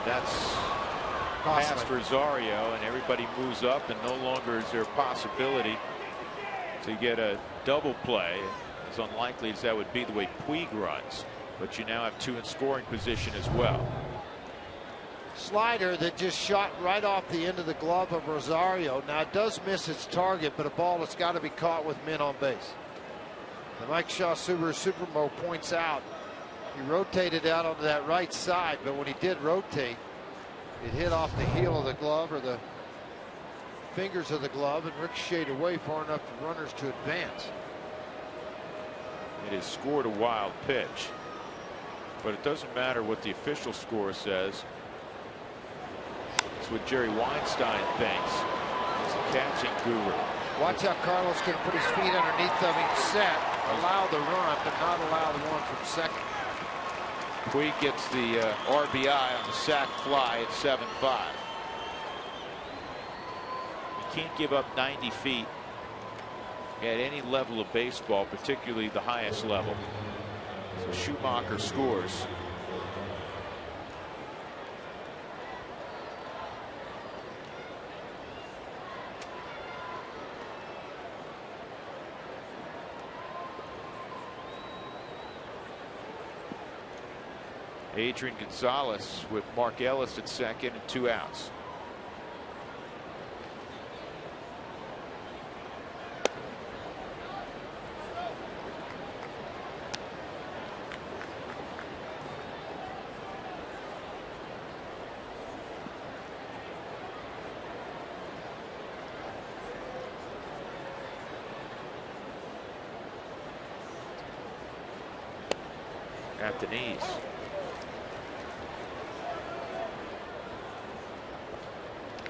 That's past Rosario, and everybody moves up, and no longer is there a possibility to get a double play. As unlikely as that would be the way Puig runs, but you now have 2 in scoring position as well. Slider that just shot right off the end of the glove of Rosario. Now it does miss its target, but a ball that's got to be caught with men on base. The Mike Shaw Subaru Supermo points out he rotated out onto that right side, but when he did rotate, it hit off the heel of the glove or the fingers of the glove and ricocheted away far enough for runners to advance. It has scored a wild pitch, but it doesn't matter what the official score says. It's what Jerry Weinstein thinks. He's a catching guru. Watch how Carlos can put his feet underneath of him, set, allow the run, but not allow the one from second. Puig gets the RBI on the sac fly at 7-5. You can't give up 90 feet at any level of baseball, particularly the highest level. So Schumacher scores. Adrian Gonzalez with Mark Ellis at second and 2 outs. At the knees.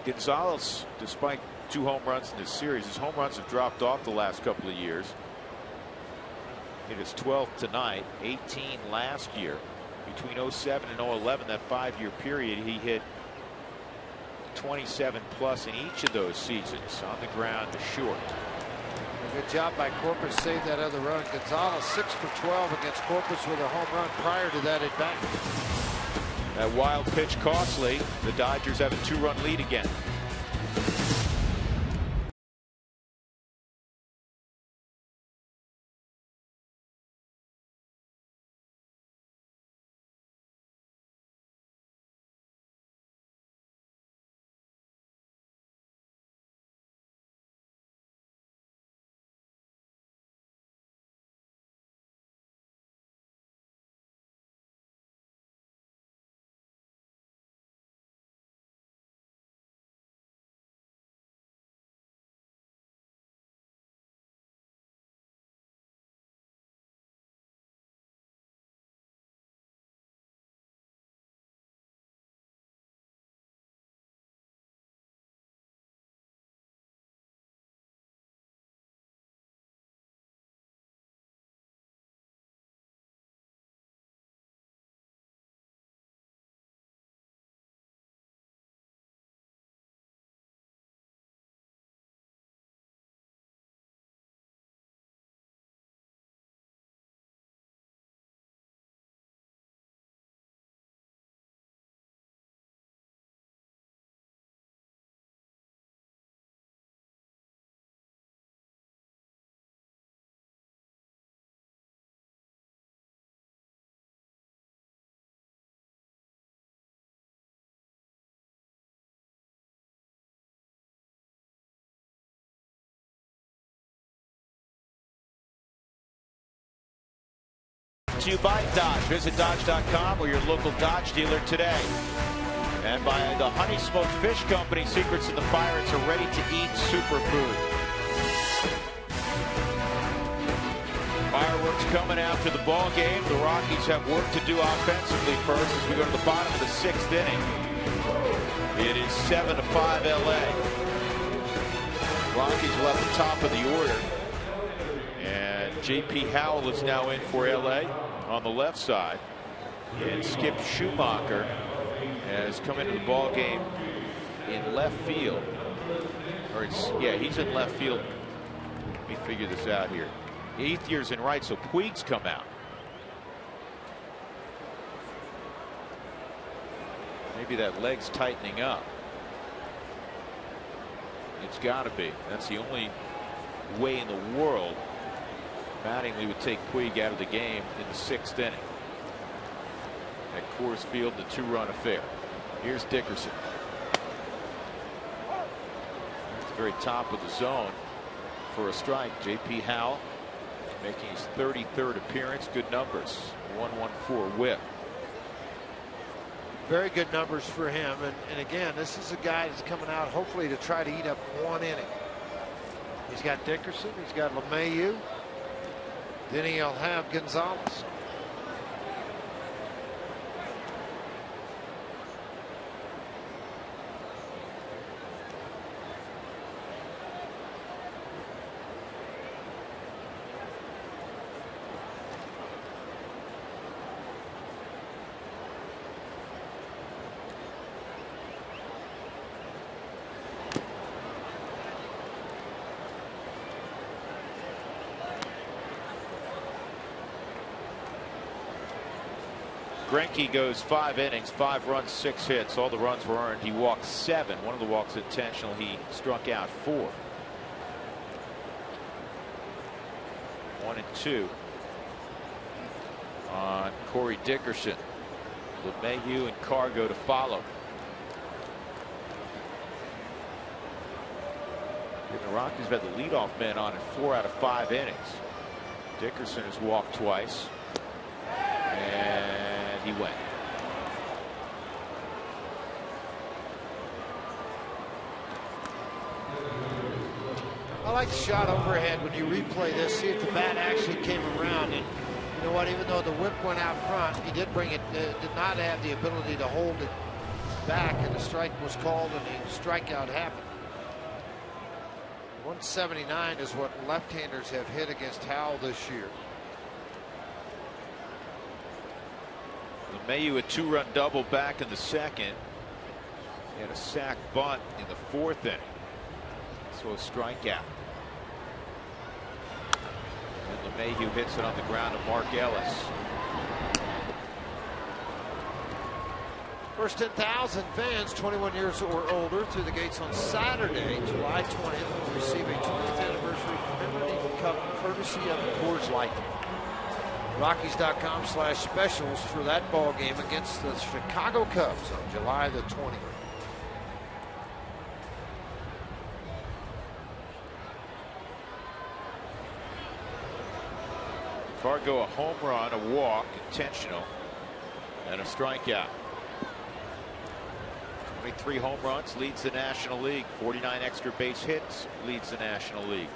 Gonzalez, despite 2 home runs in this series, his home runs have dropped off the last couple of years. It is 12 tonight, 18 last year. Between 07 and 011, that 5-year period, he hit 27 plus in each of those seasons. On the ground to short. Good job by Corpus, saved that other run. Gonzalez 6 for 12 against Corpus with a home run prior to that at bat. That wild pitch costly. The Dodgers have a 2-run lead again. To you by Dodge. Visit Dodge.com or your local Dodge dealer today. And by the Honey Smoked Fish Company, secrets of the Pirates are ready to eat superfood. Fireworks coming after the ball game. The Rockies have work to do offensively first as we go to the bottom of the 6th inning. It is 7-5 LA. Rockies will have the top of the order. And J.P. Howell is now in for LA on the left side. And Skip Schumacher has come into the ball game in left field. Or he's in left field. Let me figure this out here. 8th year's in right, so Puig's come out. Maybe that leg's tightening up. It's got to be. That's the only way in the world Mattingly would take Puig out of the game in the 6th inning. At Coors Field, the 2-run affair. Here's Dickerson. At the very top of the zone for a strike. J.P. Howell making his 33rd appearance. Good numbers. 114 whip. Very good numbers for him. And again, this is a guy that's coming out hopefully to try to eat up 1 inning. He's got Dickerson. He's got LeMahieu. Then he'll have Gonzalez. Greinke goes 5 innings, 5 runs, 6 hits. All the runs were earned. He walked 7. One of the walks intentional. He struck out 4. 1-2 on Corey Dickerson. LeMahieu and Cargo to follow. And the Rockies have had the leadoff man on in 4 out of 5 innings. Dickerson has walked twice. And he went. I like the shot overhead when you replay this. See if the bat actually came around. And you know what? Even though the whip went out front, he did bring it. Did not have the ability to hold it back, and the strike was called, and the strikeout happened. 179 is what left-handers have hit against Howell this year. LeMahieu a 2-run double back in the 2nd. And a sack bunt in the 4th inning. So a strikeout. And LeMahieu hits it on the ground to Mark Ellis. First 10,000 fans 21 years or older through the gates on Saturday, July 20th, will receive a 20th anniversary Liberty Cup courtesy of Coors Light. Rockies.com/specials for that ball game against the Chicago Cubs on July the 20th. Fargo, a home run, a walk, intentional, and a strikeout. 23 home runs, leads the National League. 49 extra base hits, leads the National League.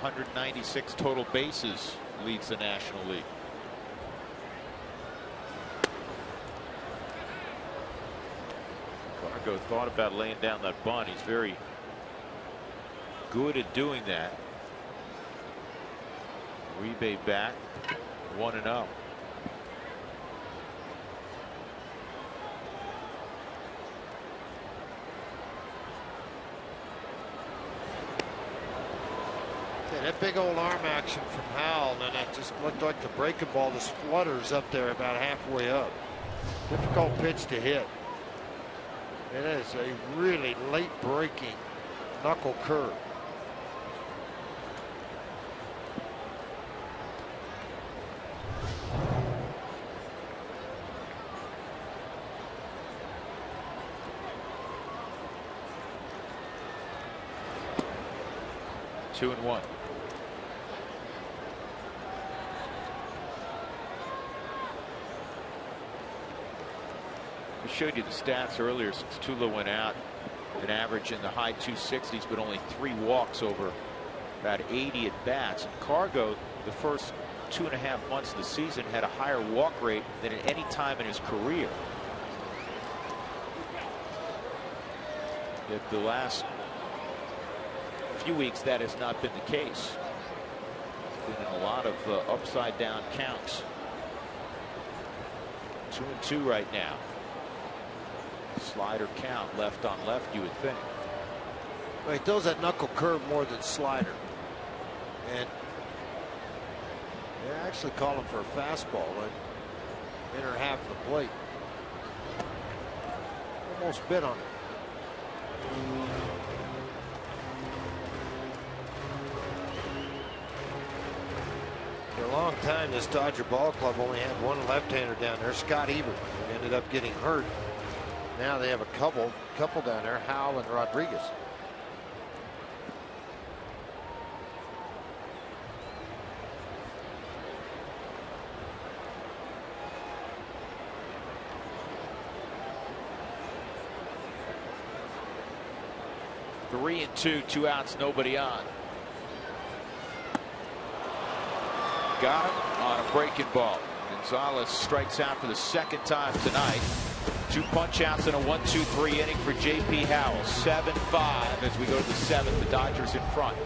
196 total bases, leads the National League. Fargo thought about laying down that bunt. He's very good at doing that. Uribe back, 1-0. Yeah, that big old arm action from Howell, and it just looked like the breaking ball. The splutters up there about halfway up. Difficult pitch to hit. It is a really late breaking knuckle curve. Two and one. I showed you the stats earlier since Tula went out. An average in the high 260s, but only 3 walks over about 80 at bats. And Cargo, the first 2.5 months of the season, had a higher walk rate than at any time in his career. Yet the last few weeks, that has not been the case. Been in a lot of upside down counts. 2-2 right now. Slider count, left on left, you would think. Well, he throws that knuckle curve more than slider. And they're actually calling for a fastball at inner half of the plate. Almost bit on it. For a long time, this Dodger ball club only had one left-hander down there, Scott Ebert, who ended up getting hurt. Now they have a couple down there, Howell and Rodriguez. Three and two, 2 outs, nobody on. Got him on a breaking ball. Gonzalez strikes out for the 2nd time tonight. 2 punch outs in a 1-2-3 inning for J.P. Howell. 7-5 as we go to the 7th. The Dodgers in front.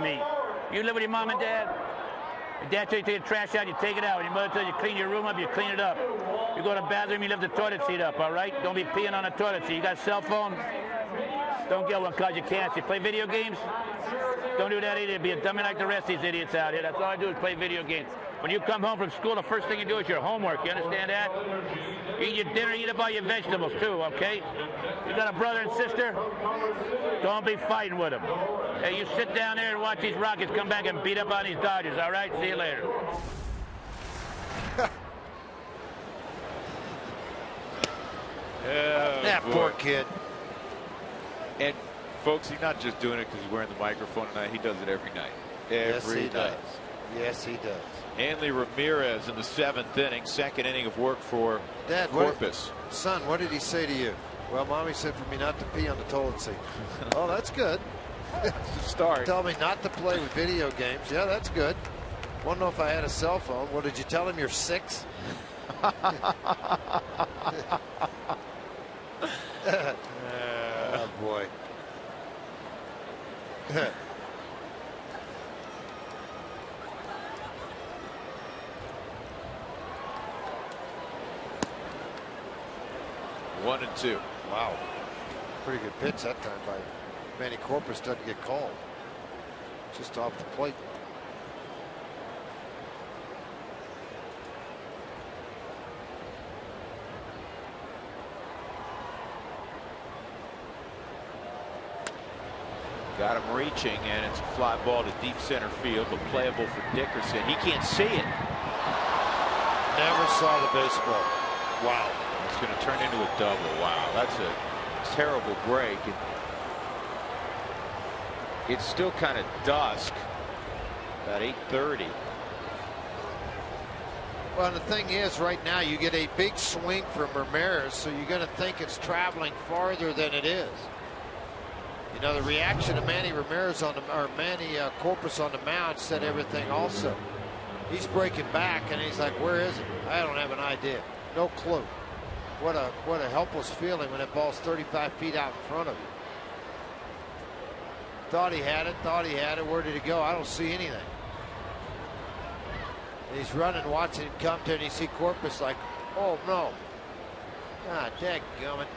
me. You live with your mom and dad? Your dad tells you to take the trash out, you take it out. When your mother tells you to clean your room up, you clean it up. You go to the bathroom, you lift the toilet seat up, all right? Don't be peeing on the toilet seat. You got a cell phone? Don't get one because you can't. You play video games? Don't do that either. Be a dummy like the rest of these idiots out here. That's all I do is play video games. When you come home from school, the first thing you do is your homework. You understand that? You eat your dinner, eat up all your vegetables too, okay? You got a brother and sister? Don't be fighting with them. Hey, you sit down there and watch these Rockets come back and beat up on these Dodgers, all right? See you later. That poor kid. And folks, he's not just doing it because he's wearing the microphone tonight. He does it every night. Every night. Does. Yes, he does. Hanley Ramirez in the 7th inning, second inning of work for Dad, Corpus. Son, what did he say to you? Well, Mommy said for me not to pee on the toilet seat. Oh, that's good. Start. Tell me not to play with video games. Yeah, that's good. Want to know if I had a cell phone? Well, did you tell him you're 6? Oh, boy. One and two. Wow. Pretty good pitch that time by Manny Corpus. Doesn't get called. Just off the plate. Got him reaching, and it's a fly ball to deep center field, but playable for Dickerson. He can't see it. Never saw the baseball. Wow. It's going to turn into a double. Wow, that's a terrible break. It's still kind of dusk. About 8:30. Well, the thing is, right now you get a big swing from Ramirez, so you're going to think it's traveling farther than it is. You know, the reaction of Manny Ramirez on the, or Manny Corpus on the mound said everything also. He's breaking back, and he's like, where is it? I don't have an idea. No clue. What a helpless feeling when that ball's 35 feet out in front of you. Thought he had it. Where did it go? I don't see anything. And he's running, watching him come to, and you see Corpus like, oh no. Ah, dadgummit.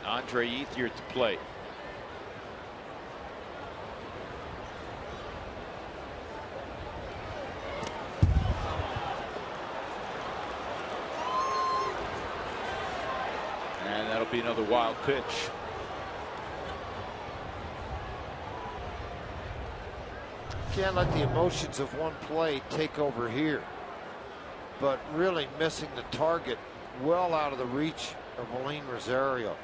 Andre Ethier at the plate. And that'll be another wild pitch. Can't let the emotions of one play take over here. But really missing the target well out of the reach of Aline Rosario.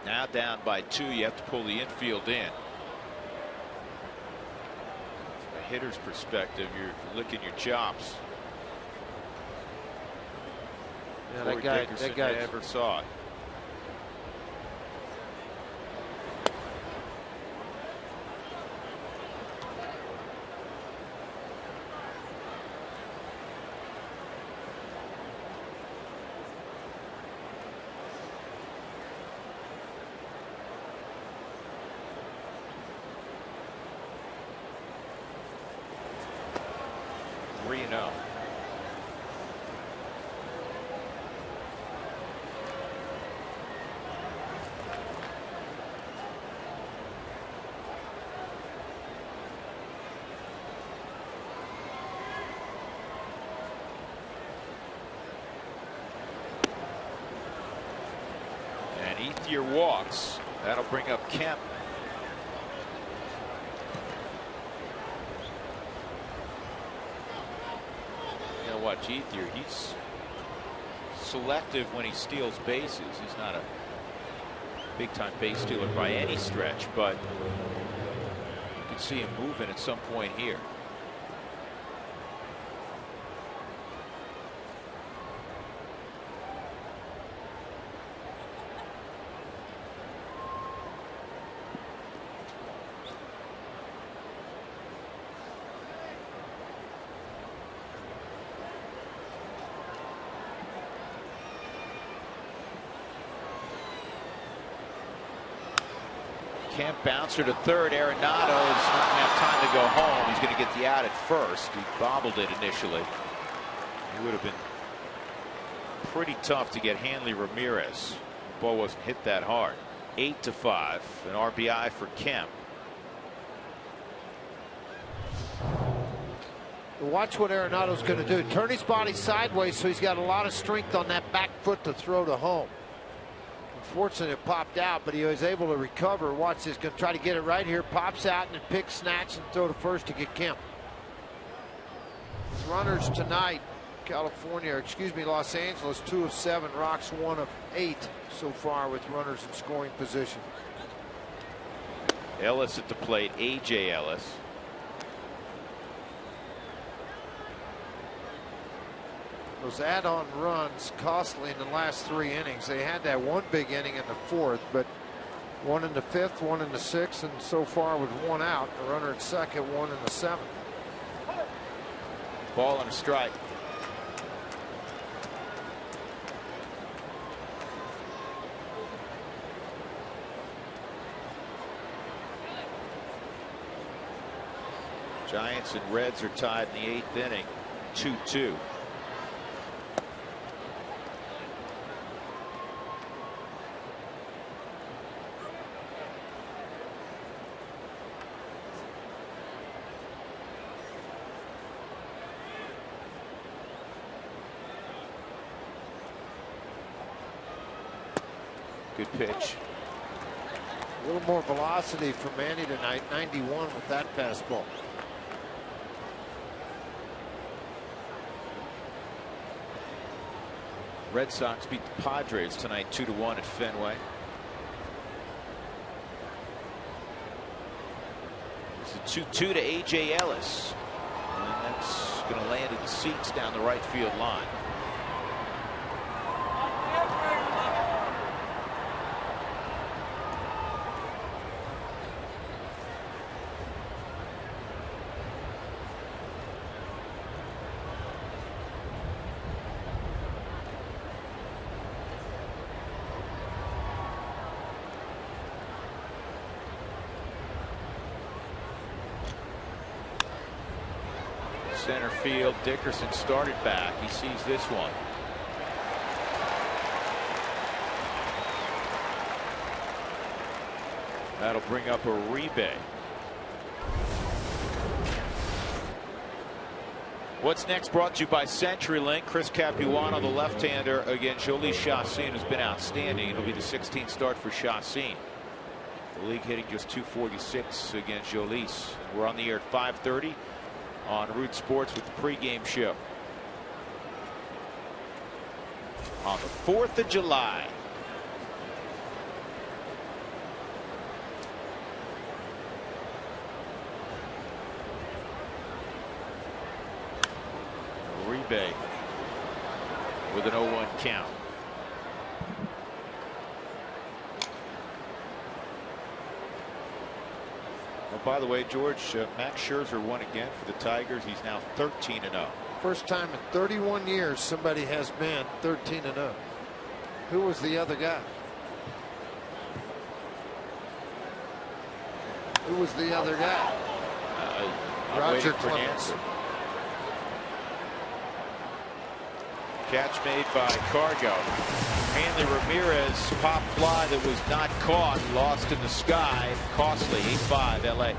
Now down by 2, you have to pull the infield in. From a hitter's perspective, you're licking your chops. Yeah, Boy, that guy never saw it. Reno. And Ethier walks. That'll bring up Kemp. Watch Ethier. He's selective when he steals bases. He's not a big-time base stealer by any stretch, but you can see him moving at some point here. Kemp bouncer to third. Arenado is not going to have time to go home. He's going to get the out at first. He bobbled it initially. It would have been pretty tough to get Hanley Ramirez. The ball wasn't hit that hard. 8-5, an RBI for Kemp. Watch what Arenado's going to do. Turn his body sideways so he's got a lot of strength on that back foot to throw to home. Unfortunately, it popped out, but he was able to recover. Watch this. Going to try to get it right here. Pops out and then pick, snatch, and throw to first to get Kemp. Runners tonight. Los Angeles 2 of 7. Rocks 1 of 8 so far with runners in scoring position. Ellis at the plate. A.J. Ellis. Those add-on runs costly in the last 3 innings. They had that one big inning in the 4th, but one in the 5th, one in the 6th, and so far with 1 out, a runner at second, 1 in the 7th. Ball and a strike. Giants and Reds are tied in the 8th inning, 2-2. Good pitch. A little more velocity for Manny tonight. 91 with that fastball. Red Sox beat the Padres tonight 2-1 at Fenway. It's a 2-2 to A.J. Ellis. And that's going to land in the seats down the right field line. Center field, Dickerson started back. He sees this one. That'll bring up Uribe. What's next brought to you by CenturyLink. Chris Capuano, the left-hander against Jhoulys Chacín, who's been outstanding. It'll be the 16th start for Chacín. The league hitting just .246 against Jhoulys. We're on the air at 5:30. On Root Sports with the pregame show on the 4th of July. Uribe with an 0-1 count. By the way, George, Max Scherzer won again for the Tigers. He's now 13-0. First time in 31 years somebody has been 13-0. Who was the other guy? Who was the other guy? Roger Clemens. Catch made by Cargo. Hanley Ramirez pop fly that was not caught, lost in the sky. Costly. 8-5 LA.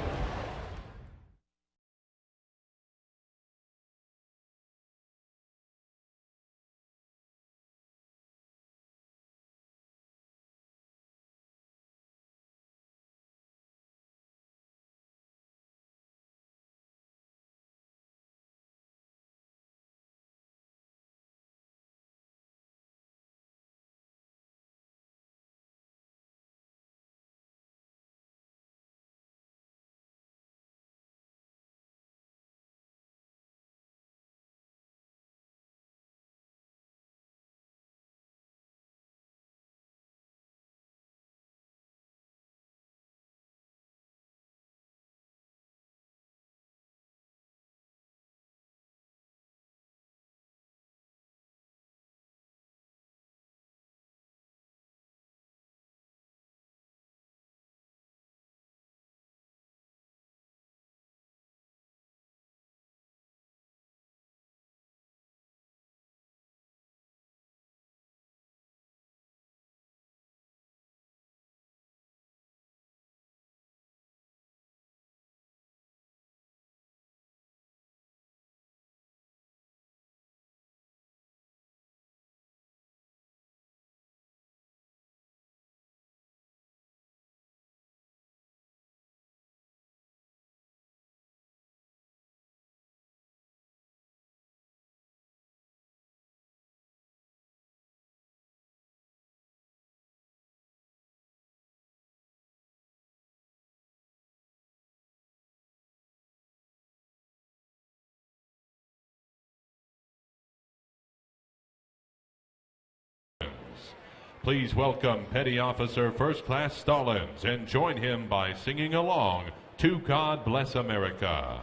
Please welcome Petty Officer First Class Stallings and join him by singing along to God Bless America.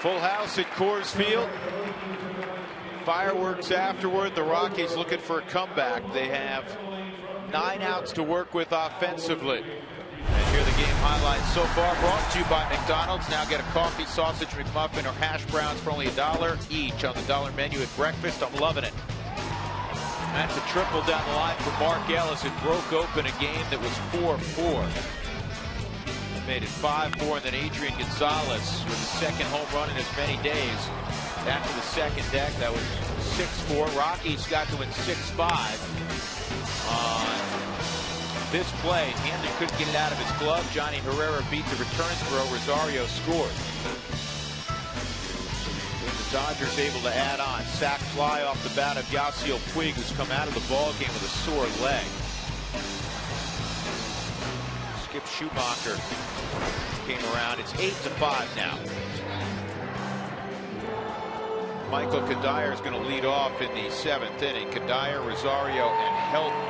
Full house at Coors Field. Fireworks afterward. The Rockies looking for a comeback. They have 9 outs to work with offensively. And here are the game highlights so far, brought to you by McDonald's. Now get a coffee, sausage McMuffin, or hash browns for only $1 each on the dollar menu at breakfast. I'm loving it. That's a triple down the line for Mark Ellis. It broke open a game that was 4-4. Made it 5-4, and then Adrian Gonzalez with the second home run in as many days. After the second deck, that was 6-4. Rockies got to win 6-5 on this play. Hamden couldn't get it out of his glove. Johnny Herrera beat the return throw. Rosario scored. And the Dodgers able to add on. Sac fly off the bat of Yasiel Puig, who's come out of the ball game with a sore leg. Skip Schumacher came around. It's 8-5 now. Michael Kadire is going to lead off in the 7th inning. Kadire, Rosario, and Helton.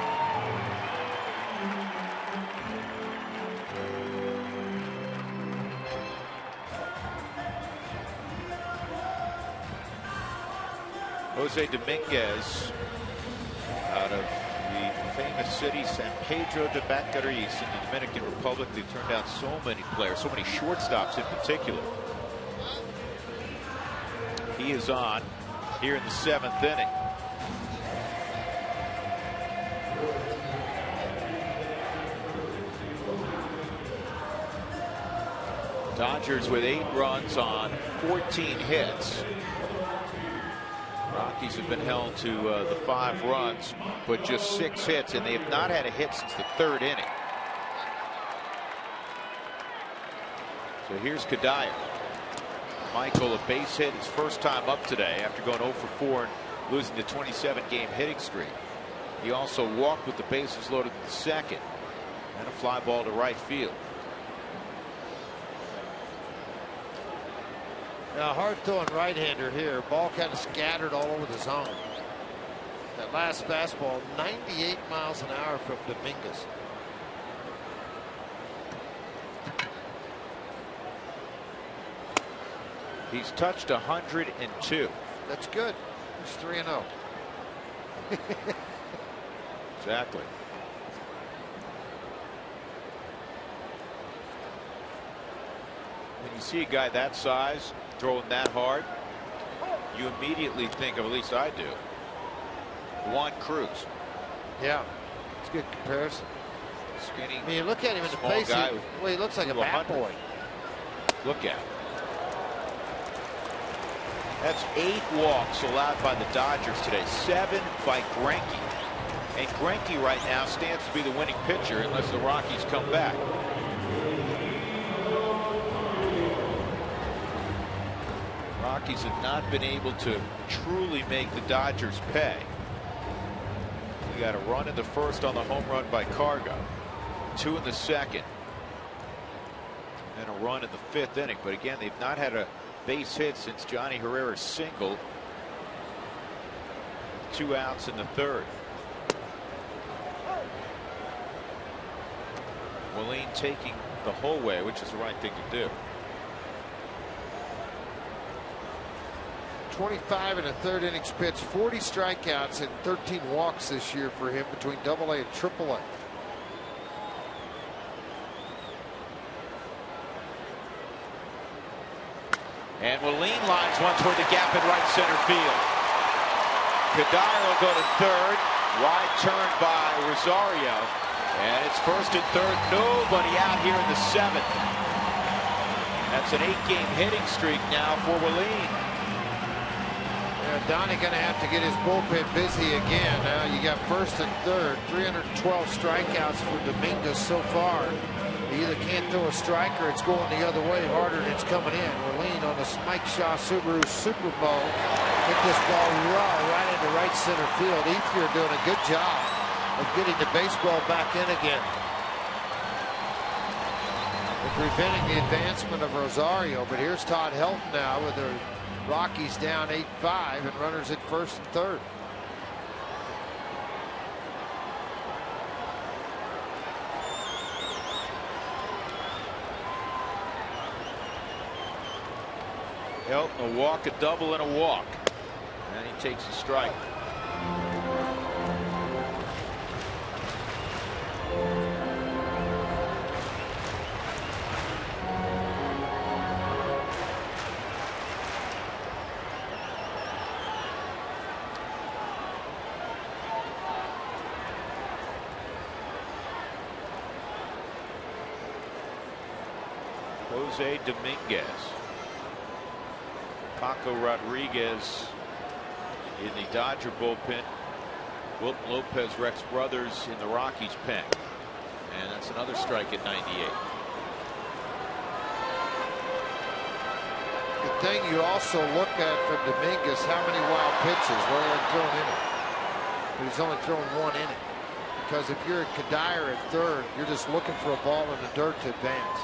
Jose Dominguez out of the famous city San Pedro de Macorís in the Dominican Republic. They turned out so many players, so many shortstops in particular. He is on here in the 7th inning. Dodgers with 8 runs on 14 hits. Rockies have been held to the 5 runs, but just 6 hits, and they have not had a hit since the 3rd inning. So here's Kadire. Michael, a base hit, his first time up today after going 0 for 4 and losing the 27-game hitting streak. He also walked with the bases loaded in the 2nd, and a fly ball to right field. Now, hard throwing right-hander here. Ball kind of scattered all over the zone. That last fastball, 98 miles an hour from Dominguez. He's touched 102. That's good. He's 3-0. Exactly. When you see a guy that size throwing that hard, you immediately think of, at least I do, Juan Cruz. Yeah, it's a good comparison. Skinny. I mean, you look at him in the small face, guy he looks like a bat boy. Look at him. That's 8 walks allowed by the Dodgers today, 7 by Greinke. And Greinke right now stands to be the winning pitcher unless the Rockies come back. Rockies have not been able to truly make the Dodgers pay. We got a run in the 1st on the home run by Cargo, 2 in the 2nd, and a run in the 5th inning. But again, they've not had a base hit since Johnny Herrera's single. 2 outs in the 3rd. Willeen taking the whole way, which is the right thing to do. 25 and a third innings pitch, 40 strikeouts and 13 walks this year for him between AA and AAA. And Willeen lines one toward the gap in right center field. Kadire will go to third. Wide turn by Rosario. And it's first and third. Nobody out here in the seventh. That's an 8-game hitting streak now for Willeen. Yeah, Donnie going to have to get his bullpen busy again. Now you got first and third. 312 strikeouts for Dominguez so far. He either can't throw a strike or it's going the other way harder than it's coming in. Willeen on the Mike Shaw Subaru Super Bowl. Hit this ball right into right center field. Ethier doing a good job of getting the baseball back in again. And preventing the advancement of Rosario. But here's Todd Helton now with the Rockies down 8-5 and runners at first and third. Helton, a walk, a double, and a walk. And he takes a strike. Jose Dominguez. Paco Rodriguez in the Dodger bullpen. Wilton Lopez, Rex Brothers in the Rockies pen. And that's another strike at 98. The thing you also look at from Dominguez, how many wild pitches? Well, they're thrown in it. But he's only thrown one inning. Because if you're at Kadire at third, you're just looking for a ball in the dirt to advance.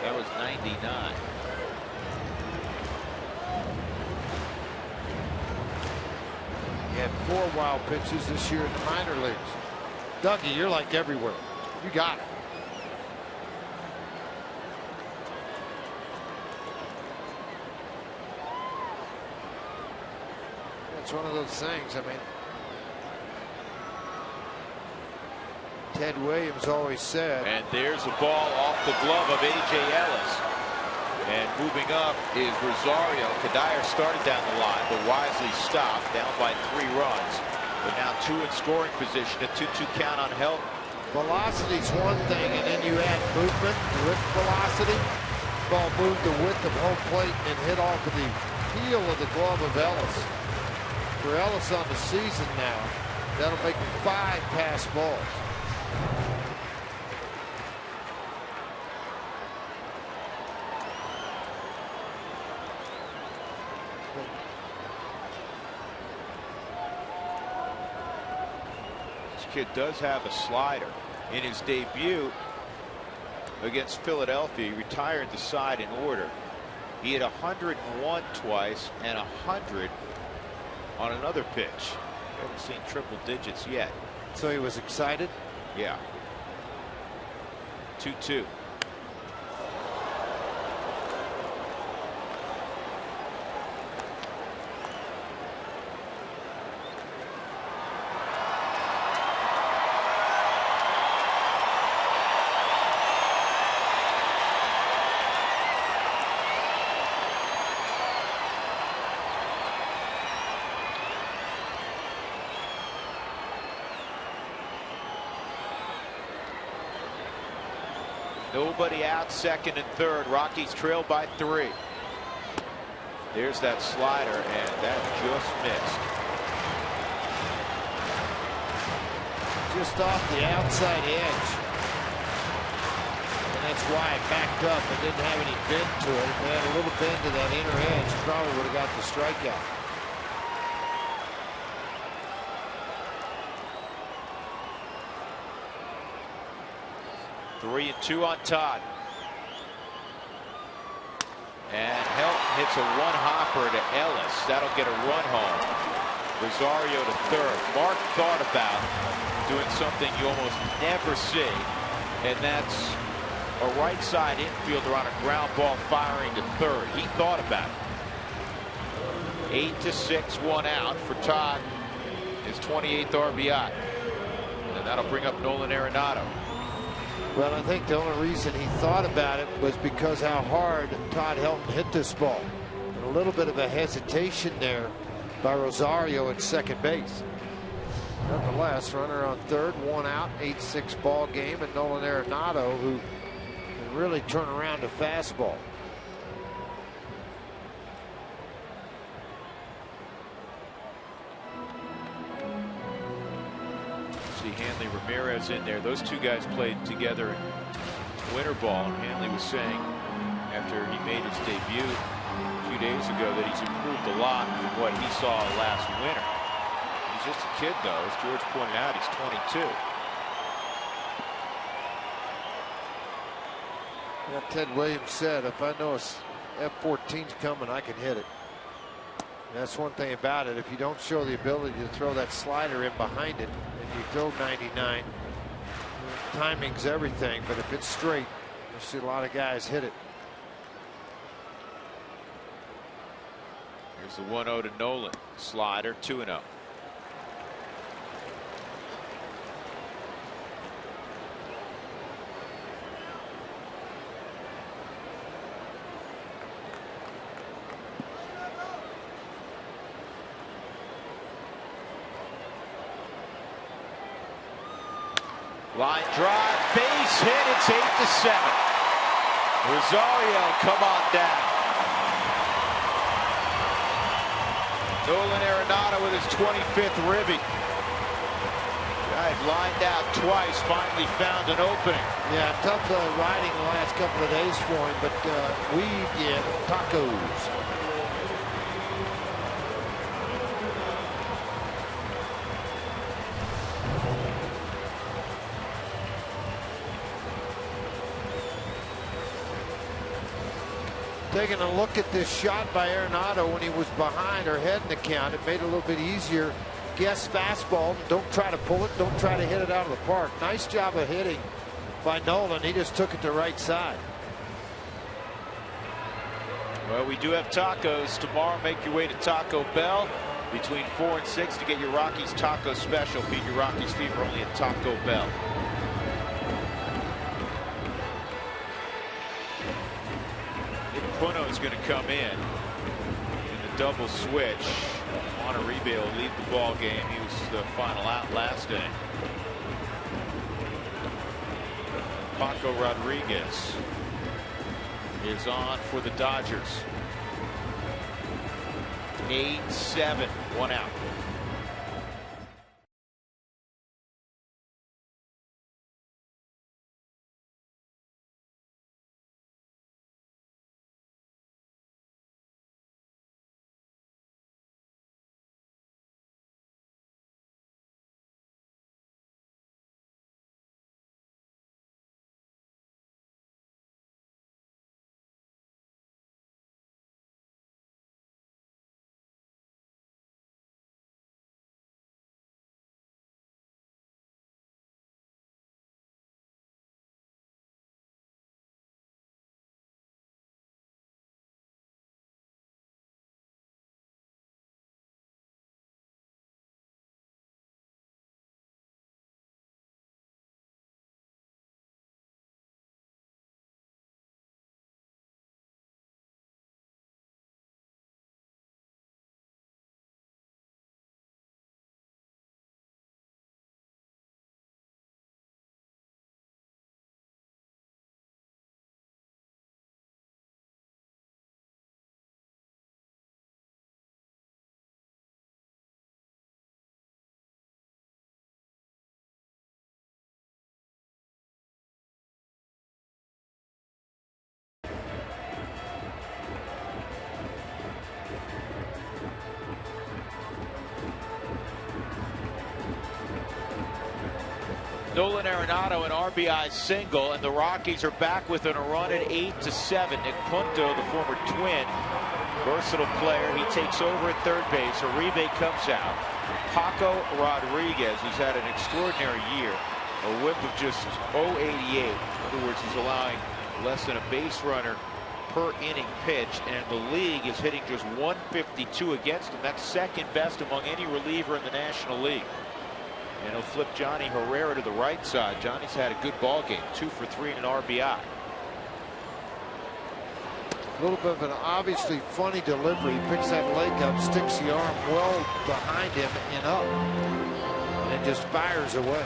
That was 99. He had 4 wild pitches this year in the minor leagues. Dougie, you're like everywhere. You got it. It's one of those things. I mean, Ted Williams always said. And there's a ball off the glove of A.J. Ellis. And moving up is Rosario. Kadire started down the line, but wisely stopped, down by 3 runs. But now 2 in scoring position, a 2-2 count on Helton. Velocity's one thing, and then you add movement with velocity. Ball moved the width of home plate and hit off of the heel of the glove of Ellis. For Ellis on the season now, that'll make 5 pass balls. This kid does have a slider. In his debut against Philadelphia, he retired the side in order. He had 101 twice and 100 on another pitch. We haven't seen triple digits yet. So he was excited? Yeah. 2-2. Nobody out, second and third. Rockies trail by 3. There's that slider, and that just missed. Just off the outside edge. And that's why it backed up. It didn't have any bend to it. If it had a little bend to that inner edge, probably would have got the strikeout. Three and 2 on Todd. And Helton hits a 1-hopper to Ellis. That'll get a run home. Rosario to third. Mark thought about doing something you almost never see, and that's a right side infielder on a ground ball firing to third. He thought about it. 8-6, 1 out for Todd, his 28th RBI. And that'll bring up Nolan Arenado. Well, I think the only reason he thought about it was because how hard Todd Helton hit this ball. And a little bit of a hesitation there by Rosario at second base. Nonetheless, runner on third, 1 out, 8-6 ball game, and Nolan Arenado, who can really turn around a fastball. See Hanley Ramirez in there. Those two guys played together in winter ball, and Hanley was saying after he made his debut a few days ago that he's improved a lot from what he saw last winter. He's just a kid, though. As George pointed out, he's 22. Yeah, Ted Williams said, if I know a F-14's coming, I can hit it. And that's one thing about it. If you don't show the ability to throw that slider in behind it and you throw 99, timing's everything. But if it's straight, you'll see a lot of guys hit it. Here's the 1-0 to Nolan. Slider, 2-0. Line drive, base hit. It's 8-7. Rosario, come on down. Nolan Arenado with his 25th ribby. Guy lined out twice, finally found an opening. Yeah, tough riding the last couple of days for him, but we get tacos. Taking a look at this shot by Arenado when he was behind or ahead in the count, it made it a little bit easier. Guess fastball, don't try to pull it, don't try to hit it out of the park. Nice job of hitting by Nolan. He just took it to right side. Well, we do have tacos tomorrow. Make your way to Taco Bell between 4 and 6 to get your Rockies taco special. Feed your Rockies fever only at Taco Bell. Puno is going to come in the double switch. Monteribe will lead the ball game. He was the final out last inning. Paco Rodriguez is on for the Dodgers. 8-7, 1 out. Nolan Arenado an RBI single, and the Rockies are back within a run at 8-7. Nick Punto, the former Twin, Versatile player. He takes over at third base. Uribe comes out. Paco Rodriguez, who's had an extraordinary year, a whip of just 0.88. In other words, he's allowing less than a base runner per inning pitched, and the league is hitting just 152 against him. That's second best among any reliever in the National League. And he'll flip Johnny Herrera to the right side. Johnny's had a good ball game, 2 for 3 and an RBI. A little bit of an obviously funny delivery. He picks that leg up, sticks the arm well behind him and up, and just fires away.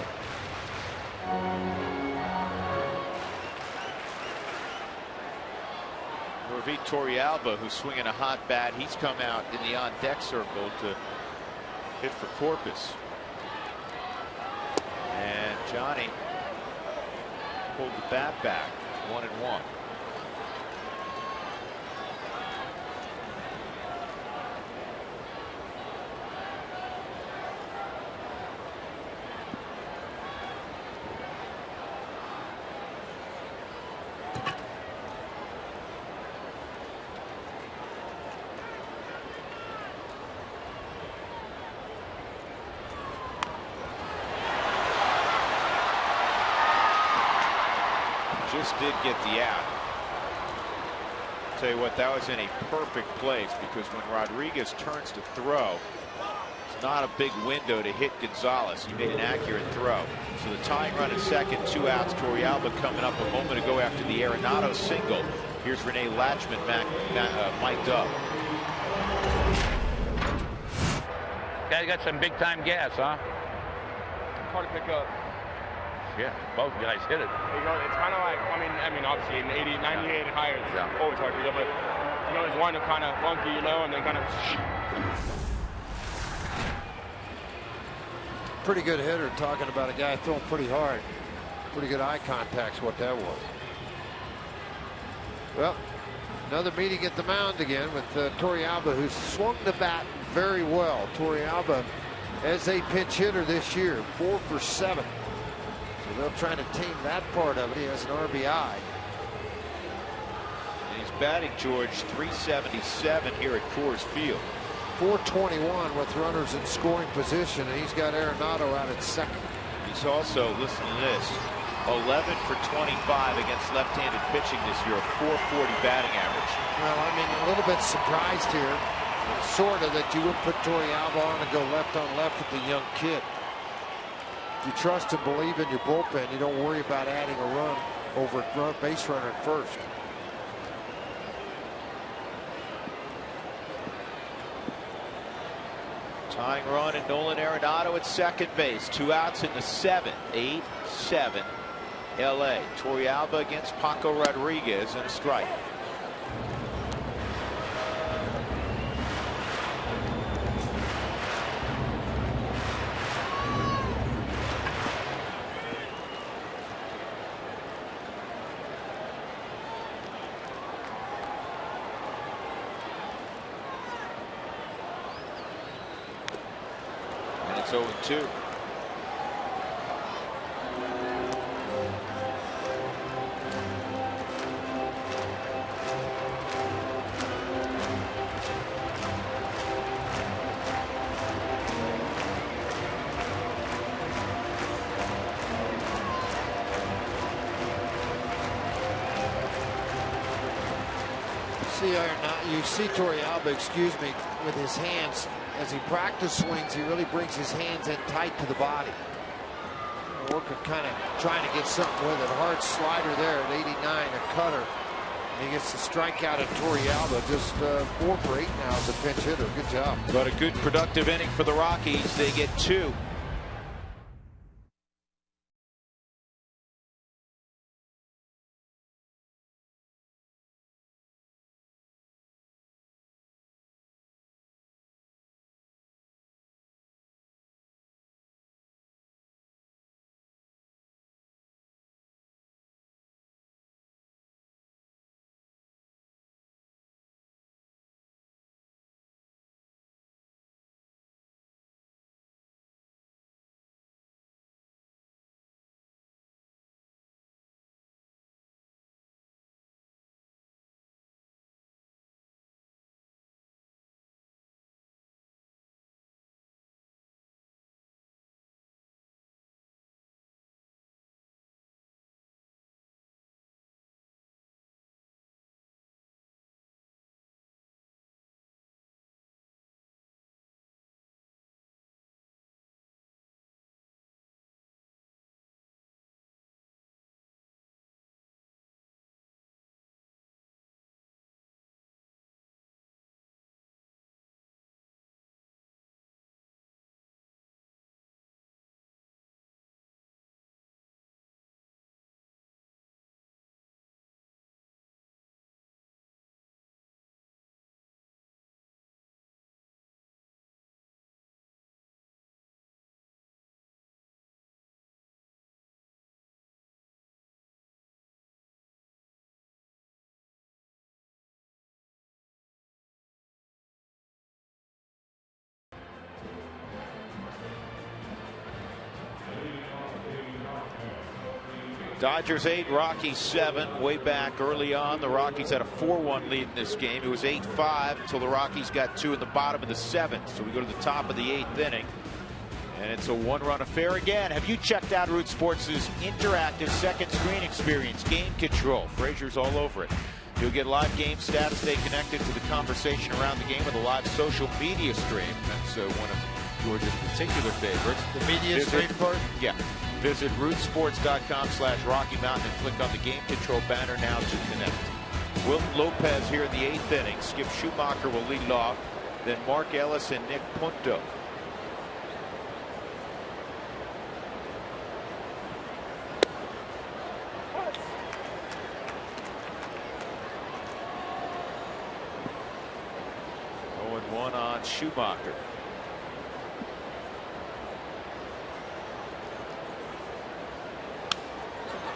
Orvie Torrealba, who's swinging a hot bat, he's come out in the on-deck circle to hit for Corpus. And Johnny pulled the bat back, 1-1. Just did get the out. Tell you what, that was in a perfect place, because when Rodriguez turns to throw, it's not a big window to hit Gonzalez. He made an accurate throw. So the tying run at second, 2 outs. Torrealba coming up a moment ago after the Arenado single. Here's Rene Latchman mic'd up. Guys got some big time gas, huh? Hard to pick up. Yeah, both guys hit it. You know, it's kind of like, I mean, obviously in 80, 98 and higher, it's always hard to pick up, but you know, there's one that kind of funky, you know, and then kind of. Pretty good hitter, talking about a guy throwing pretty hard. Pretty good eye contact's what that was. Well, another meeting at the mound again with Torrealba, who swung the bat very well. Torrealba, as a pinch hitter this year, 4 for 7. So they'll try to tame that part of it. He has an RBI. And he's batting, George, .377 here at Coors Field. 421 with runners in scoring position, and he's got Arenado out at second. He's also, listen to this, 11 for 25 against left-handed pitching this year, a .440 batting average. Well, I mean, a little bit surprised here, sort of, that you would put Torrealba on and go left on left with the young kid. If you trust and believe in your bullpen, you don't worry about adding a run over a base runner at first. Tying run and Nolan Arenado at second base. 2 outs in the 7th. 8-7 LA. Torrealba against Paco Rodriguez and a strike. And it's 0-2. You see Torrealba, excuse me, with his hands. As he practice swings, he really brings his hands in tight to the body. Working, kind of trying to get something with it. Hard slider there at 89, a cutter. And he gets the strikeout at Torrealba. Just 4 for 8 now as a pinch hitter. Good job. But a good productive inning for the Rockies. They get 2. Dodgers 8, Rockies 7. Way back early on, the Rockies had a 4-1 lead in this game. It was 8-5 until the Rockies got 2 in the bottom of the 7th. So we go to the top of the 8th inning. And it's a one-run affair again. Have you checked out Root Sports' interactive second screen experience? Game control. Frazier's all over it. You'll get live game stats, stay connected to the conversation around the game with a live social media stream. That's one of George's particular favorites. The media stream part? Yeah. Visit rootsports.com/Rocky Mountain and click on the game control banner now to connect. Wilton Lopez here in the 8th inning. Skip Schumacher will lead off. Then Mark Ellis and Nick Punto. One on Schumacher.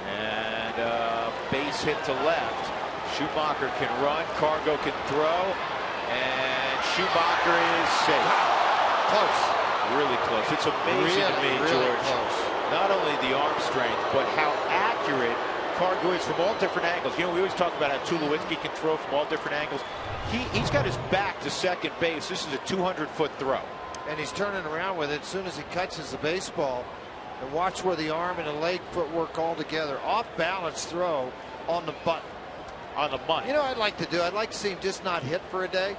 And base hit to left. Schumacher can run. Cargo can throw. And Schumacher is safe. Close. Really close. It's amazing to me, George. Close. Not only the arm strength, but how accurate Cargo is from all different angles. You know, we always talk about how Tulowitzki can throw from all different angles. He's got his back to second base. This is a 200-foot throw. And he's turning around with it as soon as he catches the baseball. And watch where the arm and the leg footwork all together. Off balance throw on the button. On the money. You know what I'd like to do? I'd like to see him just not hit for a day.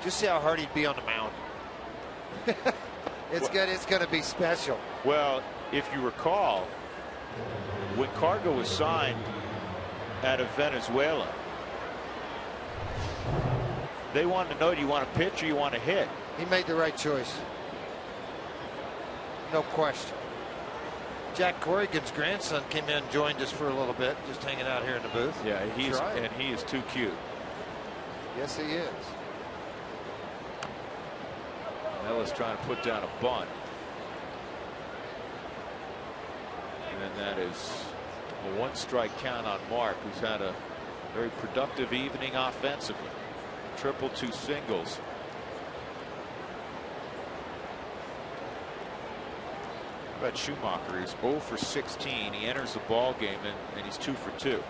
Just see how hard he'd be on the mound. It's going to be special. Well, if you recall, when Cargo was signed out of Venezuela, they wanted to know, do you want to pitch or you want to hit? He made the right choice. No question. Jack Corrigan's grandson came in and joined us for a little bit, just hanging out here in the booth. Yeah, he is too cute. Yes, he is. Ellis trying to put down a bunt. And that is a 1-strike count on Mark, who's had a very productive evening offensively. Triple, 2 singles. How about Schumacher? He's 0 for 16. He enters the ball game and he's 2 for 2.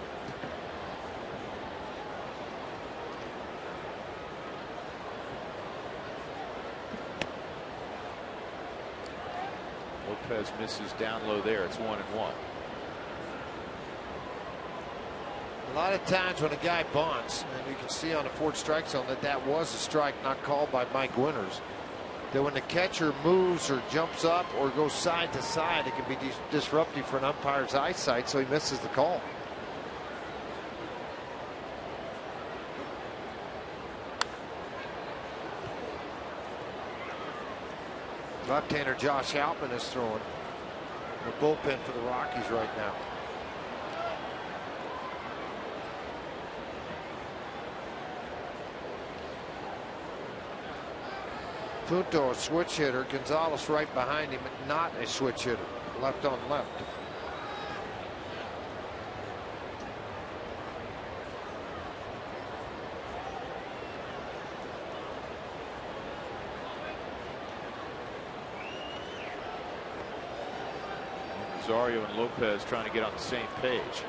Lopez misses down low there. It's 1-1. A lot of times when a guy bunts, and you can see on the 4th strike zone that was a strike not called by Mike Winters, that when the catcher moves or jumps up or goes side to side, it can be disruptive for an umpire's eyesight, so he misses the call. Left-hander Josh Altman is throwing the bullpen for the Rockies right now. Punto, a switch hitter. Gonzalez right behind him, not a switch hitter. Left on left. Rosario and Lopez trying to get on the same page.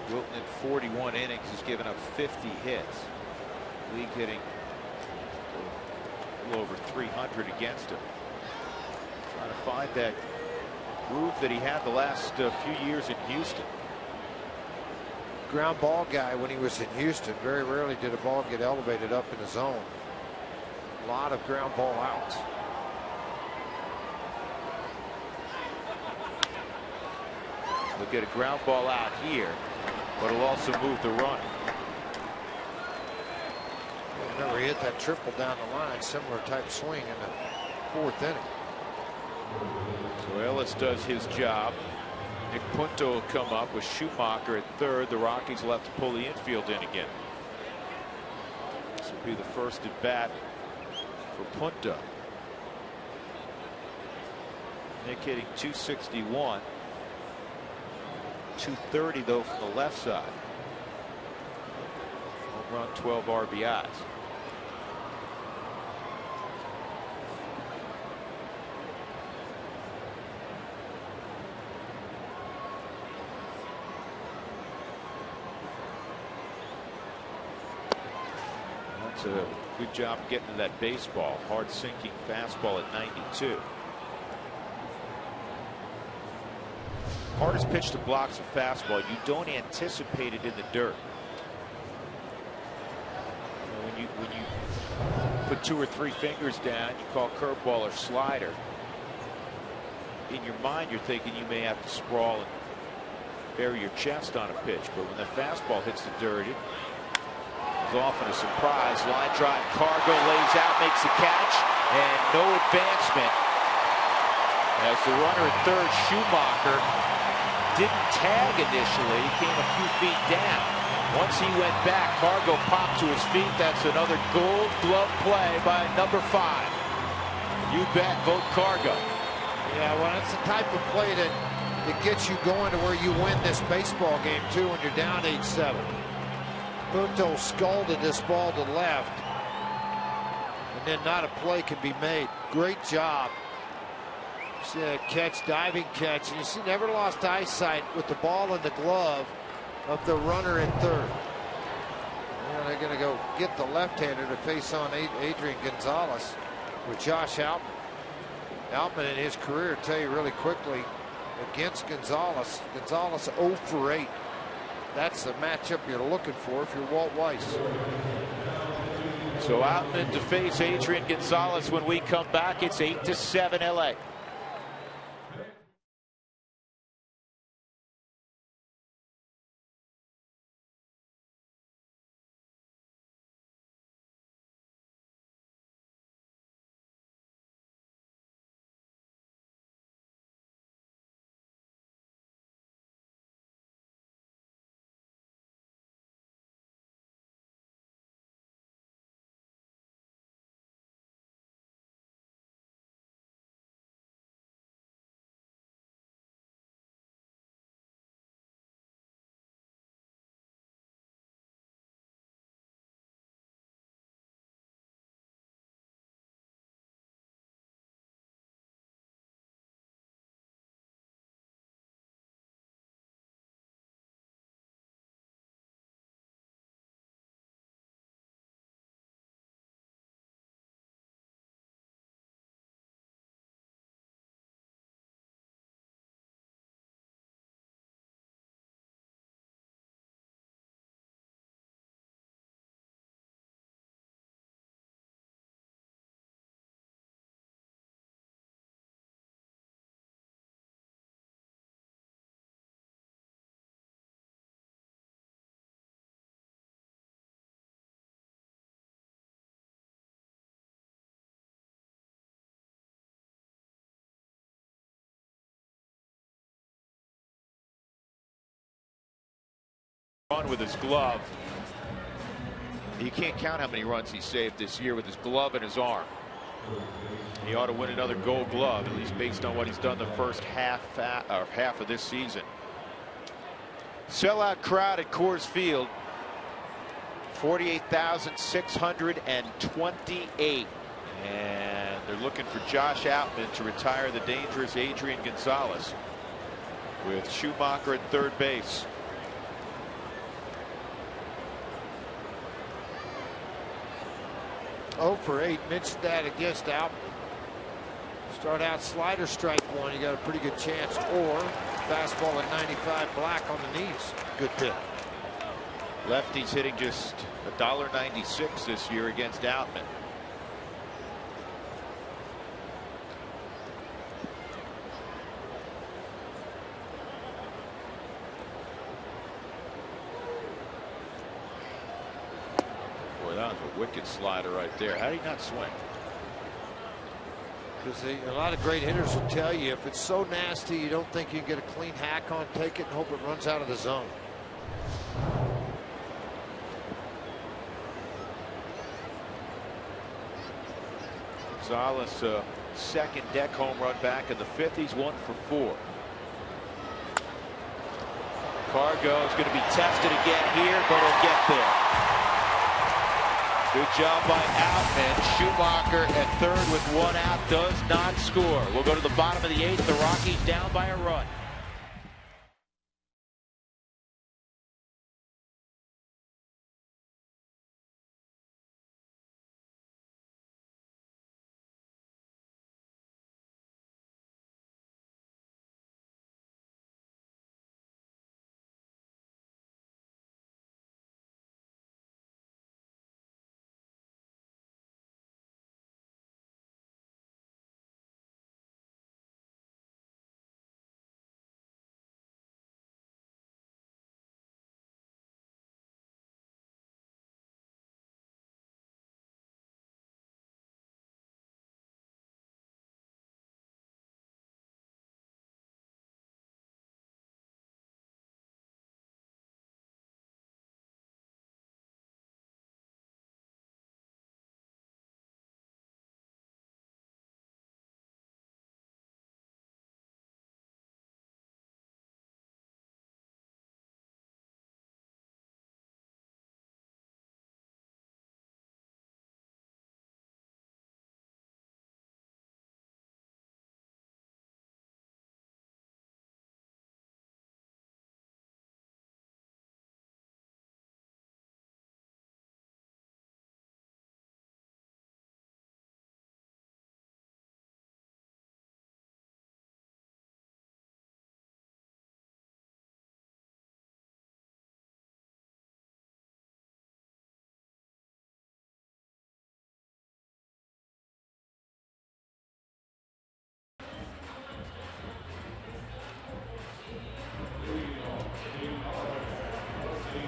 Wilton in 41 innings has given up 50 hits. League hitting a little over 300 against him. Trying to find that groove that he had the last few years in Houston. Ground ball guy when he was in Houston. Very rarely did a ball get elevated up in the zone. A lot of ground ball outs. We'll get a ground ball out here, but it'll also move the run. Remember, he hit that triple down the line, similar type swing in the 4th inning. So Ellis does his job. Nick Punto will come up with Schumacher at 3rd. The Rockies will have to pull the infield in again. This will be the first at bat for Punto. Nick hitting .261. .230 though from the left side. Home run, 12 RBIs. good job getting to that baseball. Hard sinking fastball at 92. Hardest pitch to block's a fastball. You don't anticipate it in the dirt. When you put 2 or 3 fingers down, you call curveball or slider. In your mind, you're thinking you may have to sprawl and bury your chest on a pitch, but when the fastball hits the dirt, it's often a surprise. Line drive, Cargo lays out, makes the catch, and no advancement. As the runner at third, Schumacher, didn't tag initially, came a few feet down. Once he went back, Cargo popped to his feet. That's another Gold Glove play by number 5. You bet, vote Cargo. Yeah, well, it's the type of play that gets you going to where you win this baseball game, too, when you're down 8-7. Punto scalded this ball to left, and then not a play can be made. Great job. See that catch, diving catch, and you see never lost eyesight with the ball in the glove of the runner in third. And they're going to go get the left-hander to face on Adrian Gonzalez with Josh Outman. Outman in his career, tell you really quickly, against Gonzalez 0 for 8. That's the matchup you're looking for if you're Walt Weiss. So Outman to face Adrian Gonzalez when we come back. It's 8-7 LA. On with his glove. You can't count how many runs he saved this year with his glove and his arm. He ought to win another Gold Glove, at least based on what he's done the first half of this season. Sellout crowd at Coors Field, 48,628, and they're looking for Josh Outman to retire the dangerous Adrian Gonzalez with Schumacher at third base. Oh for 8, Mitch that against Outman. Start out slider strike one, you got a pretty good chance, or fastball at 95 black on the knees. Good tip. Lefty's hitting just $1.96 this year against Outman. That was a wicked slider right there. How did he not swing? Because a lot of great hitters will tell you if it's so nasty you don't think you can get a clean hack on, take it and hope it runs out of the zone. Gonzalez, second deck home run back in the 5th. He's 1 for 4. Cargo is going to be tested again here, but he'll get there. Good job by Outman. Schumacher at third with 1 out does not score. We'll go to the bottom of the 8th. The Rockies down by a run.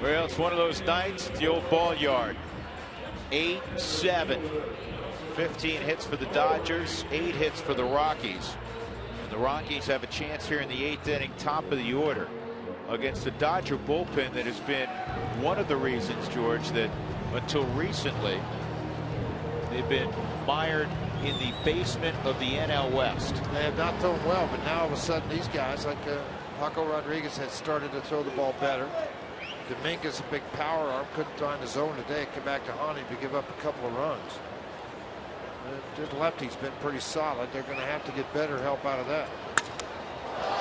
Well, it's one of those nights. It's the old ball yard. 8-7. 15 hits for the Dodgers, 8 hits for the Rockies. And the Rockies have a chance here in the 8th inning, top of the order, against the Dodger bullpen that has been one of the reasons, George, that until recently they've been mired in the basement of the NL West. They have not thrown well, but now all of a sudden these guys like Paco Rodriguez has started to throw the ball better. Dominguez, a big power arm, couldn't find the zone today. Come back to Hani to give up a couple of runs. Just lefty's been pretty solid. They're going to have to get better help out of that.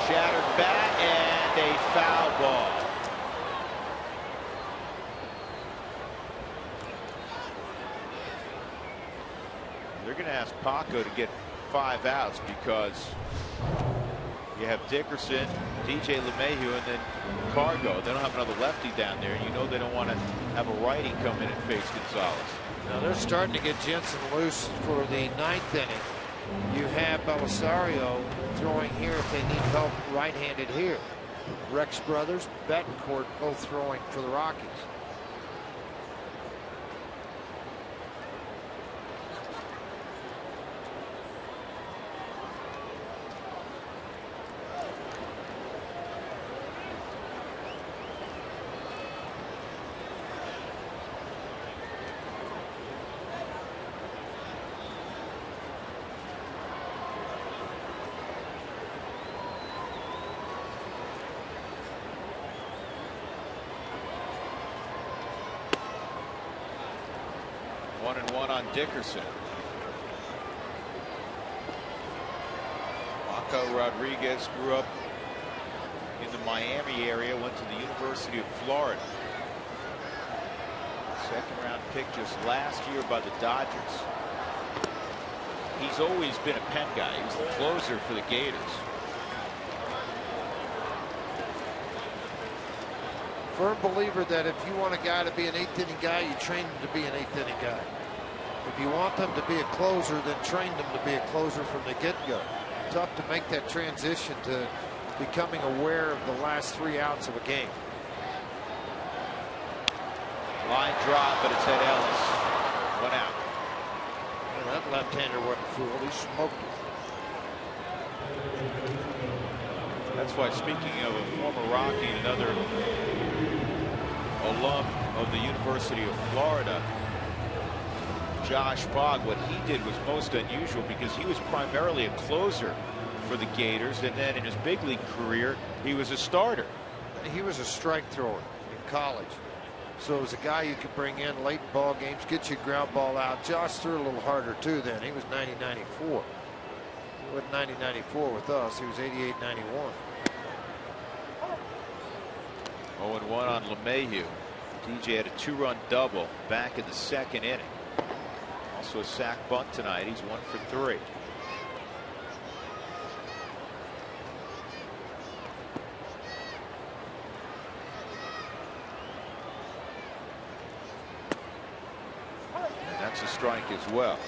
Shattered bat and a foul ball. They're going to ask Paco to get 5 outs because you have Dickerson, DJ LeMahieu, and then Cargo. They don't have another lefty down there. You know they don't want to have a righty come in and face Gonzalez. Now they're starting to get Jensen loose for the 9th inning. You have Belisario throwing here if they need help right-handed here. Rex Brothers, Betancourt both throwing for the Rockies. On Dickerson. Paco Rodriguez grew up in the Miami area, went to the University of Florida. Second round pick just last year by the Dodgers. He's always been a pen guy. He was the closer for the Gators. Firm believer that if you want a guy to be an 8th inning guy, you train him to be an 8th inning guy. If you want them to be a closer, then train them to be a closer from the get-go. Tough to make that transition to becoming aware of the last 3 outs of a game. Line drop, but it's at Ellis. 1 out. Well, that left-hander wasn't fooled. He smoked it. That's why, speaking of a former Rocky, another alum of the University of Florida, Josh Fogg, what he did was most unusual because he was primarily a closer for the Gators, and then in his big league career he was a starter. He was a strike thrower in college, so it was a guy you could bring in late in ball games, get your ground ball out. Josh threw a little harder too then. He was 90-94. He wasn't 90-94 with us. He was 88-91. 0-1 on LeMahieu. DJ had a 2-run double back in the 2nd inning. Also a sack bunt tonight. He's 1 for 3. And that's a strike as well.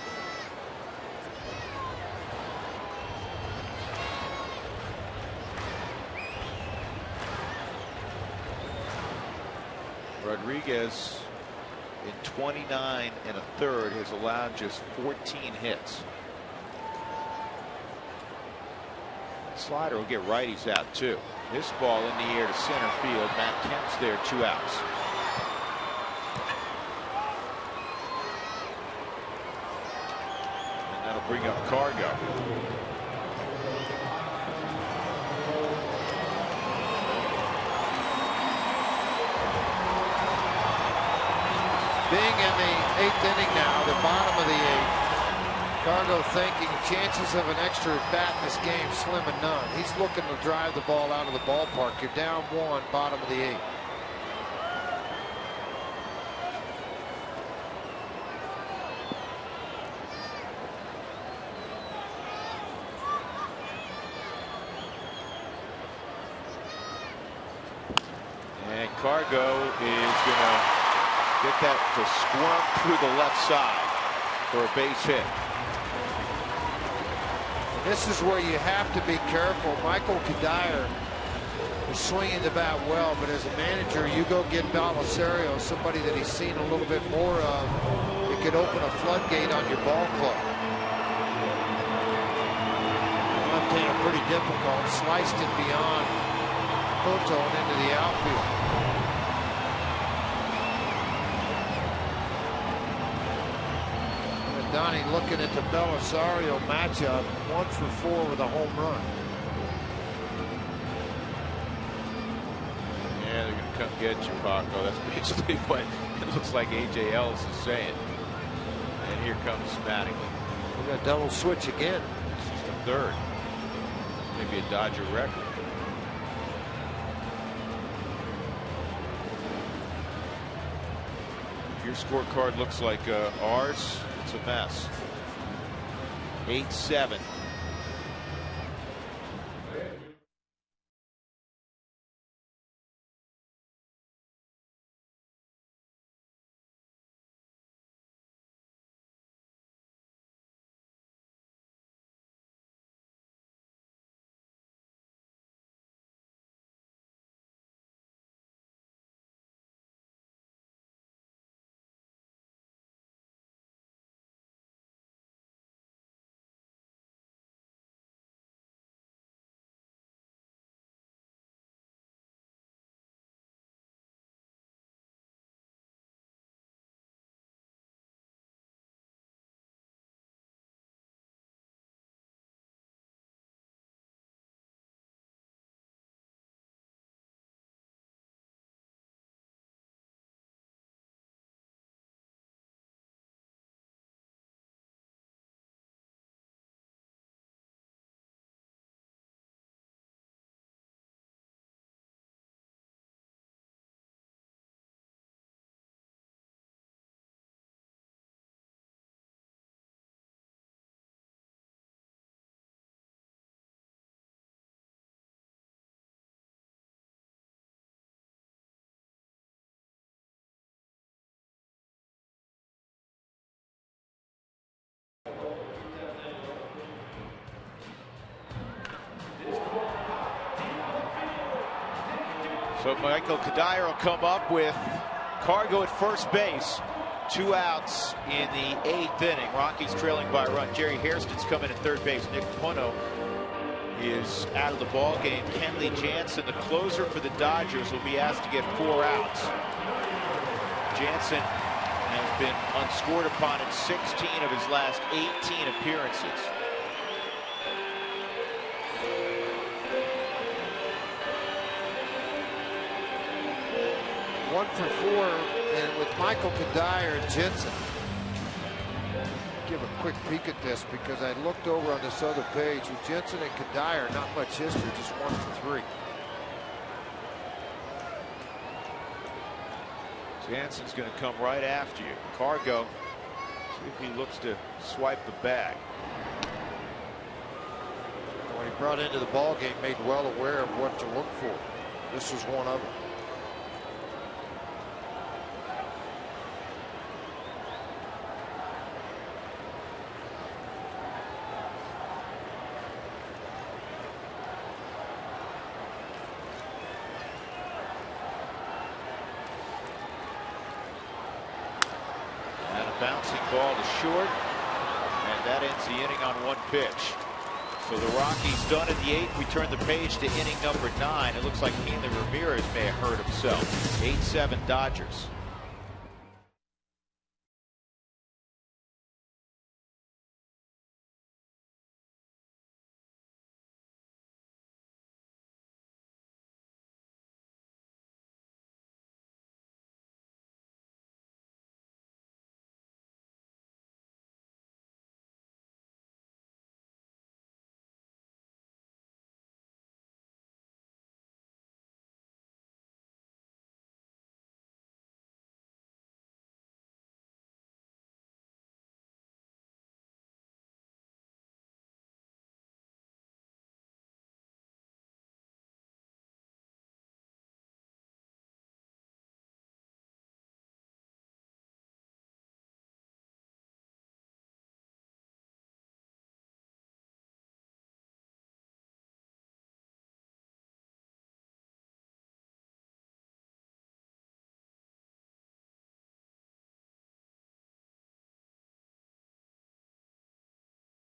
Rodriguez in 29 1/3 has allowed just 14 hits. Slider will get righties out too. This ball in the air to center field. Matt Kemp's there, 2 outs. And that'll bring up Cargo. Being in the 8th inning now, the bottom of the 8th, Cargo thinking chances of an extra at bat in this game slim and none. He's looking to drive the ball out of the ballpark. You're down 1, bottom of the 8th. And Cargo is going to get that to squirm through the left side for a base hit. This is where you have to be careful. Michael Kadire is swinging the bat well, but as a manager, you go get Belisario, somebody that he's seen a little bit more of. It could open a floodgate on your ball club. Left-hander pretty difficult, sliced it beyond Poto and into the outfield. Donnie looking at the Belisario matchup, 1 for 4 with a home run. Yeah, they're going to come get you, Paco. That's basically what it looks like A.J. Ellis is saying. And here comes Mattingly. We got a double switch again. This is the third. Maybe a Dodger record. If your scorecard looks like ours, it's a mess. 8-7. So Michael Kadire will come up with Cargo at first base. 2 outs in the 8th inning. Rockies trailing by a run. Jerry Hairston's coming at third base. Nick Puno is out of the ball game. Kenley Jansen, the closer for the Dodgers, will be asked to get 4 outs. Jansen has been unscored upon in 16 of his last 18 appearances. One for 4, and with Michael Kadire and Jensen. Give a quick peek at this because I looked over on this other page with Jensen and Kadire, not much history, just 1 for 3. Jansen's going to come right after you. Cargo, see if he looks to swipe the bag. When he brought into the ball game, made well aware of what to look for. This was one of them. Bouncing ball to short, and that ends the inning on 1 pitch. So the Rockies done in the 8th. We turn the page to inning number 9. It looks like Hanley Ramirez may have hurt himself. 8-7 Dodgers.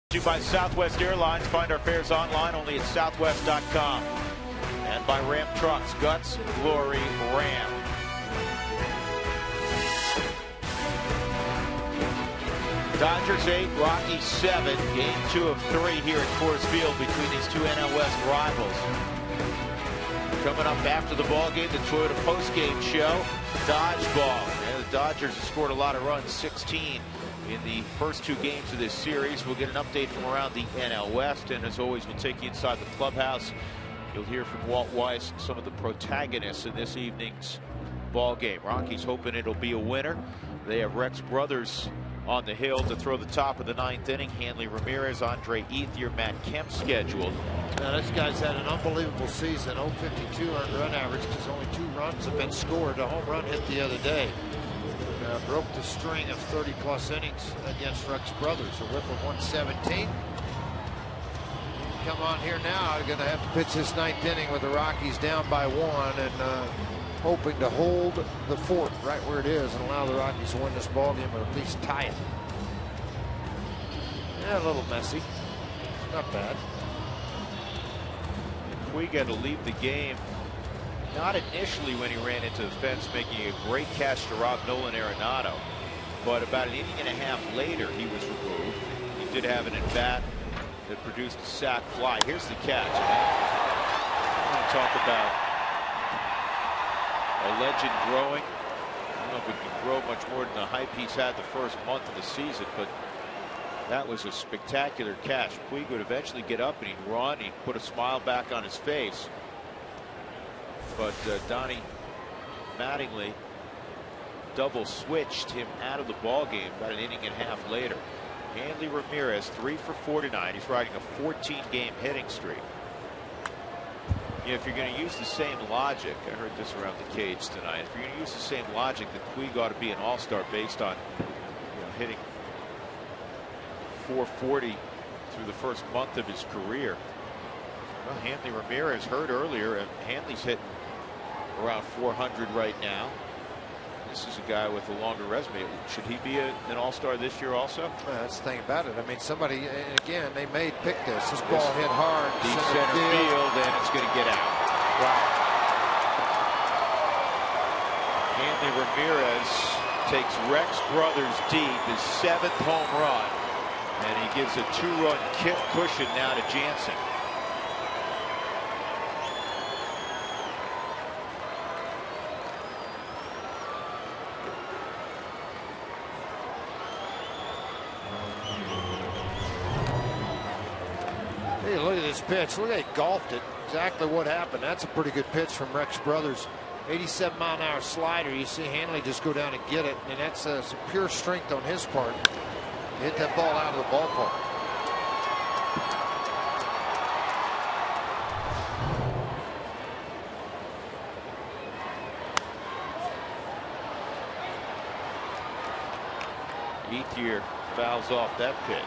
By Southwest Airlines. Find our fares online only at southwest.com. And by Ram Trucks. Guts, Glory, Ram. Dodgers 8, Rockies 7. Game 2 of 3 here at Coors Field between these two NL West rivals. Coming up after the ball game, the Toyota postgame show. Dodgeball. And the Dodgers have scored a lot of runs, 16 in the first 2 games of this series. We'll get an update from around the NL West, and as always, we'll take you inside the clubhouse. You'll hear from Walt Weiss, some of the protagonists in this evening's ball game. Rockies hoping it'll be a winner. They have Rex Brothers on the hill to throw the top of the 9th inning. Hanley Ramirez, Andre Ethier, Matt Kemp scheduled. Now, this guy's had an unbelievable season. 052 earned run average because only 2 runs have been scored. A home run hit the other day. Broke the string of 30-plus innings against Rex Brothers. A whip of 117. Come on here now. Going to have to pitch this 9th inning with the Rockies down by 1 and hoping to hold the 4th right where it is and allow the Rockies to win this ball game or at least tie it. Yeah, a little messy. Not bad. We got to leave the game. Not initially when he ran into the fence, making a great catch to rob Nolan Arenado. But about an inning and a half later, he was removed. He did have an at-bat that produced a sac fly. Here's the catch. I want to talk about a legend growing. I don't know if he can grow much more than the hype he's had the first month of the season, but that was a spectacular catch. Puig would eventually get up and he'd run. He'd put a smile back on his face. But Donnie Mattingly double switched him out of the ball game about an inning and a half later. Hanley Ramirez 3 for 4 tonight. He's riding a 14-game hitting streak. You know, if you're going to use the same logic, I heard this around the cage tonight. If you're going to use the same logic, then Puig ought to be an all-star based on, you know, hitting 440 through the first month of his career. Well, Hanley Ramirez hurt earlier, and Hanley's hitting around 400 right now. This is a guy with a longer resume. Should he be an all-star this year also? Well, that's the thing about it. I mean, somebody, and again, they may pick this. This ball hit hard. Deep center field, and it's going to get out. Wow. Hanley Ramirez takes Rex Brothers deep, his 7th home run, and he gives a 2-run cushion now to Jansen. Hey, look at this pitch. Look, they golfed it. Exactly what happened. That's a pretty good pitch from Rex Brothers. 87-mile-an-hour slider. You see Hanley just go down and get it, and that's some pure strength on his part. He hit that ball out of the ballpark. Ethier fouls off that pitch.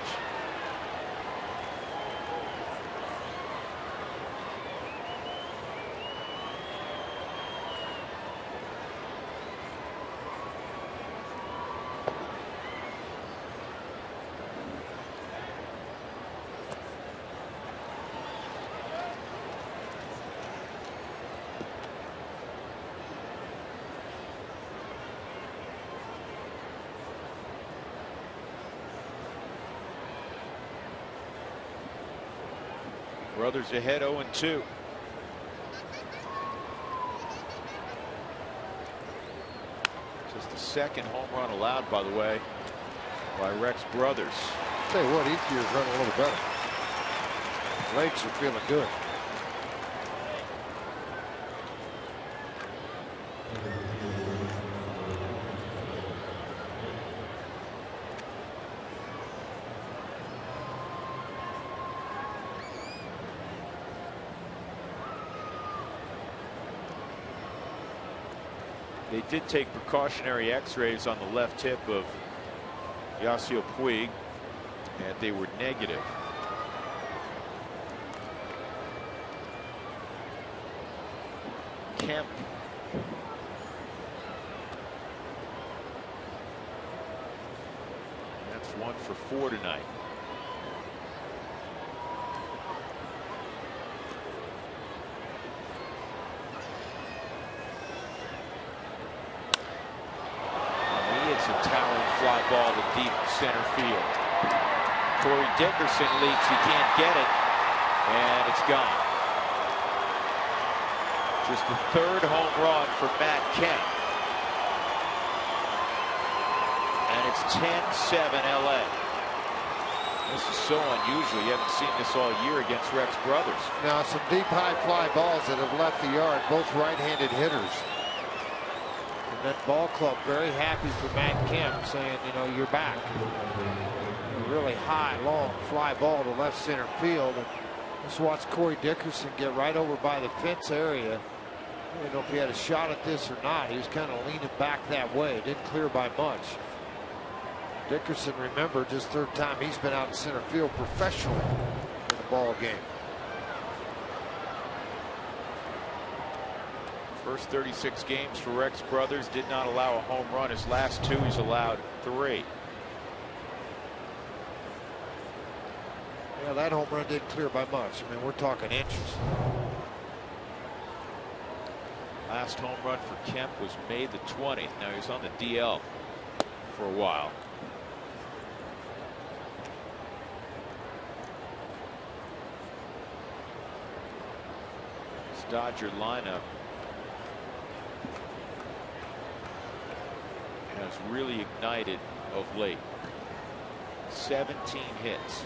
Brothers ahead 0-2. Just the 2nd home run allowed, by the way, by Rex Brothers. Tell you what, Ethier's running a little better. Legs are feeling good. They did take precautionary x-rays on the left hip of Yasiel Puig, and they were negative. Kemp that's 1 for 4 tonight. fly ball to deep center field. Corey Dickerson leaps. He can't get it. And it's gone. Just the third home run for Matt Kemp. And it's 10-7 LA. This is so unusual. You haven't seen this all year against Rex Brothers. Now some deep high fly balls that have left the yard, both right-handed hitters. And that ball club very happy for Matt Kemp, saying, you know, you're back. A really high, long fly ball to left center field. And let's watch Corey Dickerson get right over by the fence area. I don't know if he had a shot at this or not. He was kind of leaning back that way. Didn't clear by much. Dickerson, remember, just third time he's been out in center field professionally in a ball game. First 36 games for Rex Brothers, did not allow a home run. His last two, he's allowed 3. Yeah, that home run didn't clear by much. I mean, we're talking inches. Last home run for Kemp was May the 20th. Now he's on the DL for a while. This Dodger lineup has really ignited of late. 17 hits,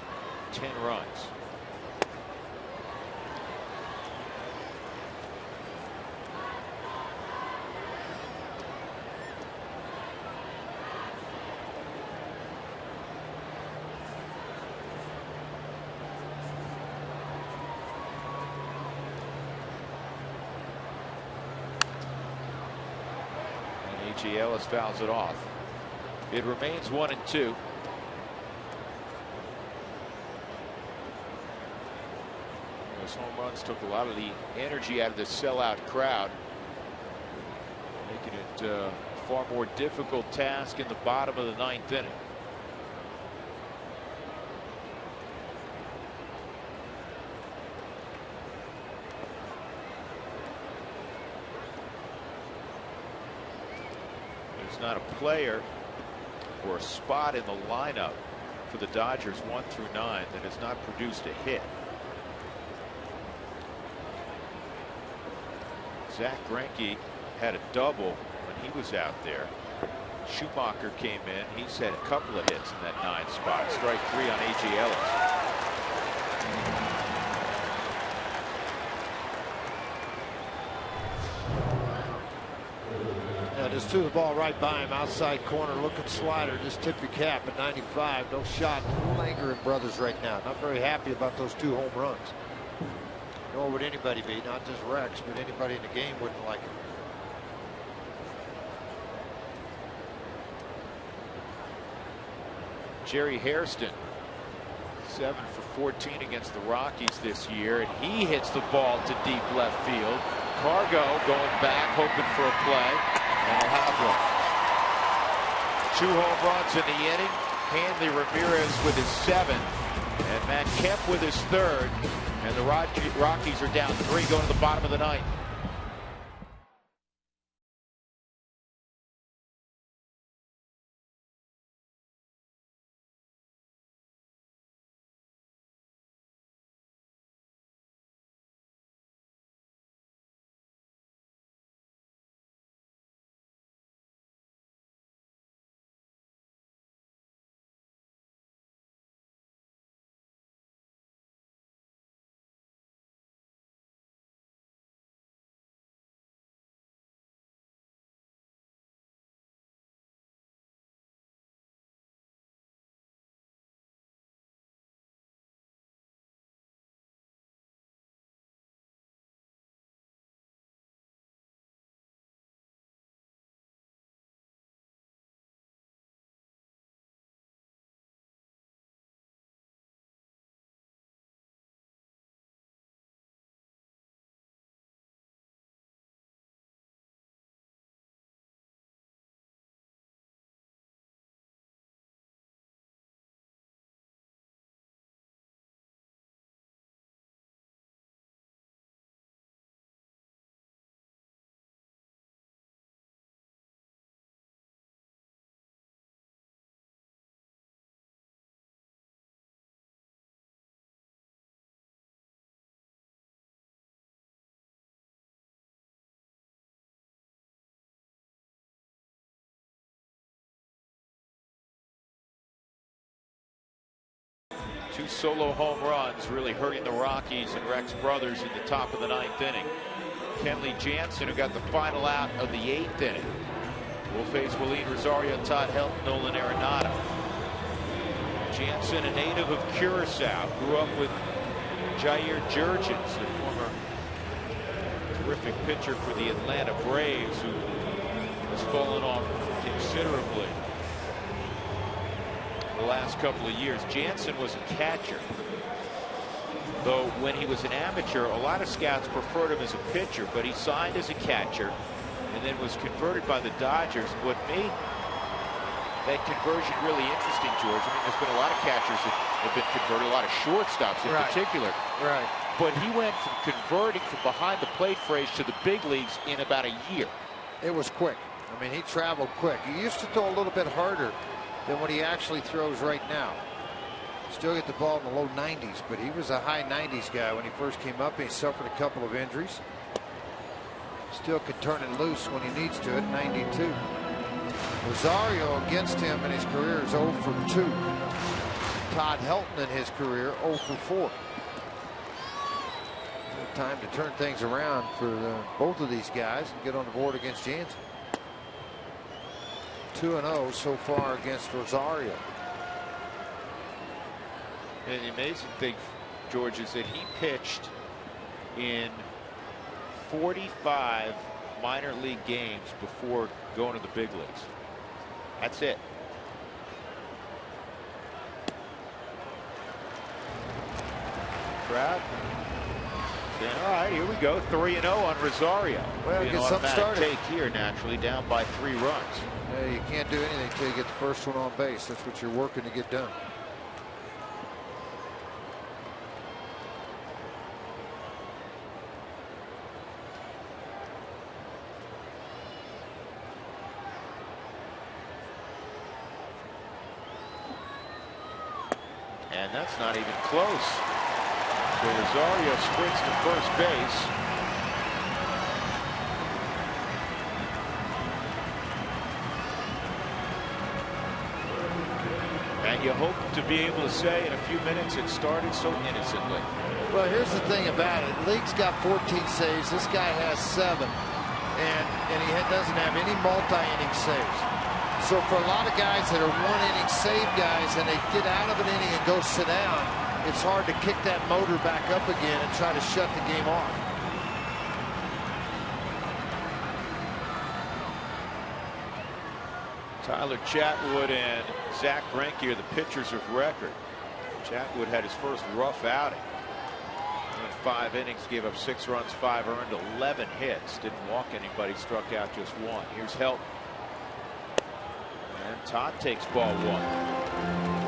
10 runs. A.J. Ellis fouls it off. It remains 1-2. Those home runs took a lot of the energy out of the sellout crowd, making it a far more difficult task in the bottom of the 9th inning. Not a player or a spot in the lineup for the Dodgers 1 through 9 that has not produced a hit. Zach Greinke had a double when he was out there. Schumacher came in. He's had a couple of hits in that 9 spot. Strike 3 on A.J. Ellis. Just threw the ball right by him, outside corner, looking slider. Just tip your cap at 95. No shot. A little anger in Brothers right now. Not very happy about those 2 home runs. Nor would anybody be, not just Rex, but anybody in the game wouldn't like it. Jerry Hairston, 7 for 14 against the Rockies this year, and he hits the ball to deep left field. Cargo going back, hoping for a play. And we'll have one. 2 home runs in the inning. Hanley Ramirez with his 7th, and Matt Kemp with his 3rd. And the Rockies are down 3 going to the bottom of the 9th. 2 solo home runs really hurting the Rockies and Rex Brothers in the top of the 9th inning. Kenley Jansen, who got the final out of the 8th inning, will face Willeen Rosario, Todd Helton, Nolan Arenado. Jansen, a native of Curacao, grew up with Jair Jurgens, the former terrific pitcher for the Atlanta Braves, who has fallen off considerably the last couple of years. Jansen was a catcher, though when he was an amateur, a lot of scouts preferred him as a pitcher, but he signed as a catcher and then was converted by the Dodgers. What made that conversion really interesting, George, I mean, there's been a lot of catchers that have been converted, a lot of shortstops in particular. Right. But he went from converting from behind the plate phrase to the big leagues in about a year. It was quick. I mean, he traveled quick. He used to throw a little bit harder than what he actually throws right now. Still get the ball in the low 90s, but he was a high 90s guy when he first came up. He suffered a couple of injuries. Still could turn it loose when he needs to at 92. Rosario against him in his career is 0 for 2. Todd Helton in his career 0 for 4. Time to turn things around for both of these guys and get on the board against Jansen. 2-0 so far against Rosario. And the amazing thing, George, is that he pitched in 45 minor league games before going to the big leagues. That's it. Crowd saying, all right, here we go. 3-0 on Rosario. Well, get something started. Take here, naturally, down by 3 runs. Yeah, you can't do anything until you get the first one on base. That's what you're working to get done. And that's not even close. So Rosario sprints to first base. And you hope to be able to say in a few minutes it started so innocently. Well, here's the thing about it. League's got 14 saves. This guy has 7. And he doesn't have any multi-inning saves. So for a lot of guys that are 1-inning save guys and they get out of an inning and go sit down, it's hard to kick that motor back up again and try to shut the game off. Tyler Chatwood and Zach Greinke are the pitchers of record. Chatwood had his first rough outing. In 5 innings, gave up 6 runs, 5 earned, 11 hits. Didn't walk anybody, struck out just 1. Here's Helton. And Todd takes ball 1.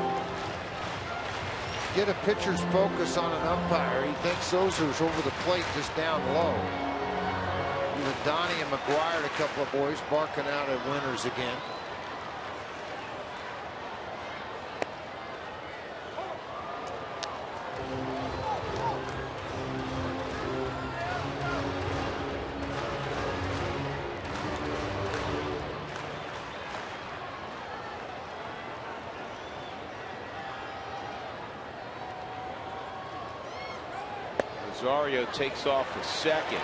Get a pitcher's focus on an umpire. He thinks Ozer's over the plate just down low. Even Donnie and McGuire, a couple of boys, barking out at winners again. Rosario takes off for second.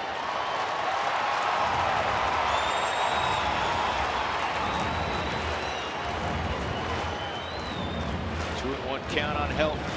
Two and one count on Helton.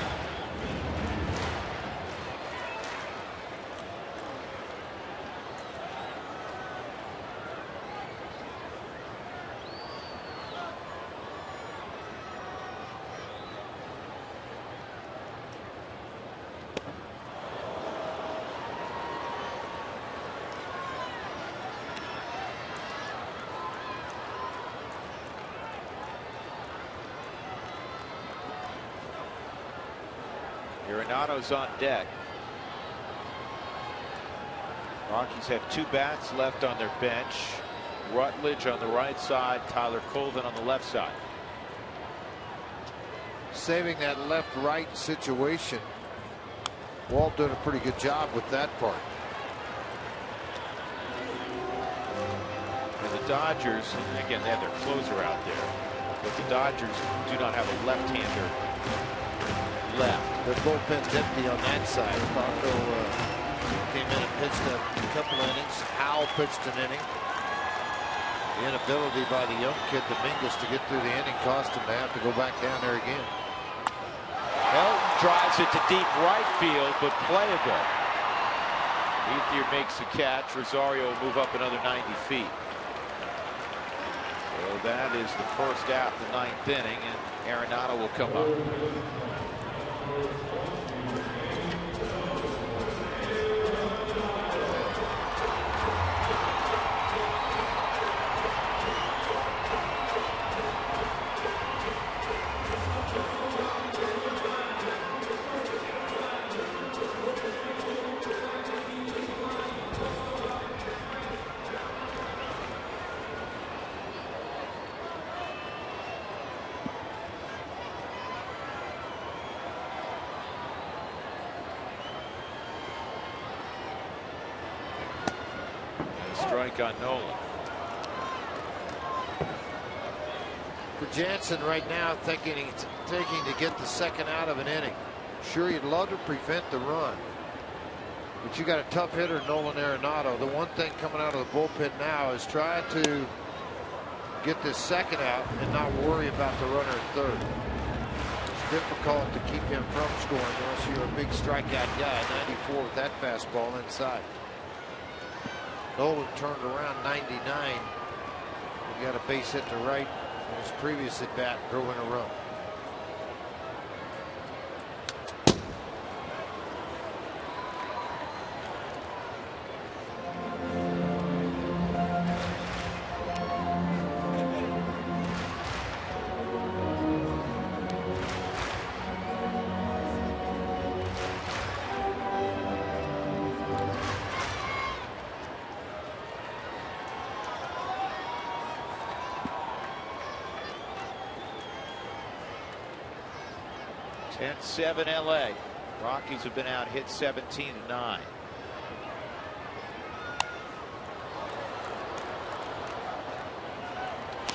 Arenado's on deck. Rockies have 2 bats left on their bench. Rutledge on the right side, Tyler Colvin on the left side. Saving that left-right situation. Walt did a pretty good job with that part. And the Dodgers, again, they have their closer out there, but the Dodgers do not have a left-hander left. The bullpen's empty on that side. Bronco came in and pitched a couple innings. Howell pitched an inning. The inability by the young kid Dominguez to get through the inning cost him to have to go back down there again. Helton drives it to deep right field, but playable. Ethier makes the catch. Rosario will move up another 90 feet. So that is the first out of the 9th inning, and Arenado will come up. Strike on Nolan. For Jansen right now, thinking to get the second out of an inning. Sure, you'd love to prevent the run, but you got a tough hitter, Nolan Arenado. The one thing coming out of the bullpen now is try to get this second out and not worry about the runner at third. It's difficult to keep him from scoring unless you're a big strikeout guy. 94 with that fastball inside. Nolan turned around 99. He got a base hit to right in his previous at bat, drove in a run. And 7 LA. Rockies have been out hit 17-9.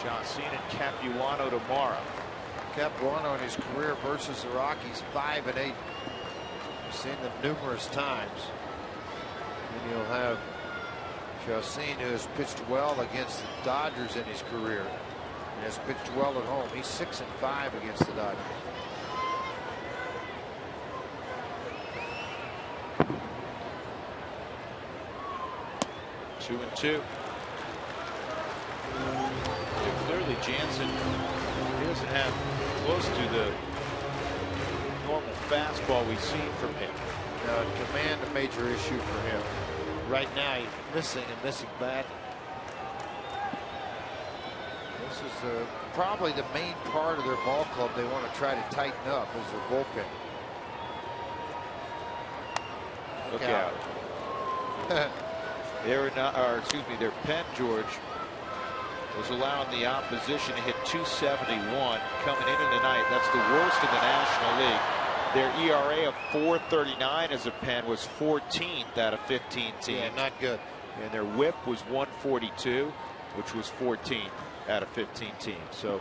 Chacin and Capuano tomorrow. Capuano in his career versus the Rockies 5-8. We've seen them numerous times. And you'll have Chacin, who has pitched well against the Dodgers in his career and has pitched well at home. He's 6-5 against the Dodgers. Two and two. Clearly Jansen, he doesn't have close to the normal fastball we've seen from him. Command a major issue for him. Right now he's missing and missing badly. This is probably the main part of their ball club they want to try to tighten up is their bullpen. Look out. Their pen, George, was allowing the opposition to hit 271 coming into the night. That's the worst in the National League. Their ERA of 4.39 as a pen was 14th out of 15 teams. Yeah, not good. And their WHIP was 142, which was 14th out of 15 teams. So,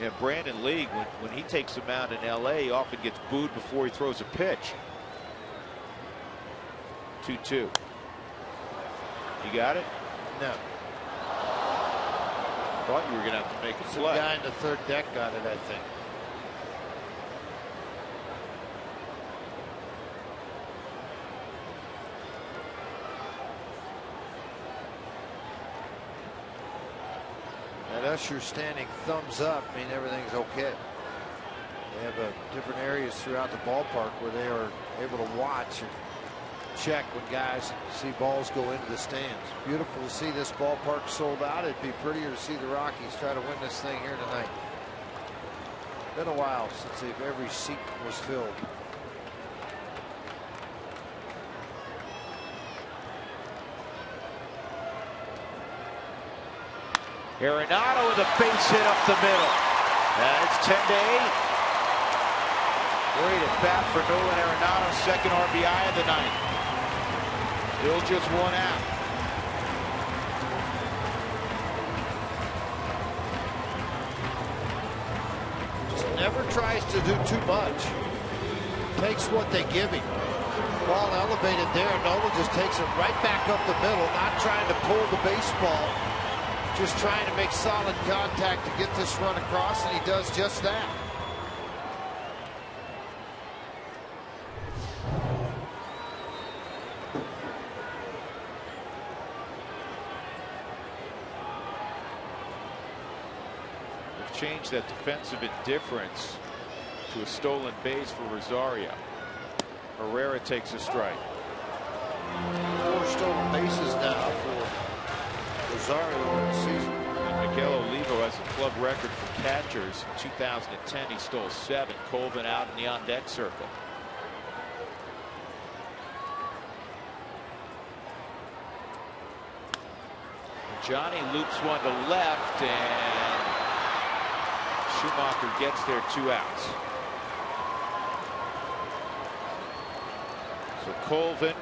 yeah, Brandon League, when he takes them out in LA, he often gets booed before he throws a pitch. 2-2. You got it? No. Thought you were going to have to make a Some play. guy in the third deck got it, I think. That Usher standing thumbs up mean everything's okay. They have different areas throughout the ballpark where they are able to watch and check when guys see balls go into the stands. Beautiful to see this ballpark sold out. It'd be prettier to see the Rockies try to win this thing here tonight. Been a while since every seat was filled. Arenado with a base hit up the middle. It's 10-8. Great at bat for Nolan Arenado, second RBI of the night. Still just one out. Just never tries to do too much. takes what they give him. Ball elevated there. Nola just takes it right back up the middle, not trying to pull the baseball, just trying to make solid contact to get this run across, and he does just that. Change that defensive indifference to a stolen base for Rosario. Herrera takes a strike. 4 stolen bases now for Rosario in the season. And Miguel Olivo has a club record for catchers. In 2010, he stole 7. Colvin out in the on-deck circle. Johnny loops one to left, and Schumacher gets there, 2 outs. So Colvin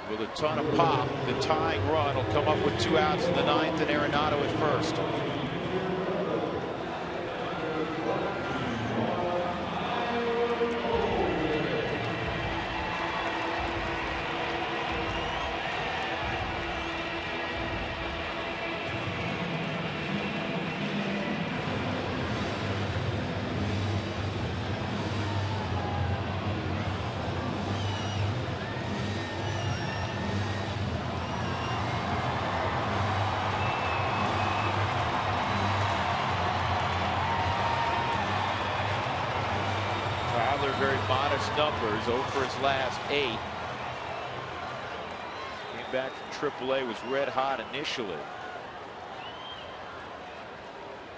with a ton of pop. The tying run will come up with 2 outs in the 9th, and Arenado at first. Very modest numbers, 0 for his last 8. Came back from AAA, was red hot initially,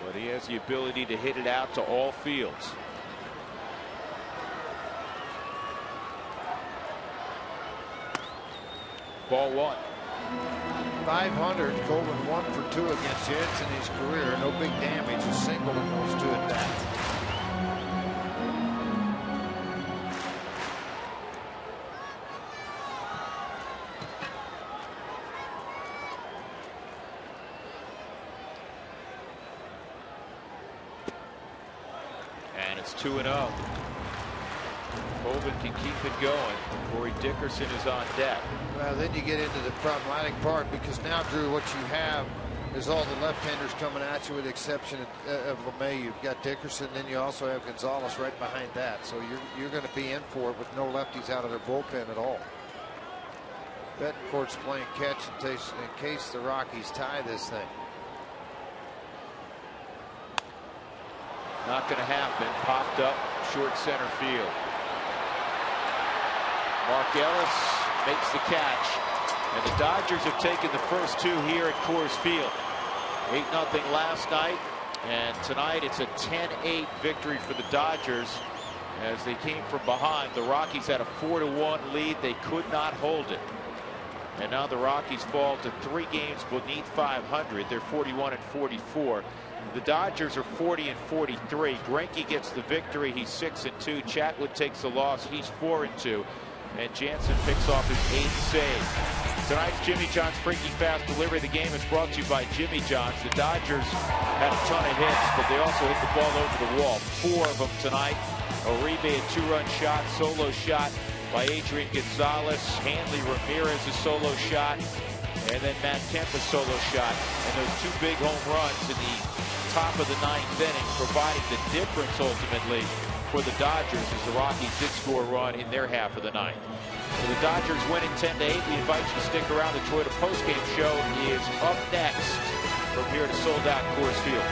but he has the ability to hit it out to all fields. Ball 1. 500. Colvin 1 for 2 against Jansen in his career. No big damage, a single in those 2 at bats. And it's 2-0. Colvin can keep it going. Corey Dickerson is on deck. Well, then you get into the problematic part, because now, Drew, what you have is all the left-handers coming at you, with the exception of LeMay. You've got Dickerson, then you also have Gonzalez right behind that. So you're going to be in for it with no lefties out of their bullpen at all. Betancourt's playing catch in case the Rockies tie this thing. Not going to happen. Popped up short center field. Mark Ellis makes the catch, and the Dodgers have taken the first 2 here at Coors Field. 8-0 last night, and tonight it's a 10-8 victory for the Dodgers as they came from behind. The Rockies had a 4-1 lead. They could not hold it. And now the Rockies fall to 3 games beneath 500. They're 41-44. The Dodgers are 40-43. Greinke gets the victory. He's 6-2. Chatwood takes the loss. He's 4-2. And Jansen picks off his 8th save. Tonight's Jimmy John's Freaky Fast Delivery. The game is brought to you by Jimmy John's. The Dodgers had a ton of hits, but they also hit the ball over the wall. 4 of them tonight. Uribe, a 2-run shot, solo shot by Adrian Gonzalez. Hanley Ramirez, a solo shot. And then Matt Kemp, a solo shot. And those 2 big home runs in the top of the 9th inning, providing the difference ultimately for the Dodgers as the Rockies did score a run in their half of the 9th. So the Dodgers winning 10-8. We invite you to stick around. The Toyota postgame show is up next from here to sold-out Coors Field.